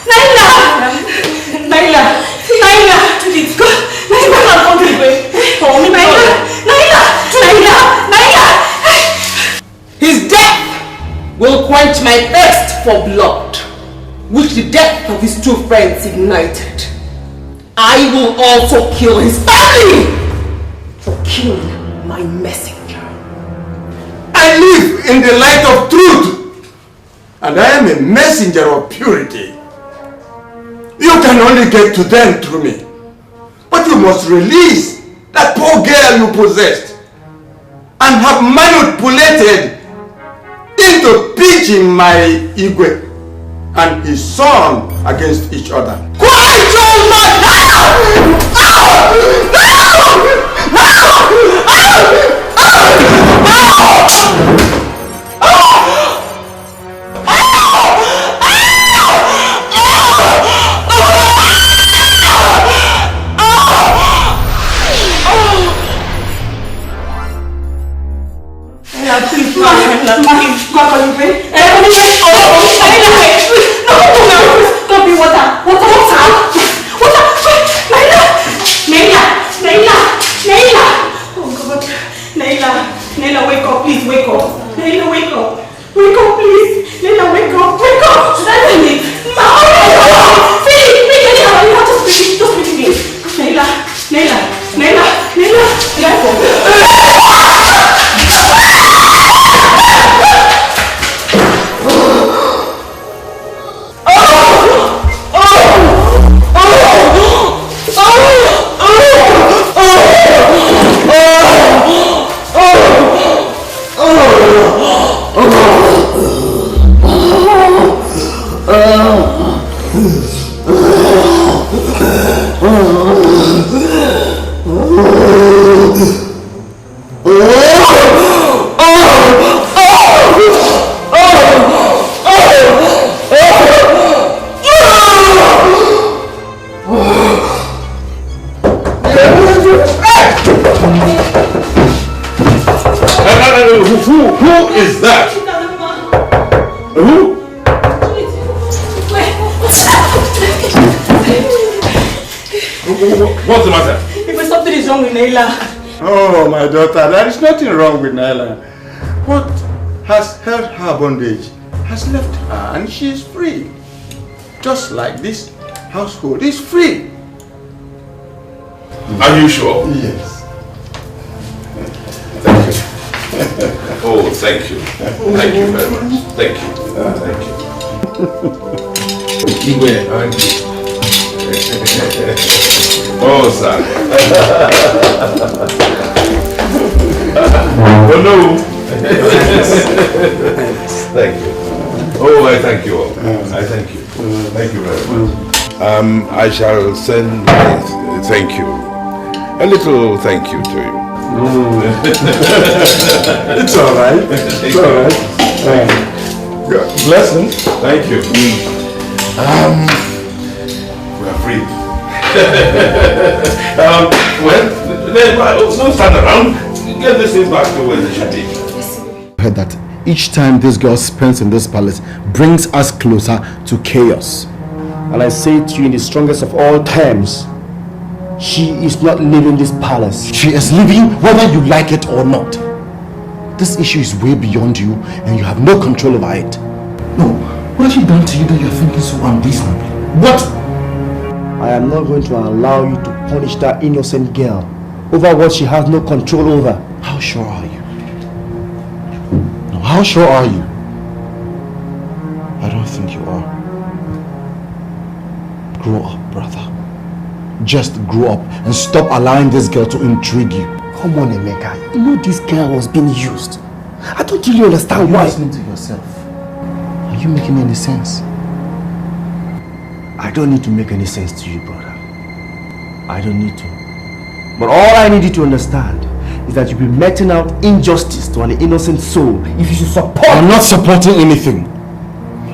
Naila! His death will quench my thirst for blood, which the death of his two friends ignited. I will also kill his family for killing my messenger. I live in the light of truth, and I am a messenger of purity. You can only get to them through me, but you must release that poor girl you possessed and have manipulated into pitching my Igwe and his son against each other. Quiet your mouth now! Naila, wake up, please wake up. Who is that? Who? What's the matter? If something is wrong with Naila. Oh, my daughter, there is nothing wrong with Naila. What has held her bondage has left her and she is free. Just like this household is free. Are you sure? Yes. Thank you. Oh, thank you. Thank you very much. Thank you. Thank you. Oh, sir. Oh, no. Thank you. Oh, I thank you all. I thank you. Thank you very much. I shall send my thank you. A little thank you to you. It's all right. It's all right. Blessing. Thank you. We are free. Well, don't stand around. Get this thing back to where they should be. I heard that each time this girl spends in this palace brings us closer to chaos. And I say to you in the strongest of all terms, she is not leaving this palace. She is leaving whether you like it or not. This issue is way beyond you and you have no control over it. No, what has she done to you that you're thinking so unreasonably? What? I am not going to allow you to punish that innocent girl over what she has no control over. How sure are you? No, how sure are you? I don't think you are. Grow up, brother. Just grow up and stop allowing this girl to intrigue you. Come on, Emeka. You know this girl was being used. I don't really understand why. Listening to yourself. Are you making any sense? I don't need to make any sense to you, brother. I don't need to. But all I need you to understand is that you'll be meting out injustice to an innocent soul if you should support. I'm not supporting anything.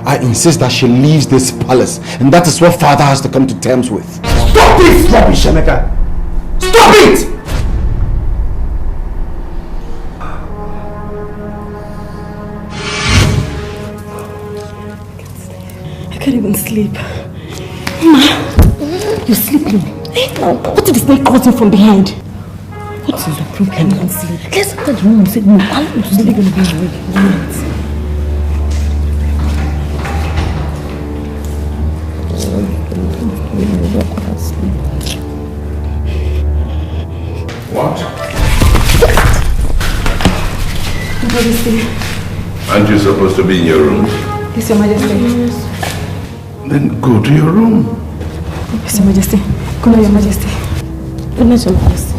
I insist that she leaves this palace, and that is what father has to come to terms with. Stop this rubbish, Emeka! Stop it! I can't even sleep. Ma, you're sleeping. What did the snake cause you from behind? What is the problem? I can't even sleep. Let's enter the room and say, no, I'm not really going to be awake. What? Your Majesty. Aren't you supposed to be in your room? Yes, Your Majesty. Then go to your room. Yes, Your Majesty. Good night, Your Majesty. Good night, Your Majesty.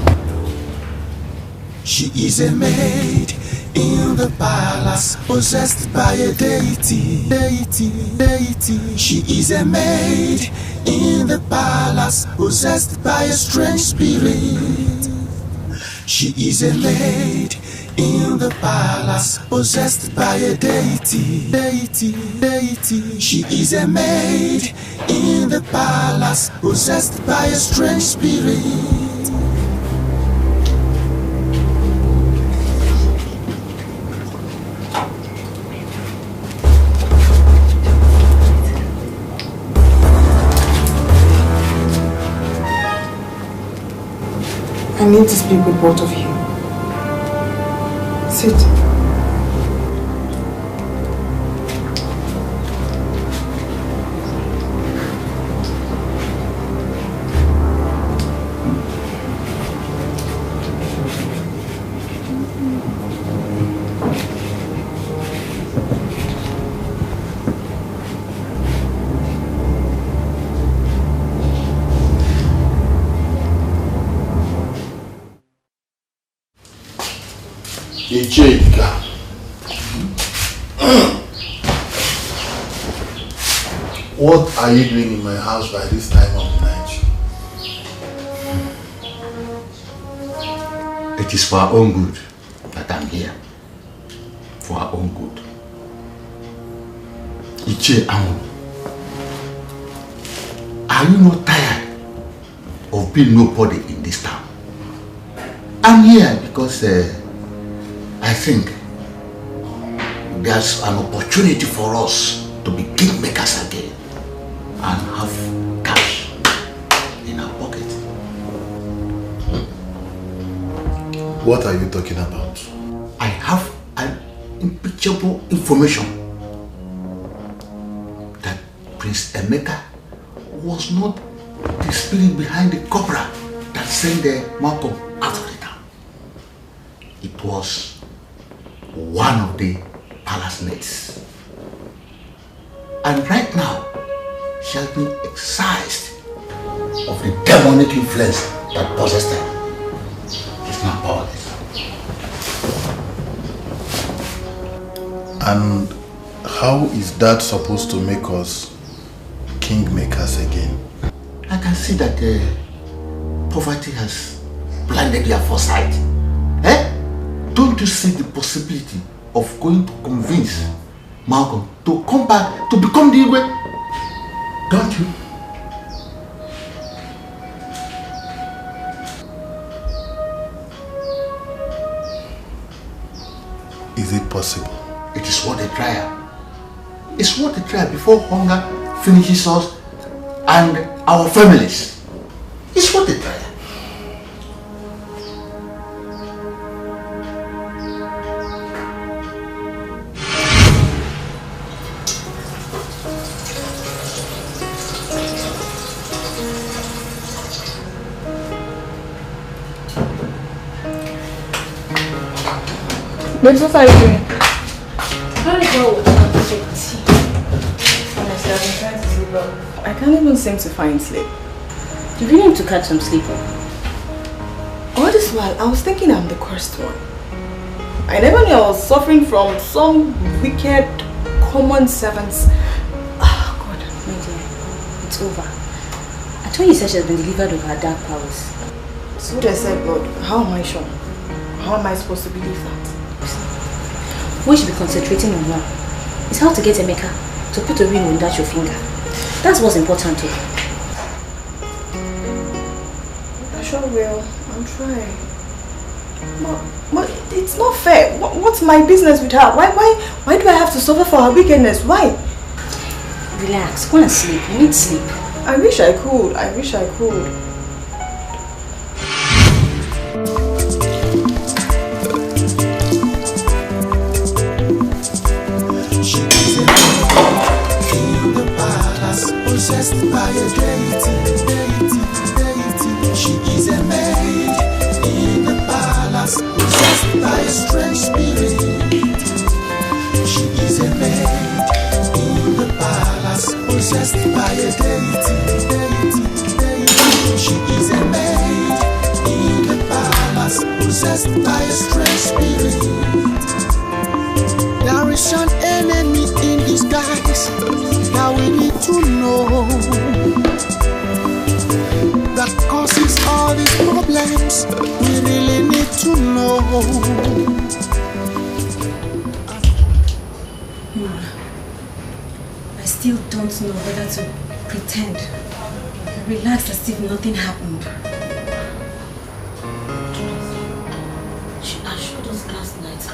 She is a maid in the palace, possessed by a deity. She is a maid in the palace, possessed by a strange spirit. She is a maid in the palace, possessed by a deity. She is a maid in the palace, possessed by a strange spirit. I need to speak with both of you. Sit. Ijeka. What are you doing in my house by this time of the night? It is for our own good that I'm here. For our own good. Iche Amu, are you not tired of being nobody in this town? I'm here because I think there's an opportunity for us to be kingmakers again and have cash in our pocket. What are you talking about? I have an impeachable information that Prince Emeka was not the spirit behind the cobra that sent the Malcolm out of the town. It was one of the palace maids. And right now, she has been excised of the demonic influence that possessed her. She's not powerless. And how is that supposed to make us kingmakers again? I can see that poverty has blinded your foresight. Don't you see the possibility of going to convince Malcolm to come back to become the Igwe? Don't you? Is it possible? It is worth a trial. It's worth a trial before hunger finishes us and our families. It's worth a trial. Babes, what are you doing? Trying to go with tea. Honestly, I've been trying to sleep well. I can't even seem to find sleep. You really need to catch some sleep. All this while, I was thinking I'm the cursed one. I never knew I was suffering from some wicked common servants. Oh God. My dear, it's over. I told you said she has been delivered of her dark powers. So they said, but how am I sure? How am I supposed to believe that? What you should be concentrating on now is how to get Emeka to put a ring on that your finger. That's what's important to you. I sure will. I'm trying. But it's not fair. What's my business with her? Why do I have to suffer for her wickedness? Why? Relax. Go and sleep. You need sleep. I wish I could. I wish I could. Possessed by a deity. She is a maid in the palace, possessed by a strange spirit. She is a maid in the palace, possessed by a deity. She is a maid in the palace, possessed by a strange spirit. There is an enemy in disguise. Now we need to know that causes all these problems. We really need to know. I still don't know whether to pretend or relax as if nothing happened. She assured us last night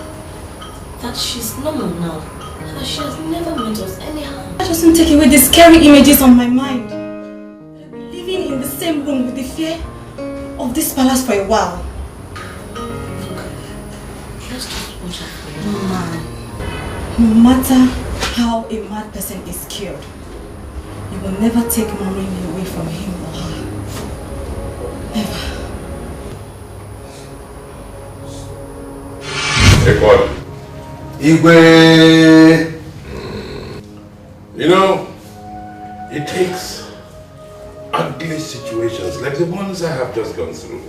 that she's normal now. That she has never meant us any harm. That doesn't take away the scary images on my mind. I've been living in the same room with the fear of this palace for a while. Let's just watch out for no man. No matter how a mad person is killed, you will never take mommy away from him or her. Never. Hey, God. Igwe! You know, it takes ugly situations like the ones I have just gone through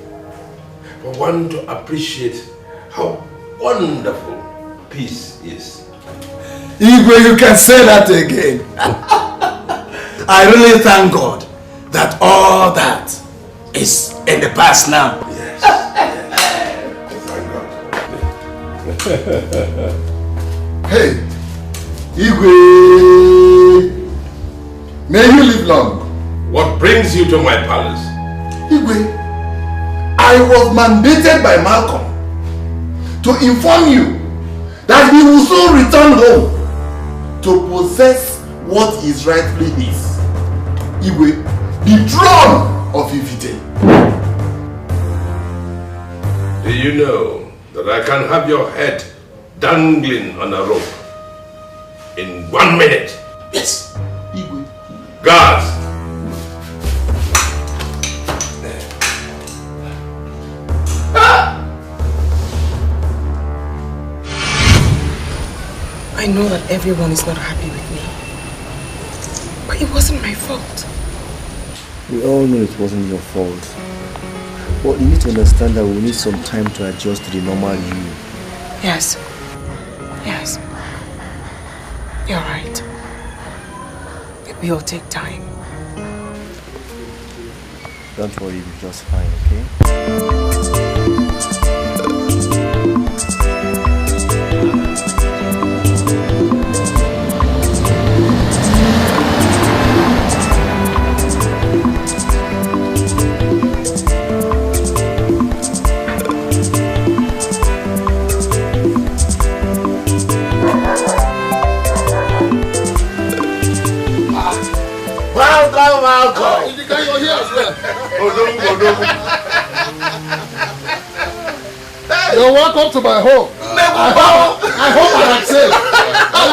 for one to appreciate how wonderful peace is. Igwe, you can say that again. I really thank God that all that is in the past now. Yes. Thank God. Hey, Igwe, may you live long. What brings you to my palace? Igwe, I was mandated by Malcolm to inform you that he will soon return home to possess what is rightfully his. Igwe, the throne of Ifite. Do you know that I can have your head dangling on a rope in 1 minute? Yes, Igwe. Guards! I know that everyone is not happy with me, but it wasn't my fault. We all know it wasn't your fault. But you need to understand that we need some time to adjust to the normal you. Yes. Yes. You're right. It will take time. Don't worry, you'll be just fine, okay? Welcome. You can go here as well. You're welcome to my home. I hope I am safe. I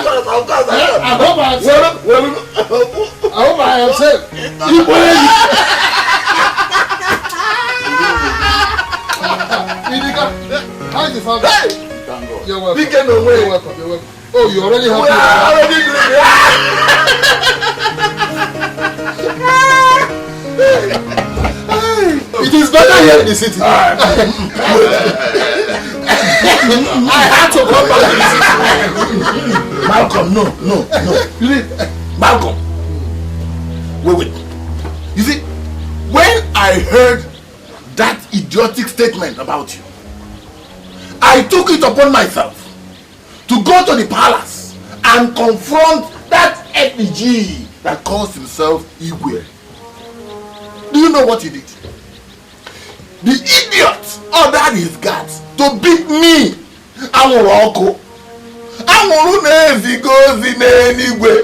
hope I am safe. I hope I am safe. How is the family? You're welcome. You're welcome. You're welcome. Oh, you already have it is better here in the city. I had to come back to the city. Malcolm, no. Malcolm. Wait. You see, when I heard that idiotic statement about you, I took it upon myself to go to the palace and confront that effigy that calls himself Igwe. Do you know what he did? The idiot ordered his guards to beat me. Anwuroko. Anwuru goes in anyway.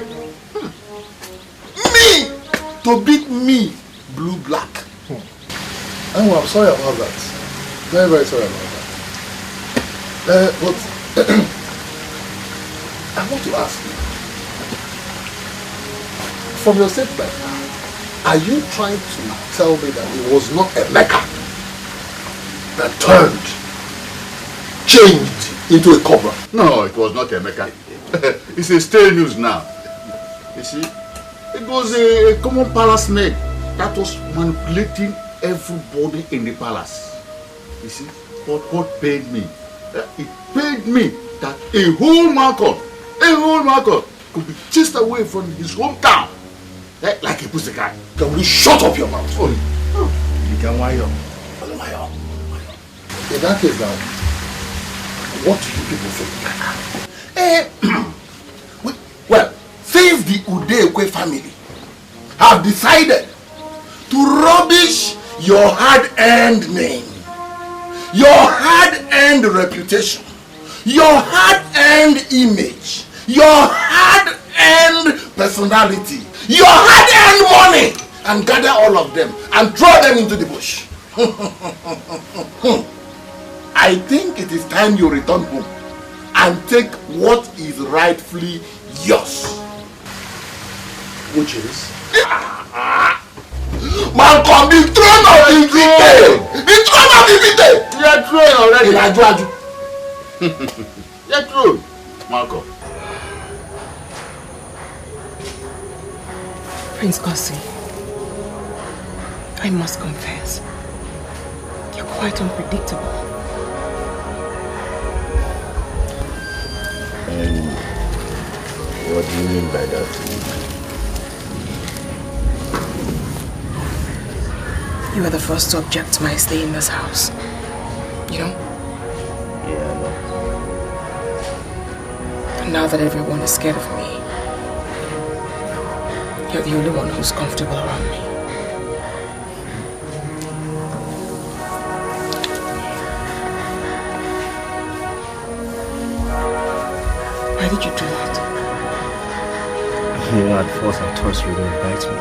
Me to beat me blue-black. I'm sorry about that. Very, very sorry about that. But I want to ask you, from your statement, are you trying to tell me that it was not Emeka that changed into a cobra? No, it was not Emeka. It's a stale news now. You see, it was a common palace maid that was manipulating everybody in the palace. You see, but what paid me? It paid me that a whole Malcolm could be chased away from his hometown like a pussycat. Can we shut up your mouth? You can wire up. In that case now, what do you people think? Well, since the Udekwe family have decided to rubbish your hard-earned name, your hard-earned reputation, your hard-earned image, your hard-earned personality, your hard-earned money, and gather all of them and throw them into the bush. I think it is time you return home and take what is rightfully yours. Which is? Malcolm, the throne of the Vite! The throne of the Vite! You are throne already. Ilaju. You are throne, Malcolm. Prince Gosi, I must confess, you're quite unpredictable. And what do you mean by that? You were the first to object to my stay in this house. You know? Yeah, I know. And now that everyone is scared of me, you're the only one who's comfortable around me. me when at first I thought you would invite me.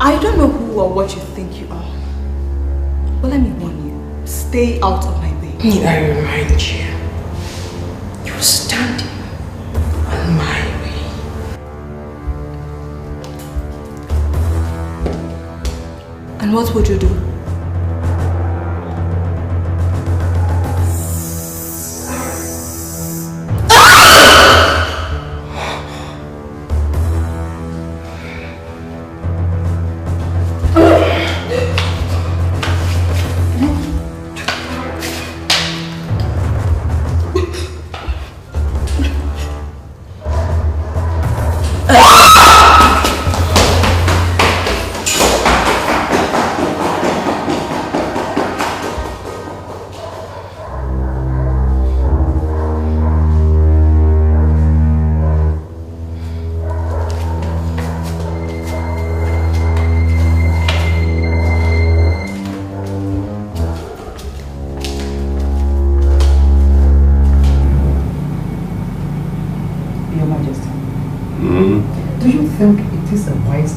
I don't know who or what you think you are, but let me warn you, stay out of my way. Need I remind you, you're standing on my way. And what would you do?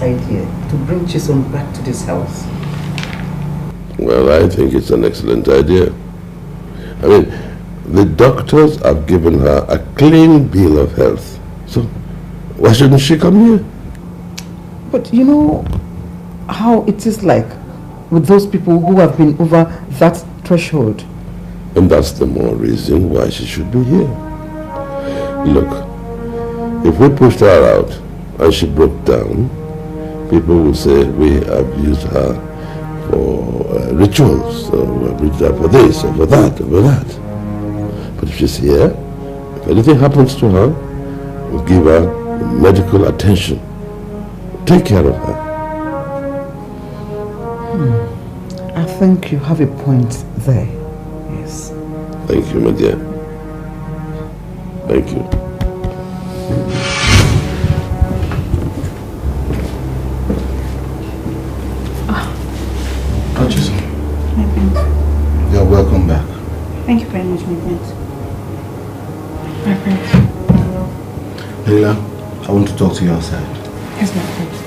Idea to bring Chisom back to this house? Well, I think it's an excellent idea. I mean, the doctors have given her a clean bill of health. So, why shouldn't she come here? But you know how it is like with those people who have been over that threshold. And that's the more reason why she should be here. Look, if we pushed her out and she broke down, people will say we have used her for rituals, so we have used her for this, or for that, or for that. But if she's here, if anything happens to her, we'll give her medical attention. Take care of her. I think you have a point there. Yes. Thank you, my dear. Thank you. My prince. You're welcome back. Thank you very much, my prince. My prince. Leila, I want to talk to you outside. Yes, my prince.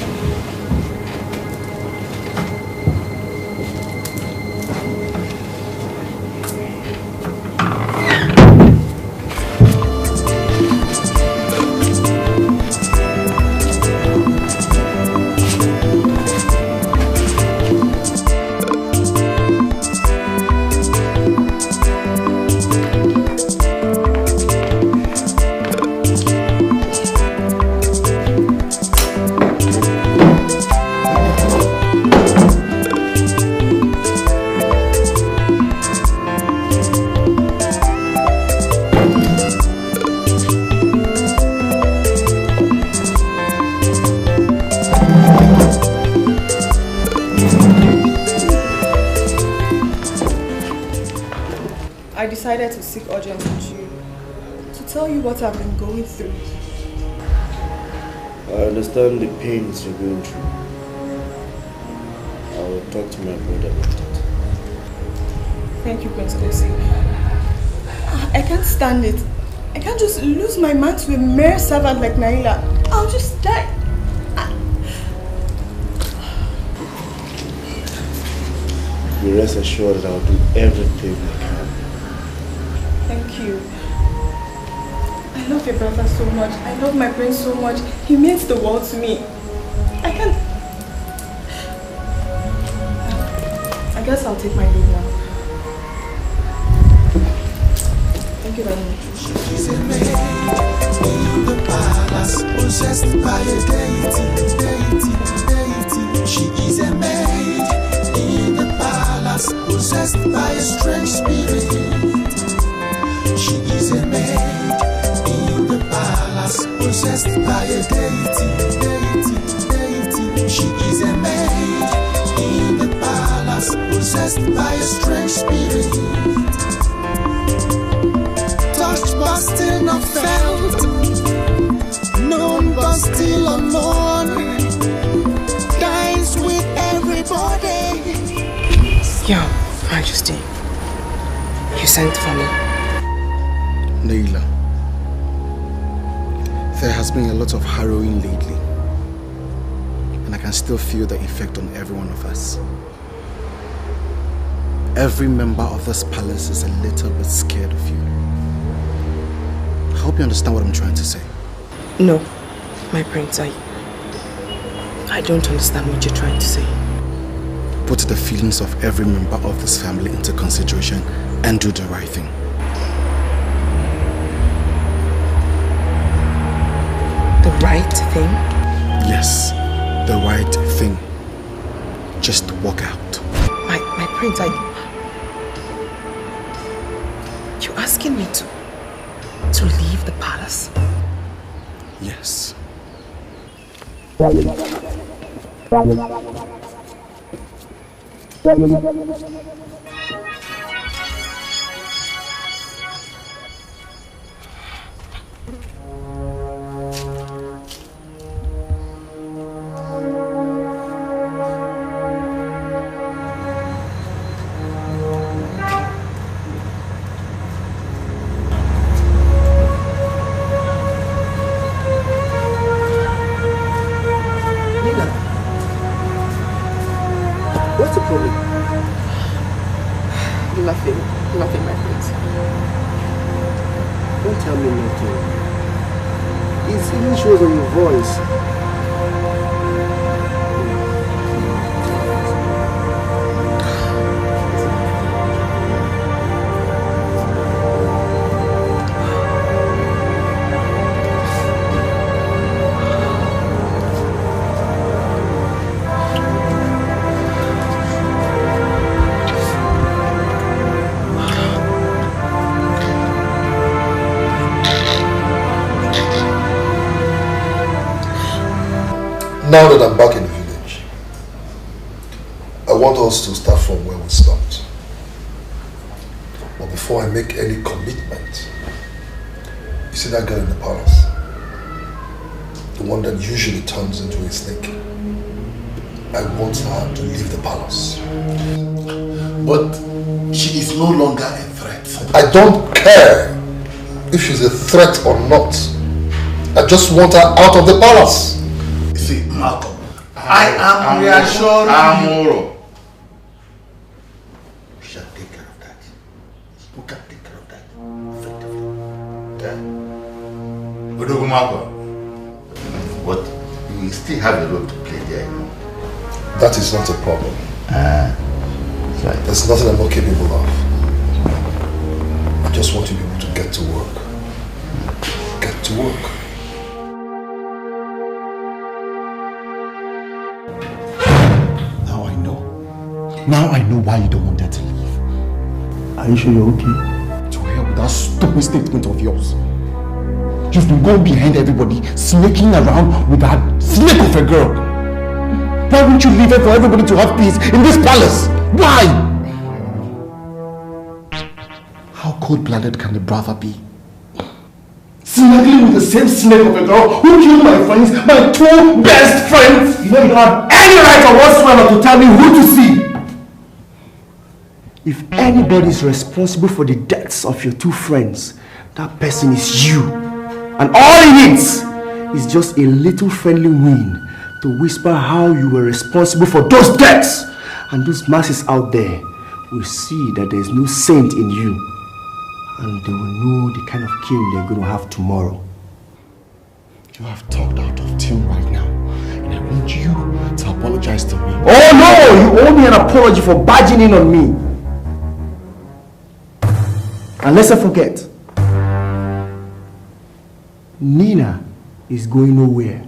To seek audience with you, to tell you what I've been going through. I understand the pains you're going through. I will talk to my brother about it. Thank you, Prince Kosi. I can't stand it. I can't just lose my man to a mere servant like Naila. I'll just die. You rest assured that I'll do everything I can. Thank you. I love your brother so much. I love my prince so much. He means the world to me. I can't... I guess I'll take my leave now. Thank you very much. She's a maid in the palace, possessed by a deity. She is a maid in the palace, possessed possessed by a strange spirit. She is a maid in the palace, possessed by a deity. She is a maid in the palace, possessed by a strange spirit. Touched but still not felt, known but still unknown, dines with everybody. Your Majesty, you sent for me. Naila, there has been a lot of harrowing lately, and I can still feel the effect on every one of us. Every member of this palace is a little bit scared of you. I hope you understand what I'm trying to say. No, my prince, I don't understand what you're trying to say. Put the feelings of every member of this family into consideration and do the right thing. The right thing? Yes, the right thing. Just walk out. My prince, you're asking me to leave the palace? Yes. What's the problem? Nothing, my friends. Don't tell me nothing. It even shows on your voice. Now that I'm back in the village, I want us to start from where we stopped. But before I make any commitment, you see that girl in the palace? The one that usually turns into a snake. I want her to leave the palace. But she is no longer a threat. I don't care if she's a threat or not. I just want her out of the palace. See, Malcolm, I am reassuring you. We shall take care of that. We can take care of that effectively. But you will still have a role to play there, you know. That is not a problem. Right. There's nothing I'm not capable of. I just want you people to get to work. Get to work. Now I know why you don't want her to leave. Are you sure you're okay? To hell with that stupid statement of yours. You've been going behind everybody, sneaking around with that snake of a girl. Why won't you leave her for everybody to have peace in this palace? Why? How cold-blooded can the brother be? Snuggling with the same snake of a girl who killed my friends, my two best friends! You don't have any right or whatsoever to tell me who to see! If anybody is responsible for the deaths of your two friends, that person is you. And all he needs is just a little friendly wind to whisper how you were responsible for those deaths. And those masses out there will see that there is no saint in you. And they will know the kind of king they're going to have tomorrow. You have talked out of tune right now. And I want you to apologize to me. Oh no! You owe me an apology for barging in on me. And let's not forget, Nina is going nowhere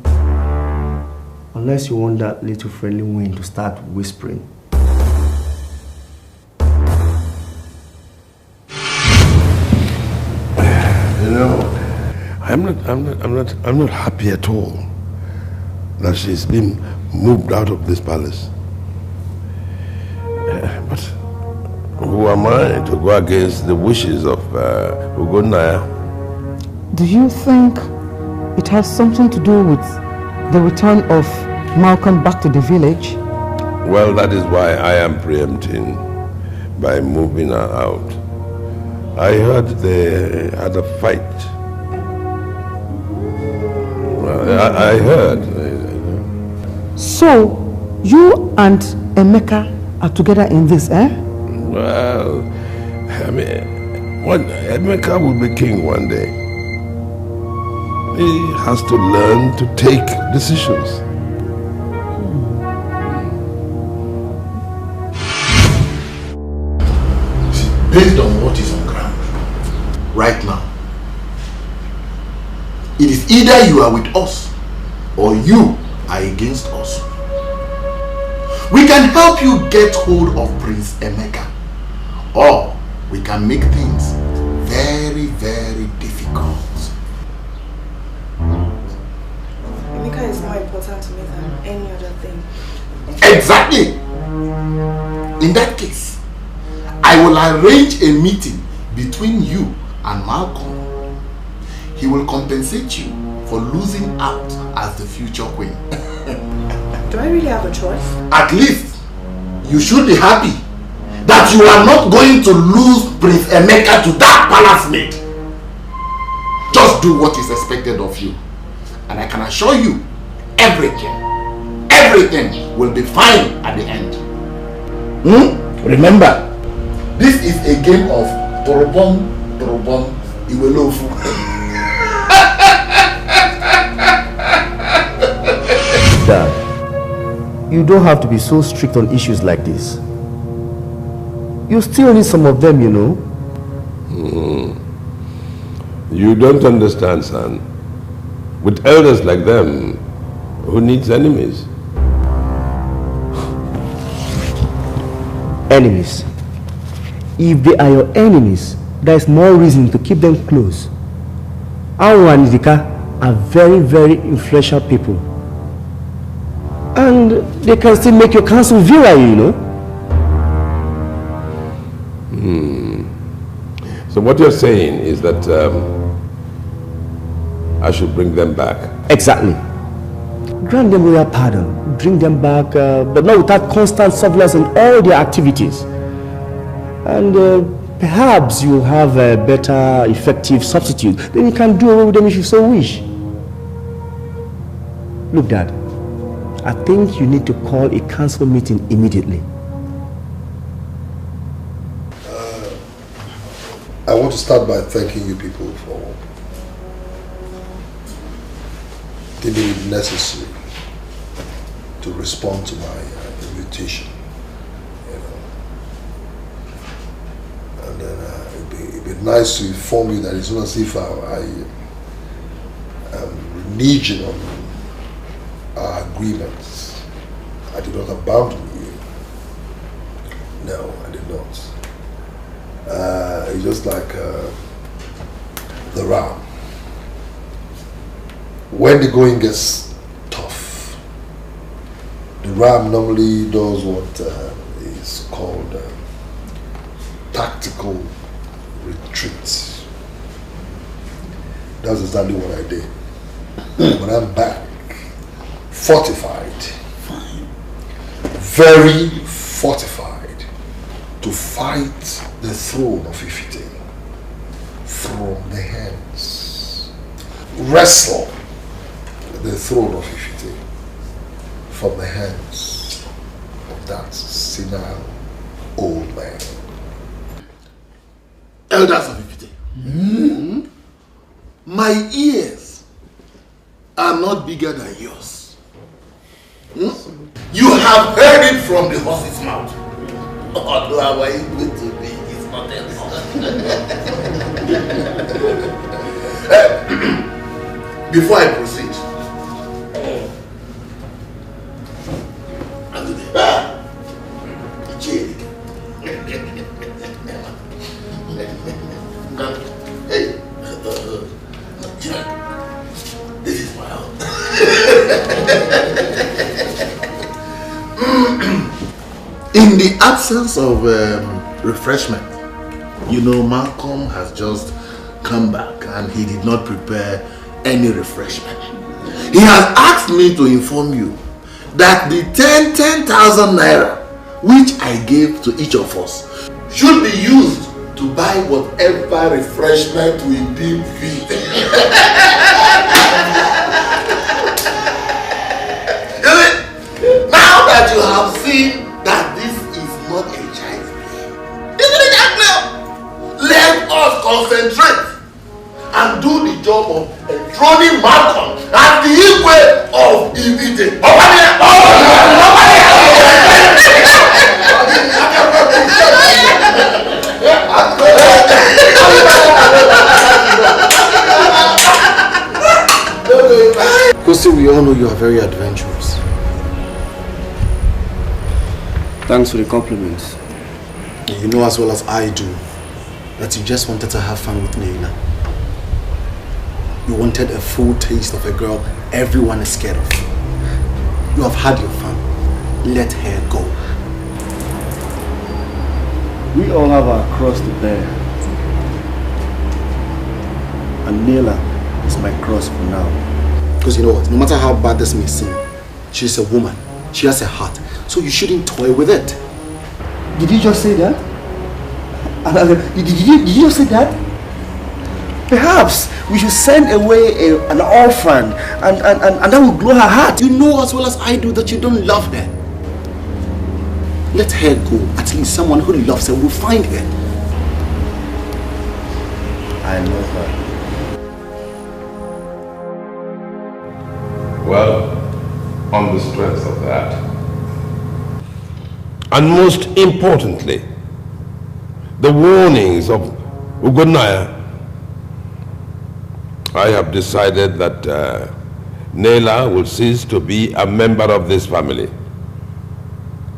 unless you want that little friendly wind to start whispering. know, I'm not happy at all that she's been moved out of this palace. But who am I to go against the wishes of Ugonaya? Do you think it has something to do with the return of Malcolm back to the village? Well, that is why I am preempting by moving her out. I heard they had a fight. I heard. So, you and Emeka are together in this, eh? Well, I mean, Emeka will be king one day. He has to learn to take decisions. Based on what is on ground right now, it is either you are with us or you are against us. We can help you get hold of Prince Emeka, or we can make things very, very difficult. Emeka is more important to me than any other thing. Exactly. In that case, I will arrange a meeting between you and Malcolm. He will compensate you for losing out as the future queen. Do I really have a choice? At least, you should be happy that you are not going to lose Prince Emeka to that palace maid. Just do what is expected of you. And I can assure you, everything will be fine at the end. Remember, this is a game of Torobom, Iwelofu. Dad, you don't have to be so strict on issues like this. You still need some of them, you know. You don't understand, son. With elders like them, who needs enemies? Enemies. If they are your enemies, there is more reason to keep them close. Awu and Idika are very, very influential people. And they can still make your council virile, you know. So what you're saying is that I should bring them back? Exactly. Grant them royal pardon, bring them back, but not without constant surveillance on all their activities. And perhaps you'll have a better, effective substitute. Then you can do away with them if you so wish. Look, Dad, I think you need to call a council meeting immediately. I want to start by thanking you people for deeming it necessary to respond to my invitation. And then it'd be nice to inform you that it's not as if I am reneging on our agreements. I did not abandon you. No, I did not. It's just like the ram. When the going gets tough, the ram normally does what is called tactical retreat. That's exactly what I did. When I'm back, fortified, very fortified, to fight the throne of Ifite from the hands, wrestle the throne of Ifite from the hands of that senile old man. Elders of Ifite, my ears are not bigger than yours. You have heard it from the horse's mouth. Although how are you going to be? It's not else. Before I proceed, absence of refreshment, you know, Malcolm has just come back and he did not prepare any refreshment. He has asked me to inform you that the 10,000 naira which I gave to each of us should be used to buy whatever refreshment we deem fit. Now that you have seen that this is not a child's play, isn't it that now? Let us concentrate and do the job of enthroning Malcolm as the Igwe of Ibite. Kosi, we all know you are very adventurous. Thanks for the compliments. You know as well as I do that you just wanted to have fun with Naila. You wanted a full taste of a girl everyone is scared of. You have had your fun. Let her go. We all have our cross to bear. And Naila is my cross for now. Because you know what, no matter how bad this may seem, she's a woman. She has a heart. So you shouldn't toy with it. Did you just say that? Did you just say that? Perhaps we should send away an orphan and that will glow her heart. You know as well as I do that you don't love her. Let her go. At least someone who loves her will find her. I love her. Well, on the strength of that, and most importantly, the warnings of Ugonaya, I have decided that Naila will cease to be a member of this family,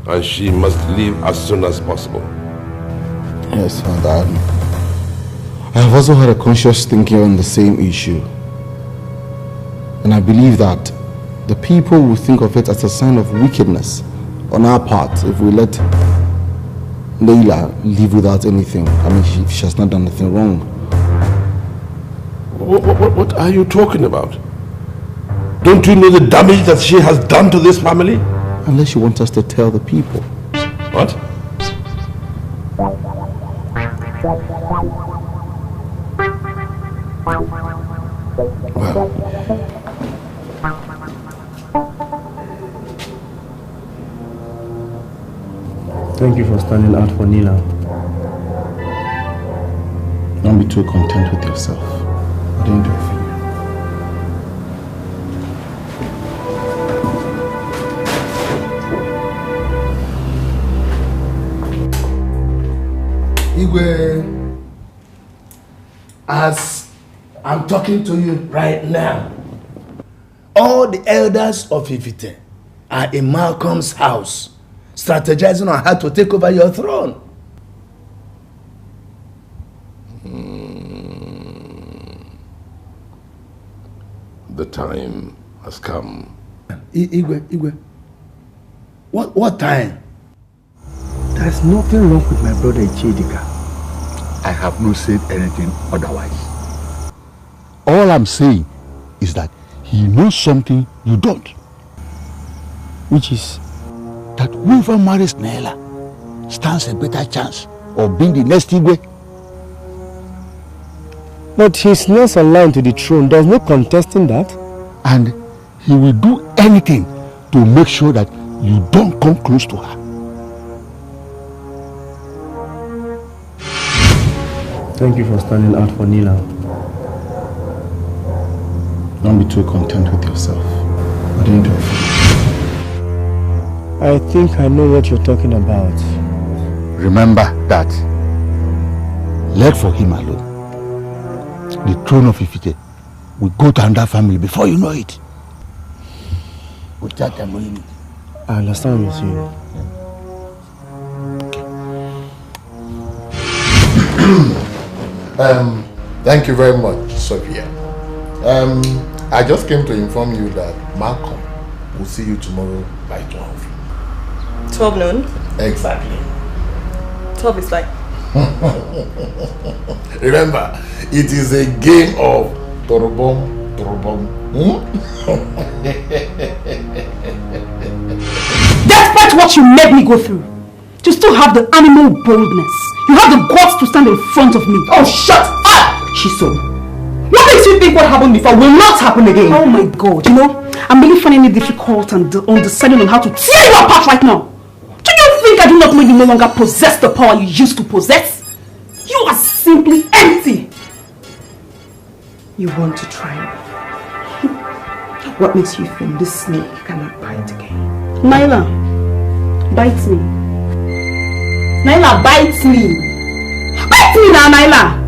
and she must leave as soon as possible. Yes, my Dad. I have also had a conscious thinking on the same issue. And I believe that the people will think of it as a sign of wickedness on our part if we let Naila live without anything. I mean, she has not done anything wrong. What are you talking about? Don't you know the damage that she has done to this family? Unless you want us to tell the people. What? Well, thank you for standing out for Nila. Don't be too content with yourself. I didn't do it for you. Igwe, as I'm talking to you right now, all the elders of Ifite are in Malcolm's house, strategizing on how to take over your throne. The time has come. Igwe, what time? There's nothing wrong with my brother Chidika. I have not said anything otherwise. All I'm saying is that he knows something you don't. Which is that whoever marries Naila stands a better chance of being the next Igwe. But he's next online to the throne. There's no contesting that. And he will do anything to make sure that you don't come close to her. Thank you for standing out for Nila. Don't be too content with yourself. I didn't do it for you. I think I know what you're talking about. Remember that. Let for him alone. The throne of Ifite will go to another family before you know it. I understand what you're saying. Thank you very much, Sophia. I just came to inform you that Malcolm will see you tomorrow by 12. 12 noon? Exactly. tough is like. Remember, it is a game of torobom, torobom. Despite what you made me go through, you still have the animal boldness. You have the guts to stand in front of me. Oh, shut up! Shiso. What makes you think what happened before will not happen again? Oh my God, you know, I'm really finding it difficult and undecided on how to tear you apart right now. Do you think I do not know you no longer possess the power you used to possess? You are simply empty. You want to try me? What makes you think this snake cannot bite again? Naila, bite me. Naila, bite me. Bite me now, Naila.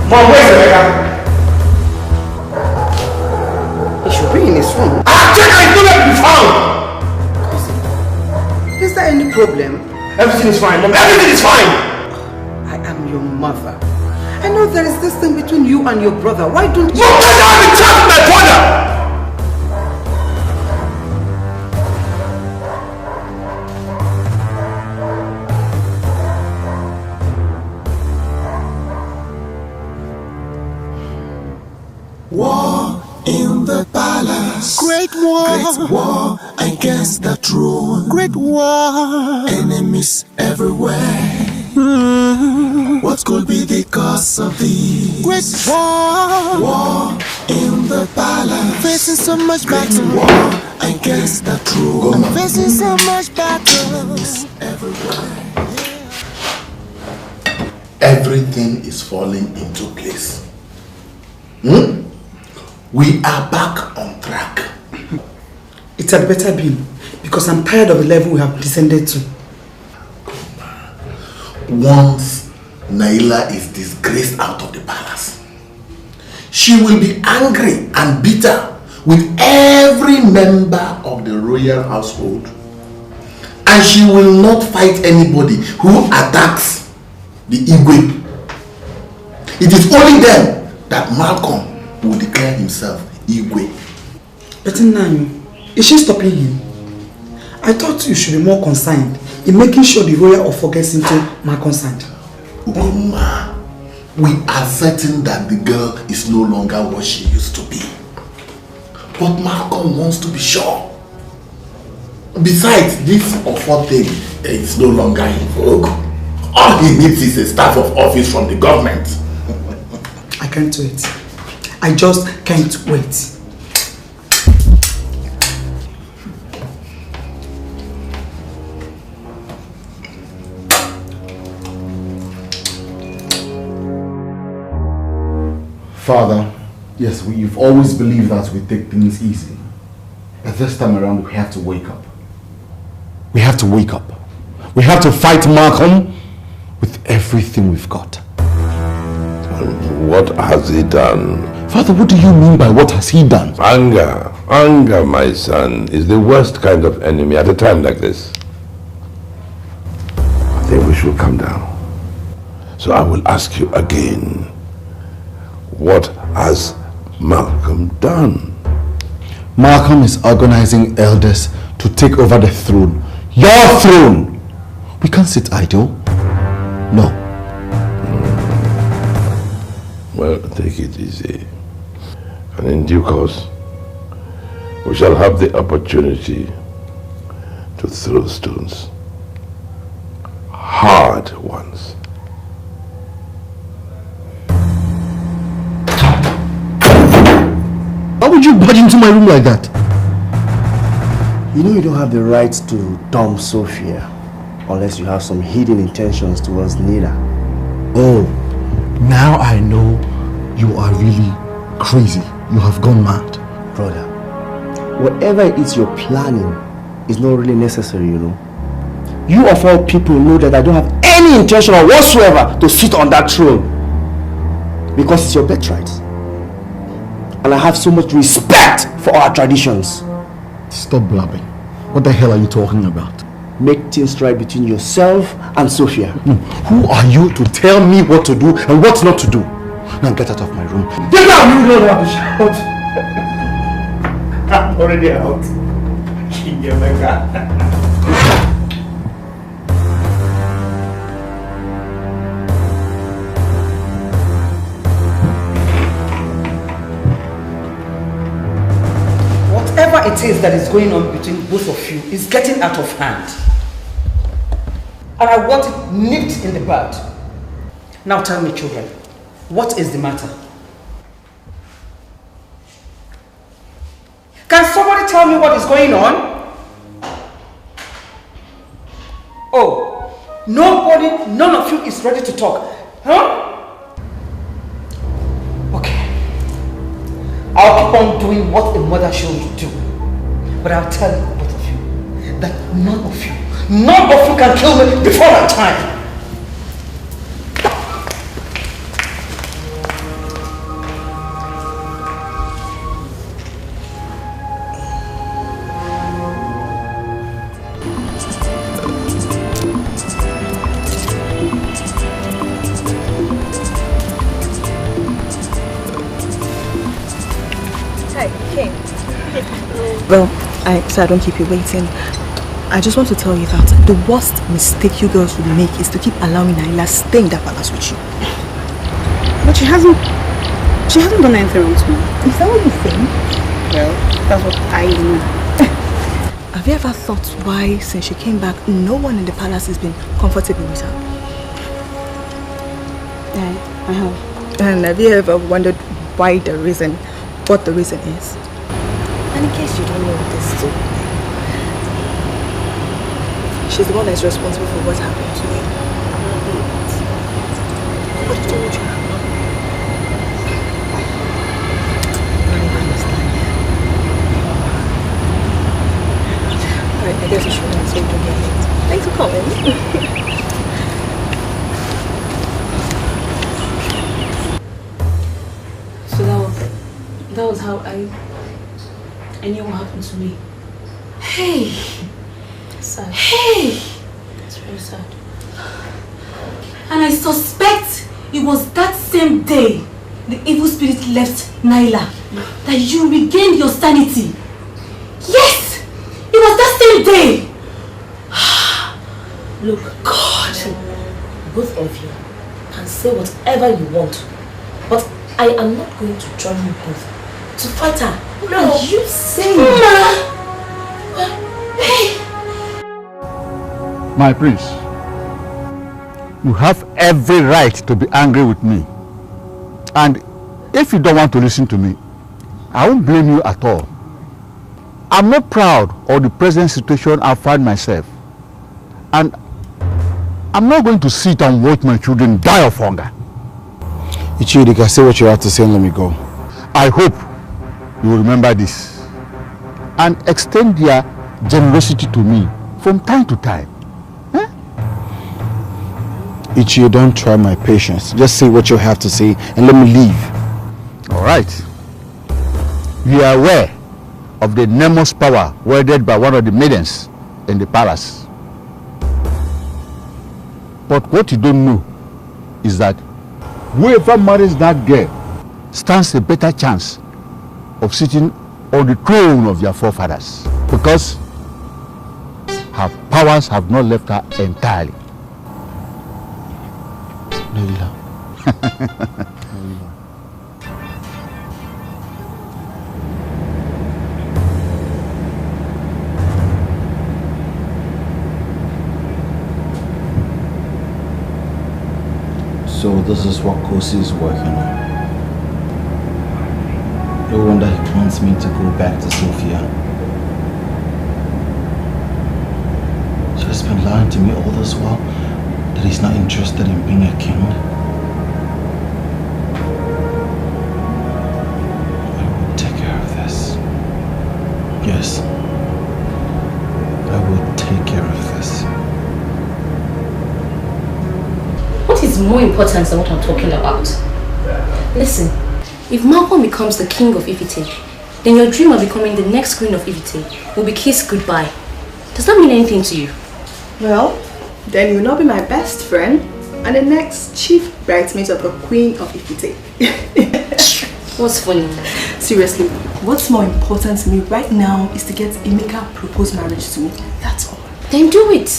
Mom, where's Emeka? He should be in his room. I checked, I could not be found! Is there any problem? Everything is fine, Mom. Everything is fine! I am your mother. I know there is this thing between you and your brother. Why don't you... You cannot be trapped with my brother! War in the palace. Great war against the throne. Great war. Enemies everywhere. What could be the cause of this? Great war. War in the palace. Facing so much battle. War against the throne. Facing so much battles everywhere. Everything is falling into place. We are back on track. It had better be, because I'm tired of the level we have descended to. Once Naila is disgraced out of the palace, she will be angry and bitter with every member of the royal household, and she will not fight anybody who attacks the Igwe. It is only then that Malcolm will declare himself Igwe. But Nanu, is she stopping him? I thought you should be more concerned in making sure the royal offer gets into my consent. Ugoma, we are certain that the girl is no longer what she used to be. But Malcolm wants to be sure. Besides, this offer thing is no longer in vogue. All he needs is a staff of office from the government. I can't wait. I just can't wait. Father, yes, you've always believed that we take things easy. But this time around, we have to wake up. We have to wake up. We have to fight Malcolm with everything we've got. What has he done? Father, what do you mean by what has he done? Anger. Anger, my son, is the worst kind of enemy at a time like this. I think we should calm down. So I will ask you again, what has Malcolm done? Malcolm is organizing elders to take over the throne. Your throne! We can't sit idle. No. Well, take it easy. And in due course, we shall have the opportunity to throw stones. Hard ones. Why would you barge into my room like that? You know you don't have the right to dump Sophia unless you have some hidden intentions towards Nina. Oh, now I know you are really crazy. You have gone mad. Brother, whatever it is you're planning is not really necessary, you know. You of all people know that I don't have any intention whatsoever to sit on that throne. Because it's your birthright. And I have so much respect for our traditions. Stop blabbing. What the hell are you talking about? make things right between yourself and Sophia. Who are you to tell me what to do and what not to do? Now get out of my room. Get out! You don't have to shout. I'm already out. Whatever it is that is going on between both of you is getting out of hand. And I want it nipped in the bud. Now tell me, children, what is the matter? Can somebody tell me what is going on? Oh, nobody, none of you is ready to talk. Huh? Okay. I'll keep on doing what a mother should do. But I'll tell you, both of you, that none of you can kill me before that time. Well, so I don't keep you waiting. I just want to tell you that the worst mistake you girls would make is to keep allowing Naila stay in that palace with you. But she hasn't done anything wrong to me. Is that what you think? Well, that's what I know. Have you ever thought why, since she came back, no one in the palace has been comfortable with her? Yeah, I have. And have you ever wondered what the reason is? And in case you don't know what this is, she's the one that's responsible for what happened to you. What told you? I don't understand. Alright, I guess you should answer it again. Thanks for coming. So that was how I knew what happened to me. Hey! Sad. Hey! It's very sad. And I suspect it was that same day the evil spirit left Naila that you regained your sanity. Yes! It was that same day! Look, God, both of you can say whatever you want, but I am not going to join you both to fight her. No, are you saying? My prince, you have every right to be angry with me. And if you don't want to listen to me, I won't blame you at all. I'm not proud of the present situation I find myself. And I'm not going to sit and watch my children die of hunger. Ichidika, say what you have to say and let me go. I hope you will remember this and extend their generosity to me from time to time. Ichi, don't try my patience. Just say what you have to say and let me leave. All right. You are aware of the enormous power wielded by one of the maidens in the palace. But what you don't know is that whoever marries that girl stands a better chance of sitting on the throne of their forefathers, because her powers have not left her entirely. Leila. So this is what Kosi is working on. No wonder he wants me to go back to Sophia. She has been lying to me all this while that he's not interested in being a king. I will take care of this. Yes. I will take care of this. What is more important than what I'm talking about? Listen, if Malcolm becomes the king of Ifite, then your dream of becoming the next queen of Ifite will be kissed goodbye. Does that mean anything to you? Well, then you will not be my best friend and the next chief bridesmaid of the Queen of Ifite. What's funny? Seriously, what's more important to me right now is to get Emeka propose marriage to me. That's all. Then do it.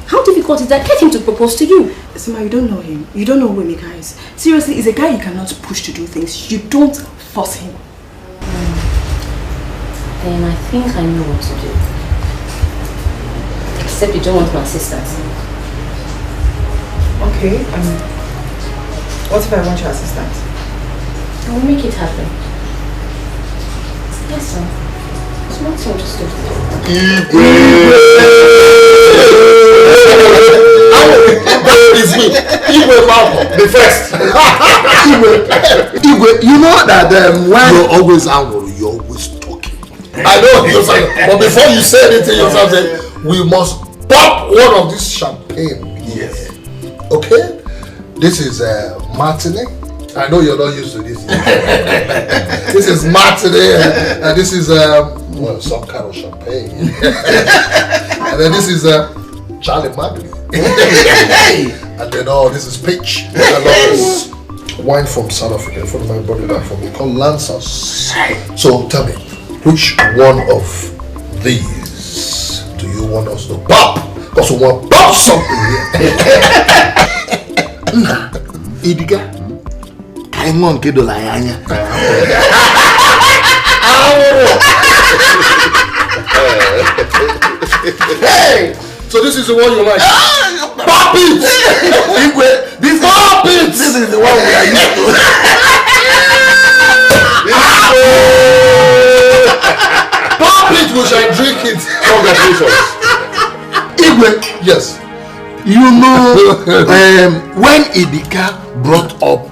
How difficult is that? Get him to propose to you. Sima, you don't know him. You don't know who Emeka is. Seriously, he's a guy you cannot push to do things. You don't force him. Then I think I know what to do. Except you don't want my assistance. Okay, what if I want your assistance? I will make it happen. Yes, sir. It's not so interesting. That is me. Igwe Malcolm, the first. Igwe, you know that when you're always angry, you're always talking. I know you're saying, but before you say anything yourself, we must pop one of this champagne. Yes. Okay? This is Martini. I know you're not used to this. This is Martini, and this is well, some kind of champagne. And then this is Charlie Magni. And then this is peach. I love this wine from South Africa. In front of my body back from me called Lancers. So tell me, which one of these do you want us to pop? Because we want to pop something here. Idiga, I'm on Kedolayanya. Hey! So this is the one you like? Pop it! This pop it! This is the one we are used to. Pop it! We shall drink it. Congratulations. Igwe, yes. You know, when Idika brought up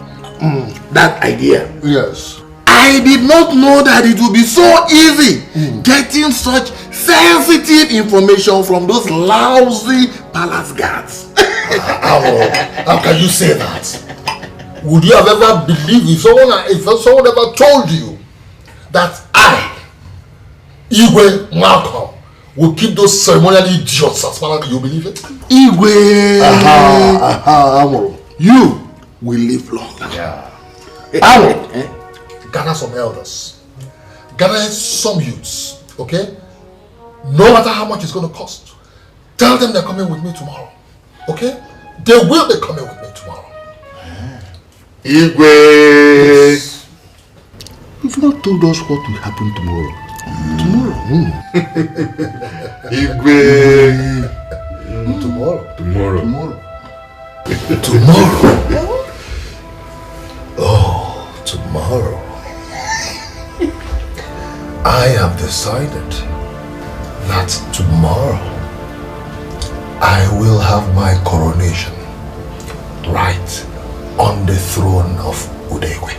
that idea, yes, I did not know that it would be so easy getting such sensitive information from those lousy palace guards. How can you say that? Would you have ever believed if someone ever told you that I, Igwe Malcolm, will keep those ceremonial idiots as far as you believe it? Igwe, you will live long. Yeah. Gather some elders, gather some youths, okay? No matter how much it's going to cost, tell them they're coming with me tomorrow, okay? They will be coming with me tomorrow. Igwe, yes. You've not told us what will happen tomorrow. Tomorrow. Igwe. Tomorrow. Oh, tomorrow. I have decided that tomorrow I will have my coronation right on the throne of Udegwe.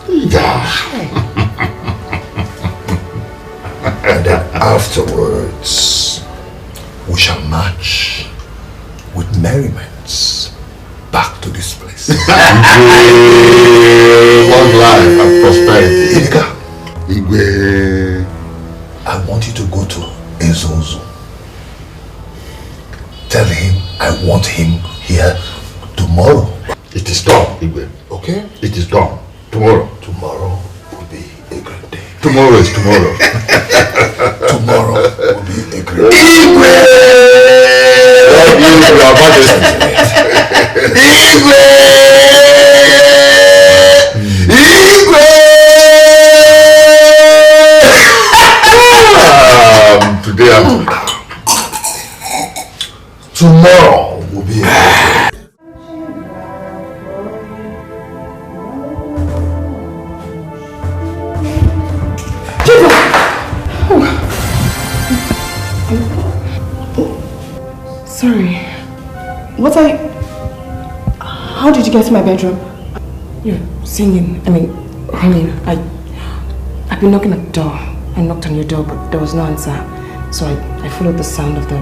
Yeah. And then afterwards, we shall march with merriments back to this place. Long life and prosperity. Igwe, I want you to go to Ezozo. Tell him I want him here tomorrow. It is done, Igwe. Okay? It is done. Tomorrow. Tomorrow will be a great day. Tomorrow is tomorrow. Tomorrow will be a great day. Igwe! Love you, Your Majesty. Igwe! Igwe! Today I'm tomorrow will be a great day. Sorry. How did you get to my bedroom? You're singing, ringing. I've been knocking at the door. I knocked on your door, but there was no answer. So I followed the sound of the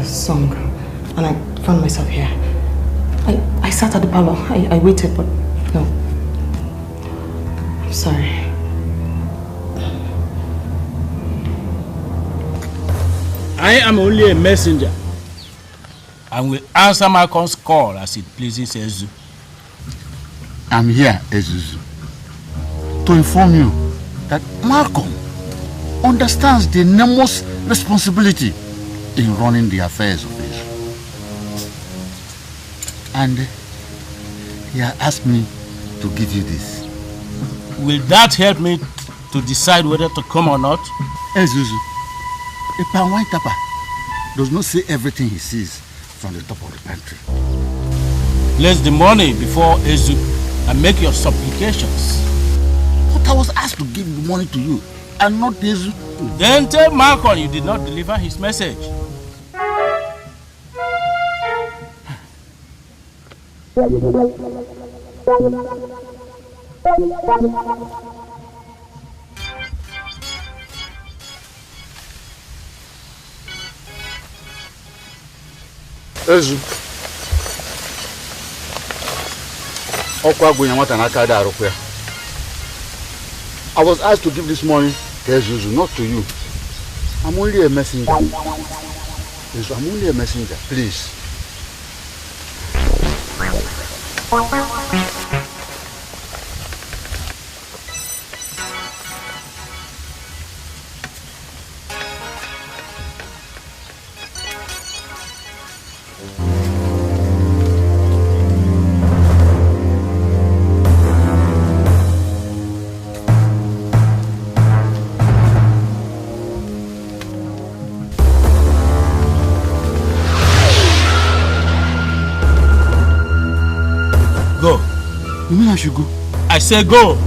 song, and I found myself here. I sat at the parlor. I waited, but no. I'm sorry. I am only a messenger. and will answer Malcolm's call as it pleases Ezu. I'm here, Ezuzu, to inform you that Malcolm understands the enormous responsibility in running the affairs of Ezu. And he has asked me to give you this. Will that help me to decide whether to come or not? Ezuzu, a palm wine tapper does not say everything he sees from the top of the pantry. Place the money before Ezu and make your supplications. But I was asked to give the money to you and not Ezu. Then tell Malcolm you did not deliver his message. Ezu, I was asked to give this money to Ezuzu, not to you. I'm only a messenger. Ezu, I'm only a messenger, please. You mean I should go? I say go.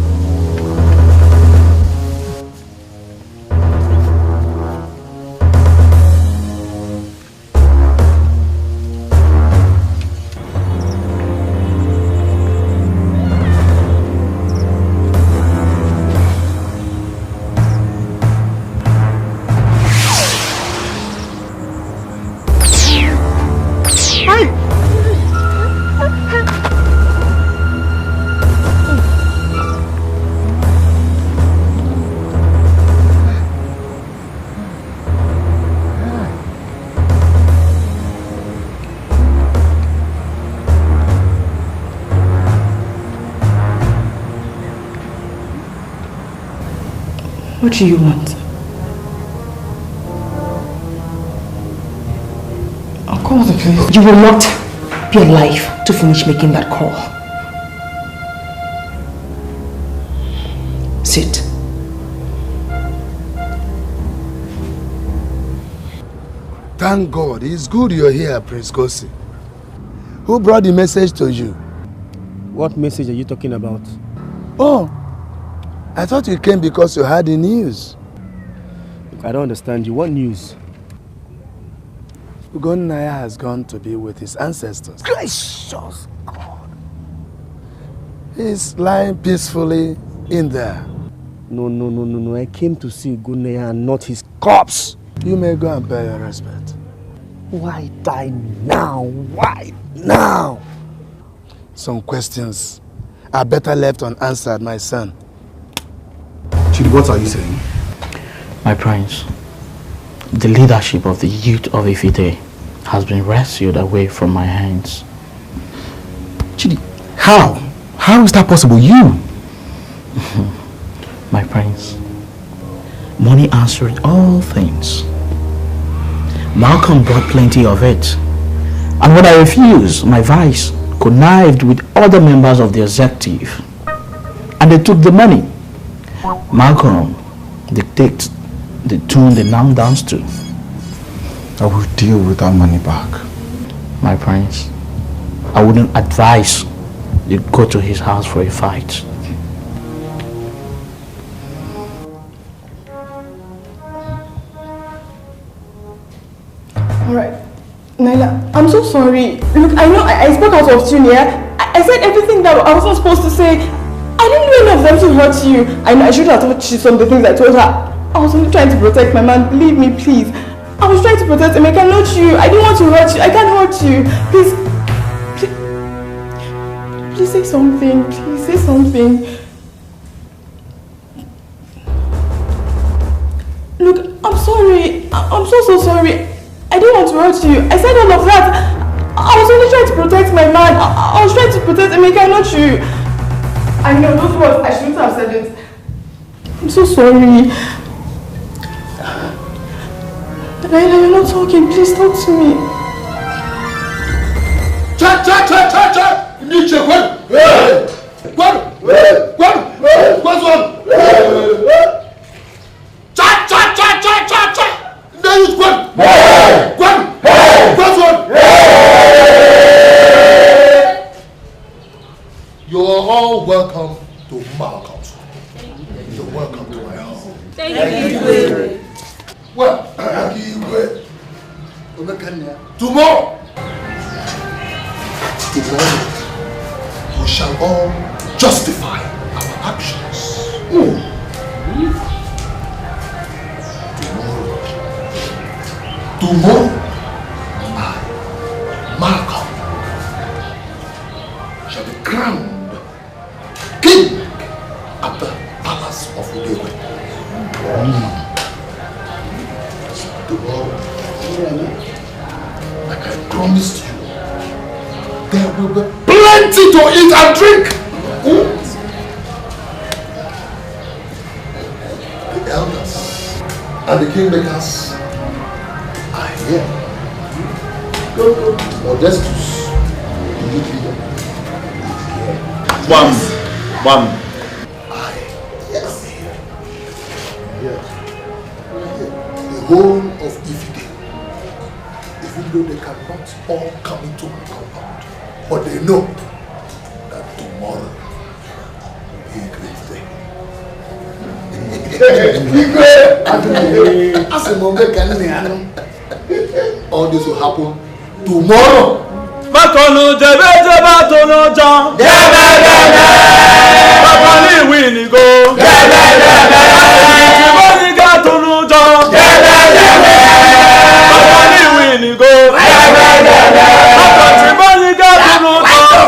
What do you want? I'll call the police. You will not be alive to finish making that call. Sit. Thank God. It's good you're here, Prince Kosi. Who brought the message to you? What message are you talking about? Oh, I thought you came because you had the news. I don't understand you. What news? Ugonnaya has gone to be with his ancestors. Gracious God. He's lying peacefully in there. No. I came to see Ugonnaya and not his corpse. You may go and pay your respect. Why die now? Why now? Some questions are better left unanswered, my son. Chidi, what are you saying? My prince, the leadership of the youth of Ifite has been wrestled away from my hands. Chidi, how? How is that possible? You? My prince, money answered all things. Malcolm brought plenty of it. And when I refused, my vice connived with other members of the executive. And they took the money. Malcolm dictates the tune they now dance to. I will deal with that money back. My prince, I wouldn't advise you go to his house for a fight. Alright, Naila, I'm so sorry. Look, I know I spoke out of tune, yeah? I said everything that I wasn't supposed to say. I didn't do any of them to hurt you. I know I should have told you some of the things I told her. I was only trying to protect my man. Believe me, please. I was trying to protect him. I can hurt you. I didn't want to hurt you. I can't hurt you. Please say something. Please say something. Look, I'm sorry. I'm so sorry. I didn't want to hurt you. I said all of that. I was only trying to protect my man. I was trying to protect Emeka, not you. I know those words, I shouldn't have said it. I'm so sorry. Laila, you're not talking. Please talk to me. Cha! Niche, Kwanu! Cha! There is Kwanu! You're all welcome to Malcolm's home. You're welcome to my home. Thank you. Well, tomorrow, we shall all justify our actions. Tomorrow, I, Malcolm, shall be crowned king at the palace of Udewe. Tomorrow, like I promised you, there will be plenty to eat and drink. The elders and the kingmakers are here. Go. Modestus, you be here. One. Yes. Here. The whole of Ifide, even though they cannot all come into my compound, but they know that tomorrow will be a great day. All this will happen tomorrow. Makonu jebe tono jan. Makoni wini go. Makoni ga tono jan. Makoni wini go. Makoni ga tono jan.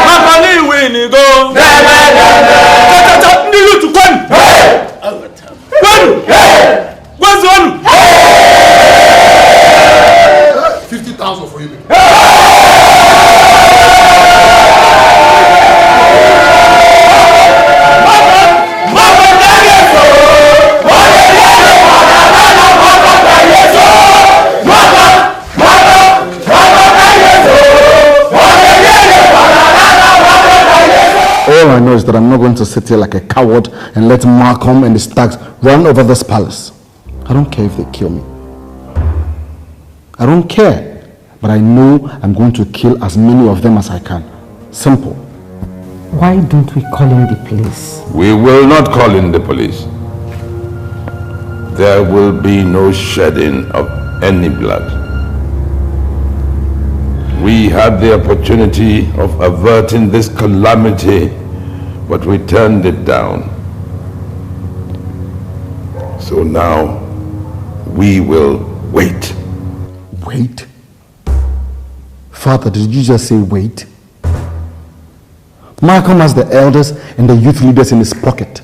Makoni wini go. Tata ndilu tu kwen. Kwen. What's on? 50,000 for you. All I know is that I'm not going to sit here like a coward and let Malcolm and the stags run over this palace. I don't care if they kill me. I don't care. But I know I'm going to kill as many of them as I can. Simple. Why don't we call in the police? We will not call in the police. There will be no shedding of any blood. We had the opportunity of averting this calamity, but we turned it down. So now, we will wait. Wait? Father, did you just say wait? Malcolm has the elders and the youth leaders in his pocket.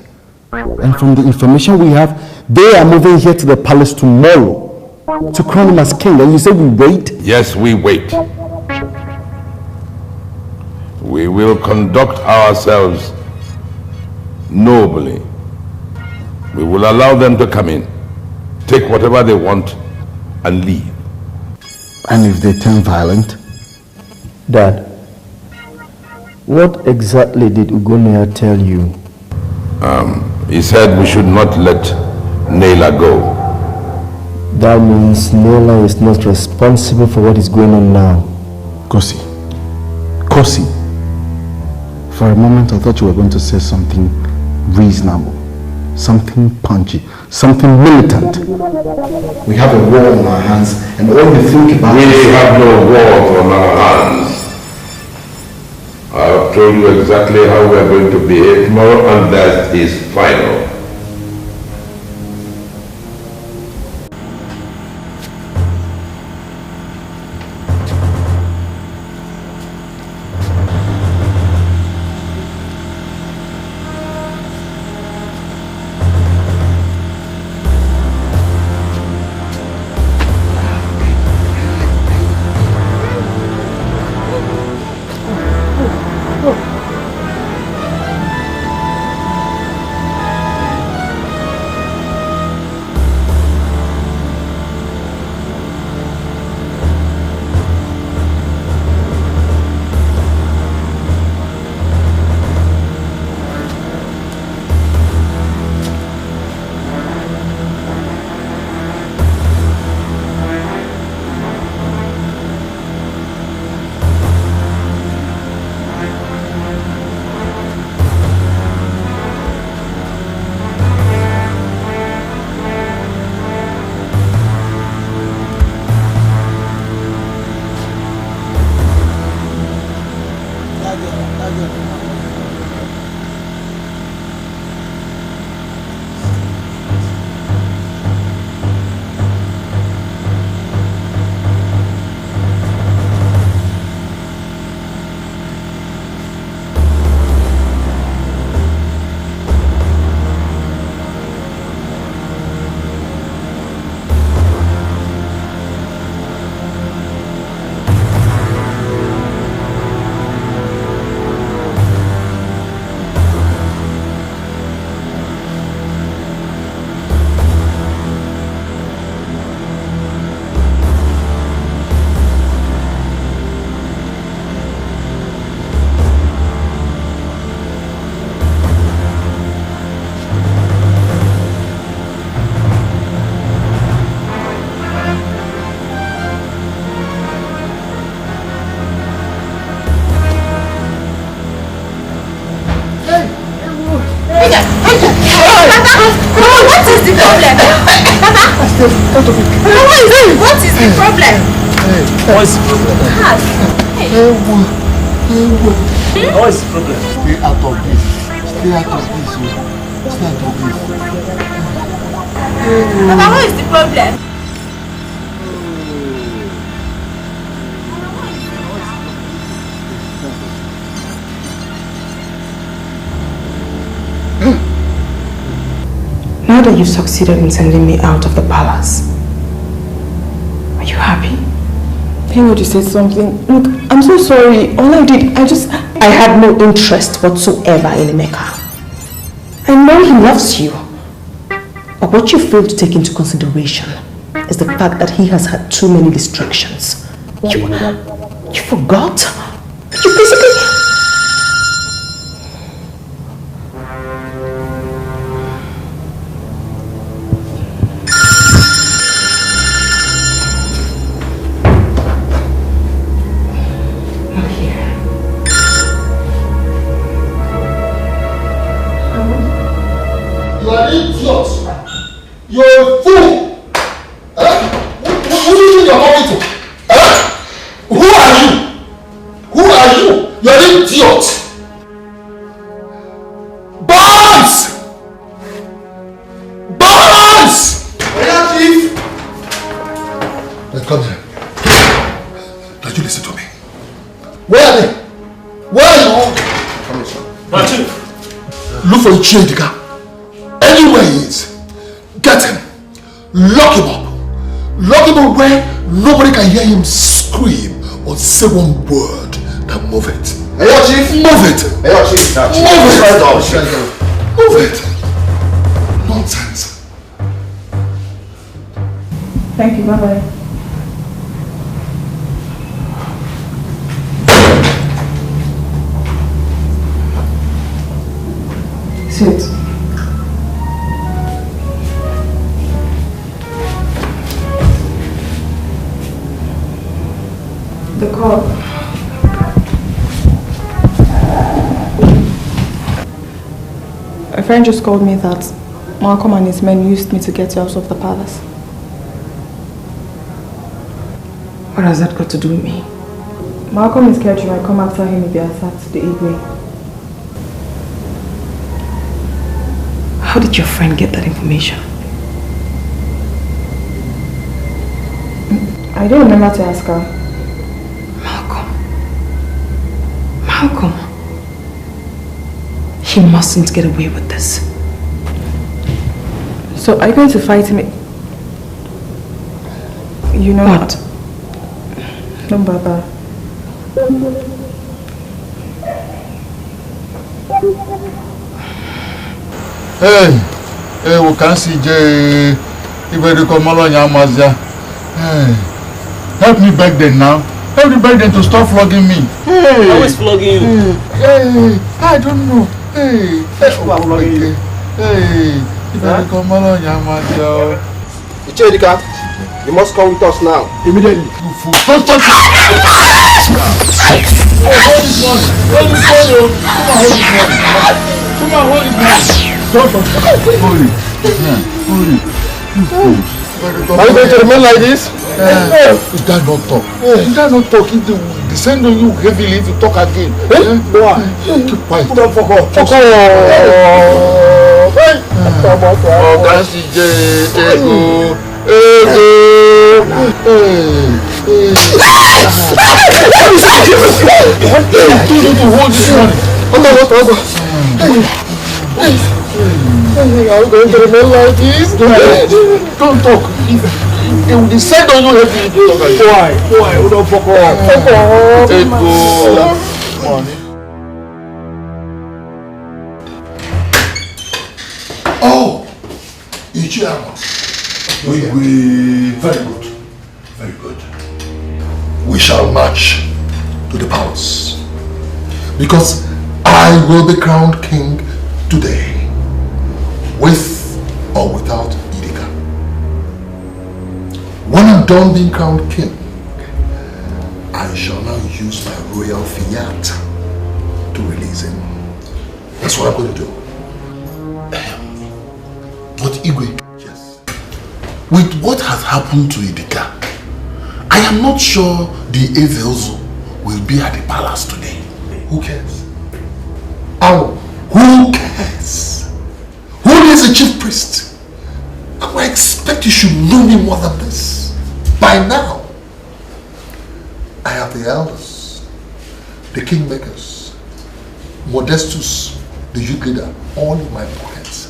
And from the information we have, they are moving here to the palace tomorrow to crown him as king. And you say we wait? Yes, we wait. We will conduct ourselves nobly. We will allow them to come in, take whatever they want, and leave. And if they turn violent? Dad, what exactly did Ugonia tell you? He said we should not let Naila go. That means Naila is not responsible for what is going on now. Kosi. For a moment I thought you were going to say something reasonable, something punchy, something militant. We have a war on our hands, and all we think about We have no war on our hands. I have told you exactly how we are going to behave tomorrow, and that is final. What is the problem? What's the problem? What's the problem? Stay out of this. Stay out of this. Stay out of this. Papa, what is the problem? Now that you've succeeded in sending me out of the palace, are you happy? Thank God you said something. Look, I'm so sorry. All I did, I had no interest whatsoever in Emeka. I know he loves you. But what you failed to take into consideration is the fact that he has had too many distractions. You forgot? You basically... You're a fool! Who do you think you're talking to? Who are you? Who are you? You're an idiot! Bones! Bones! Yeah, Chief! Then come here. Don't you listen to me? Where are they? Where are you? Come here, son. Chief. Look for a chain, Dika. Anywhere he is. Get him. Lock him up. Lock him up where nobody can hear him scream or say one word. Now move it. Hey, yo, Chief. Move it. Hey, yo, Chief. Move it. Move it. Nonsense. Thank you. Bye-bye. Sit. The call. A friend just called me that Malcolm and his men used me to get you out of the palace. What has that got to do with me? Malcolm is scared you might come after him if you attacked the Igwe. How did your friend get that information? I don't remember to ask her. Malcolm. He mustn't get away with this. So are you going to fight me? You know what? No, Baba. Hey, we can see Jay. Hey, help me beg them now. Help me beg them to stop flogging me. Hey. Who is flogging you? Hey, I don't know. Hey, who are flogging you? Hey, Ichedika, you must come with us now. Immediately. Don't touch it. Hold this one. Hold this one. Come on, hold this one. Don't touch it. Hold it. Hold it. Are you going to remain like this? You guys not talk. You guys not talk. descend on you heavily if you talk again. Eh? Boy, keep quiet. Put on fuck off. Fuck off. Oh, that's the ego. What do you do to hold this money? Are we going to remain like this? Don't talk. It will descend on you heavily if you talk again. Why? Hold on, fuck off. Ego. Money. Oh, Ichiama. Very good. Very good. We shall march to the palace because I will be crowned king today, with or without Idika. When I'm done being crowned king, I shall now use my royal fiat to release him. That's what I'm going to do. But Igwe, yes, with what has happened to Idika, I am not sure the Evelzo will be at the palace today. Who cares? Oh, who cares? Who is the chief priest? I expect you should know me more than this. By now, I have the elders, the kingmakers, Modestus, the youth leader, all in my pockets.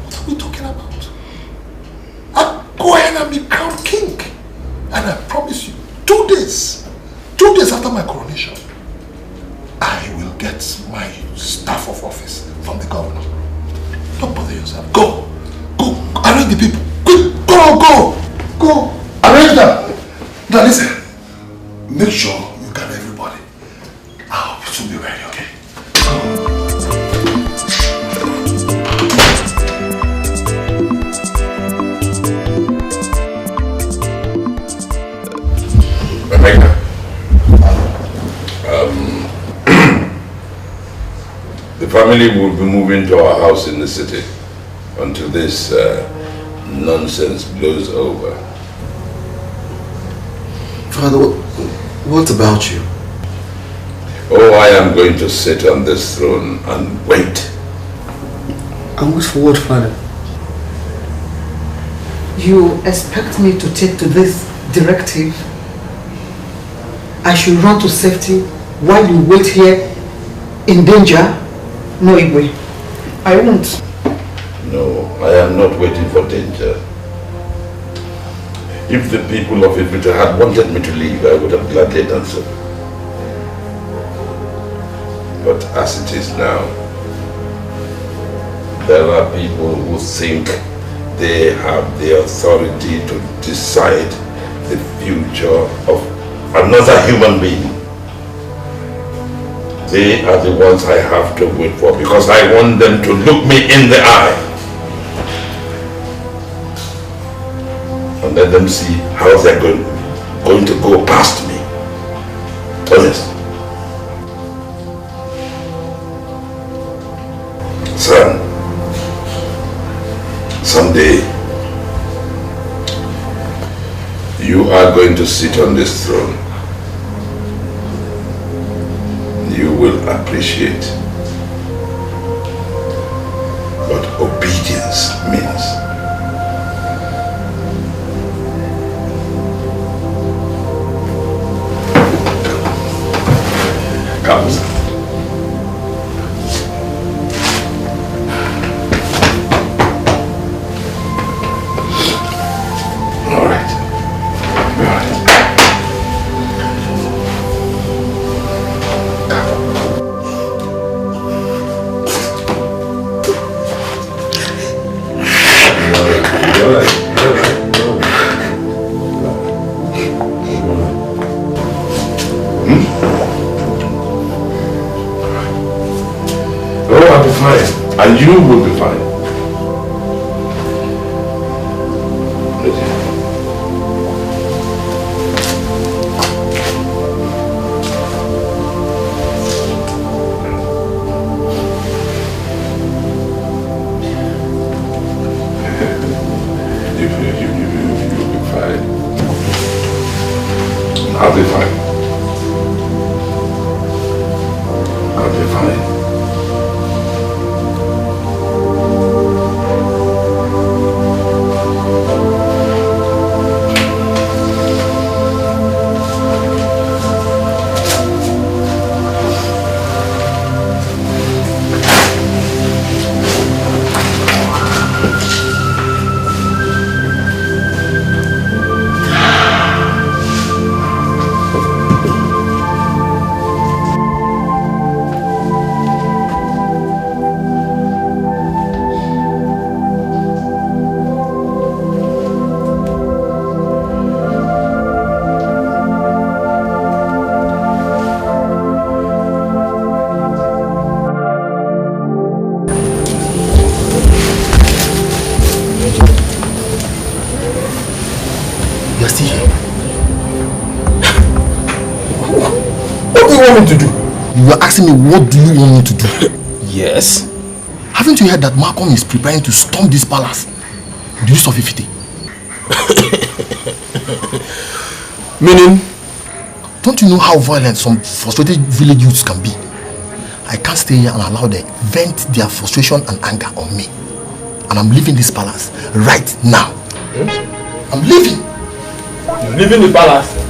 What are we talking about? I'll go ahead and be crowned king. And I promise you, 2 days after my coronation, I will get my staff of office from the governor. Don't bother yourself. Go, arrange the people. Quick, go, arrange them. Now listen, make sure you gather everybody. I'll soon be ready, okay? Rebecca, the family will be moving to our house in the city until this nonsense blows over. Father, what about you? Oh, I am going to sit on this throne and wait. And wait for what, Father? You expect me to take to this directive? I should run to safety while you wait here in danger? No, Igwe. I won't. No, I am not waiting for danger. If the people of Ifrita had wanted me to leave, I would have gladly done so. But as it is now, there are people who think they have the authority to decide the future of another human being. They are the ones I have to wait for because I want them to look me in the eye and let them see how they're going to go past me. Honest. Son, someday you are going to sit on this throne. You will appreciate what obedience means. Come, son. And you will be fine. You'll be fine. I'll be fine. I'll be fine. To do? You were asking me what do you want me to do? Yes. Haven't you heard that Malcolm is preparing to storm this palace with the use of Ifite? Meaning? Don't you know how violent some frustrated village youths can be? I can't stay here and allow them vent their frustration and anger on me. And I'm leaving this palace right now. I'm leaving. You're leaving the palace?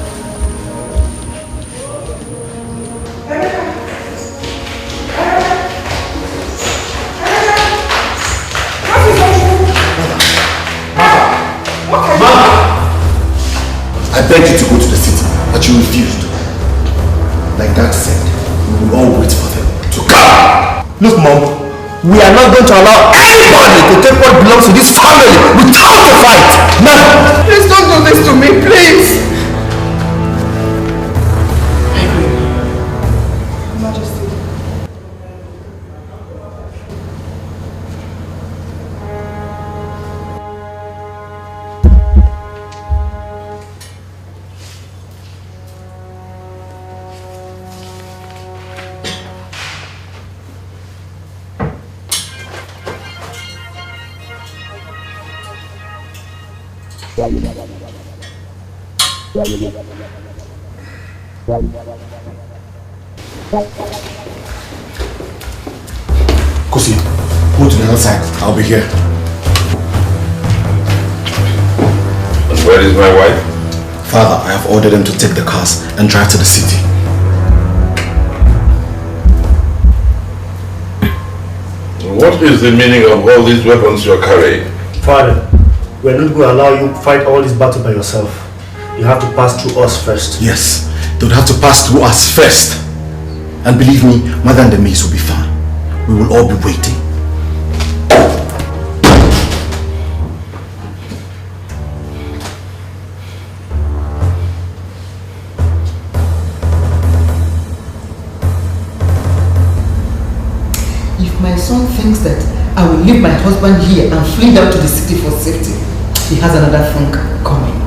I begged you to go to the city, but you refused. Like Dad said, we will all wait for them to come. Look, Mom, we are not going to allow anybody to take what belongs to this family without a fight. Never. Please don't do this to me, please. Kosi, go to the other side. I'll be here. And where is my wife? Father, I have ordered them to take the cars and drive to the city. What is the meaning of all these weapons you're carrying? Father, we're not going to allow you to fight all this battle by yourself. You have to pass through us first. Yes, they would have to pass through us first. And believe me, Mother and the maids will be fine. We will all be waiting. If my son thinks that I will leave my husband here and flee down to the city for safety, he has another thing coming.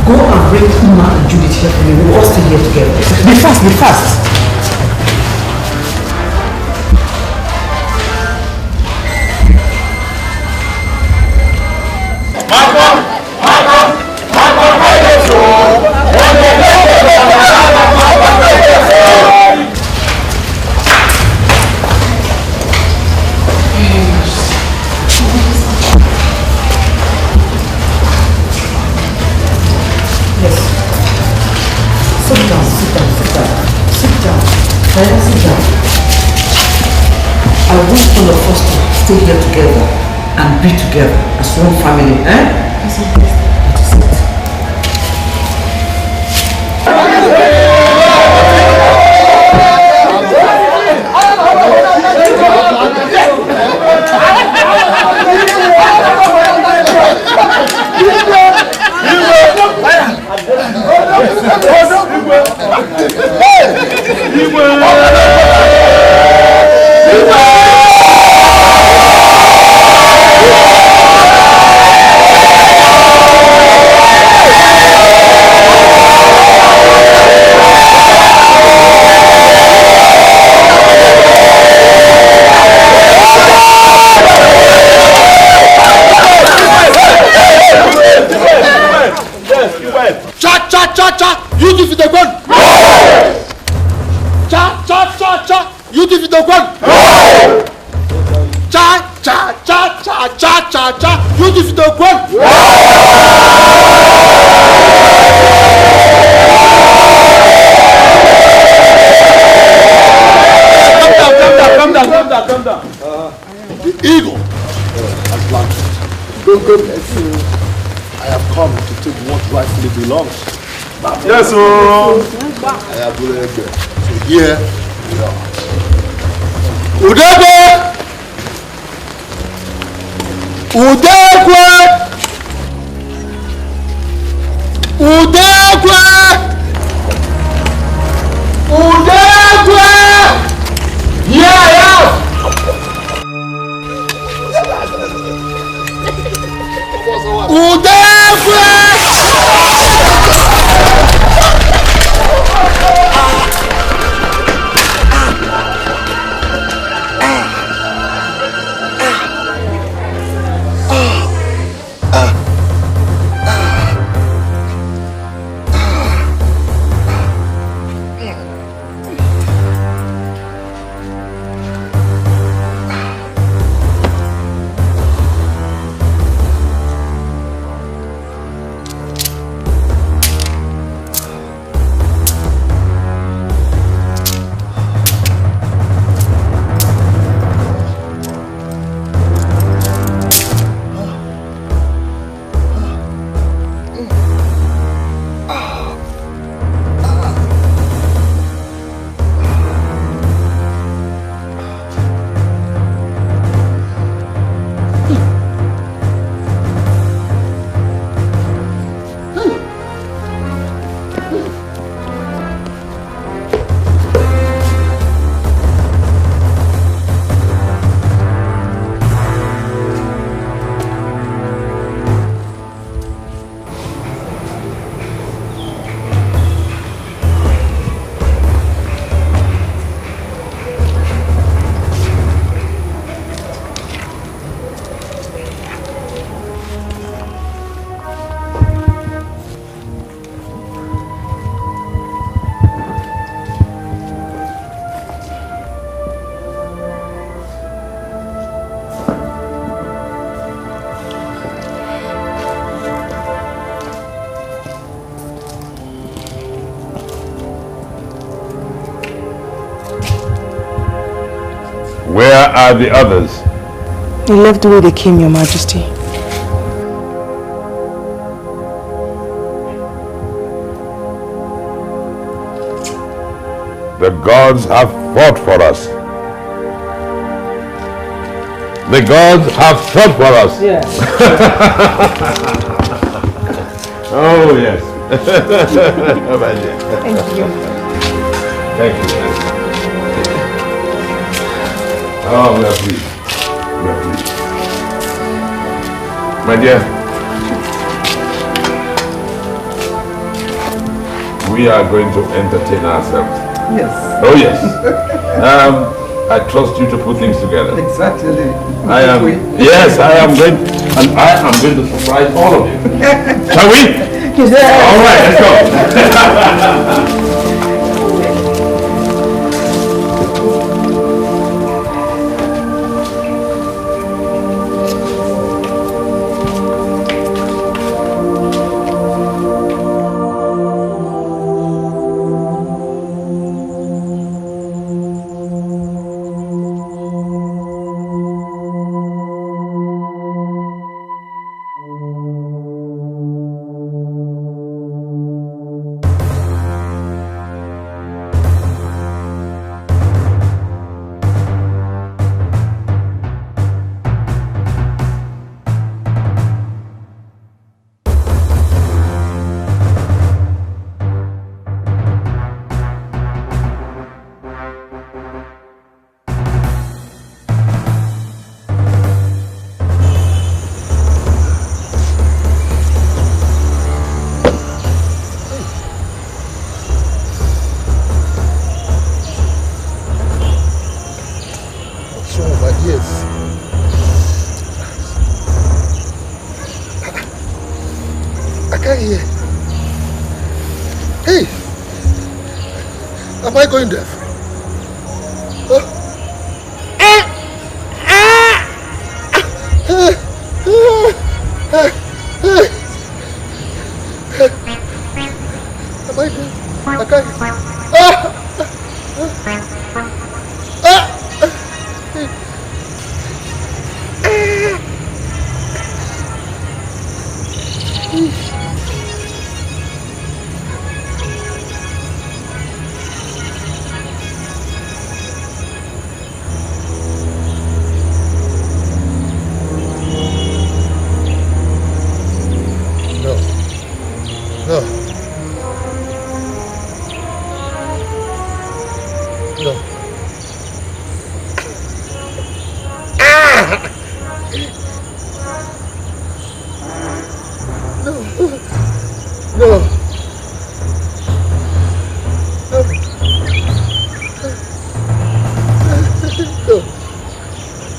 Go and bring Uma and Judith here for me. We'll all stay here together. Be fast, be fast. I want all of us to stay here together and be together as one family, eh? calm down. The eagle has landed. God bless you. I have come to take what rightfully belongs. Yes, sir. I have so here we are. Udebe! Udekwe! Udekwe! Udekwe! Here I am! Udekwe! Where are the others? They left the way they came, Your Majesty. The gods have fought for us. The gods have fought for us. Yes. Oh, yes. Thank you. Thank you. Oh, we are pleased. We are pleased. My dear, we are going to entertain ourselves. Yes. Oh, yes. I trust you to put things together. Exactly. I am going, and I am going to surprise all of you. Shall we? Yes. All right, let's go. Hey, am I going deaf? Am I deaf? I can't. No. No. No.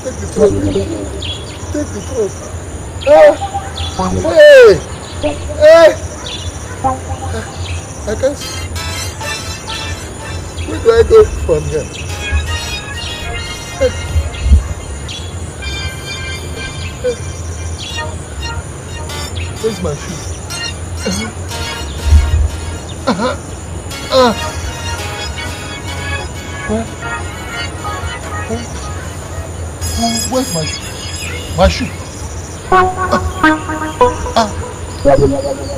Take the phone. Take the phone. Hey! Hey! I can't see. Where do I go from here? Hey. Hey. Where's my shoe? Where? Where's my shoe? My shoe?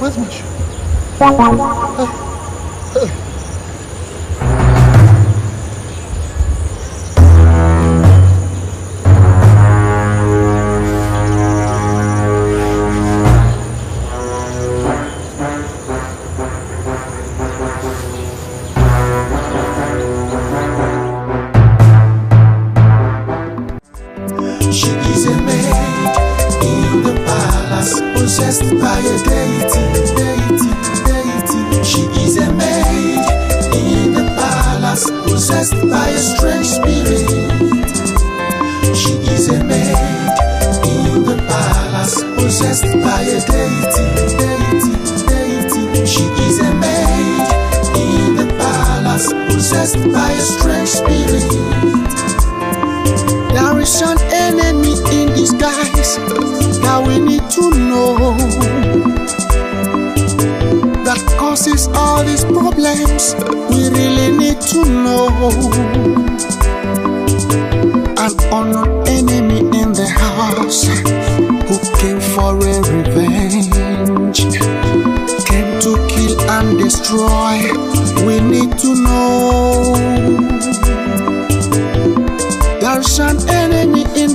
Where's my shoe? She is a maid in the palace, possessed by a deity. She is a maid in the palace, possessed by a strange spirit. She is a maid in the palace, possessed by a deity. She is a maid in the palace, possessed by a strange spirit. There is an enemy in disguise that we need to know, that causes all these problems. We really need to know. An unknown enemy in the house who came for a revenge, came to kill and destroy. We need to know. There's an enemy in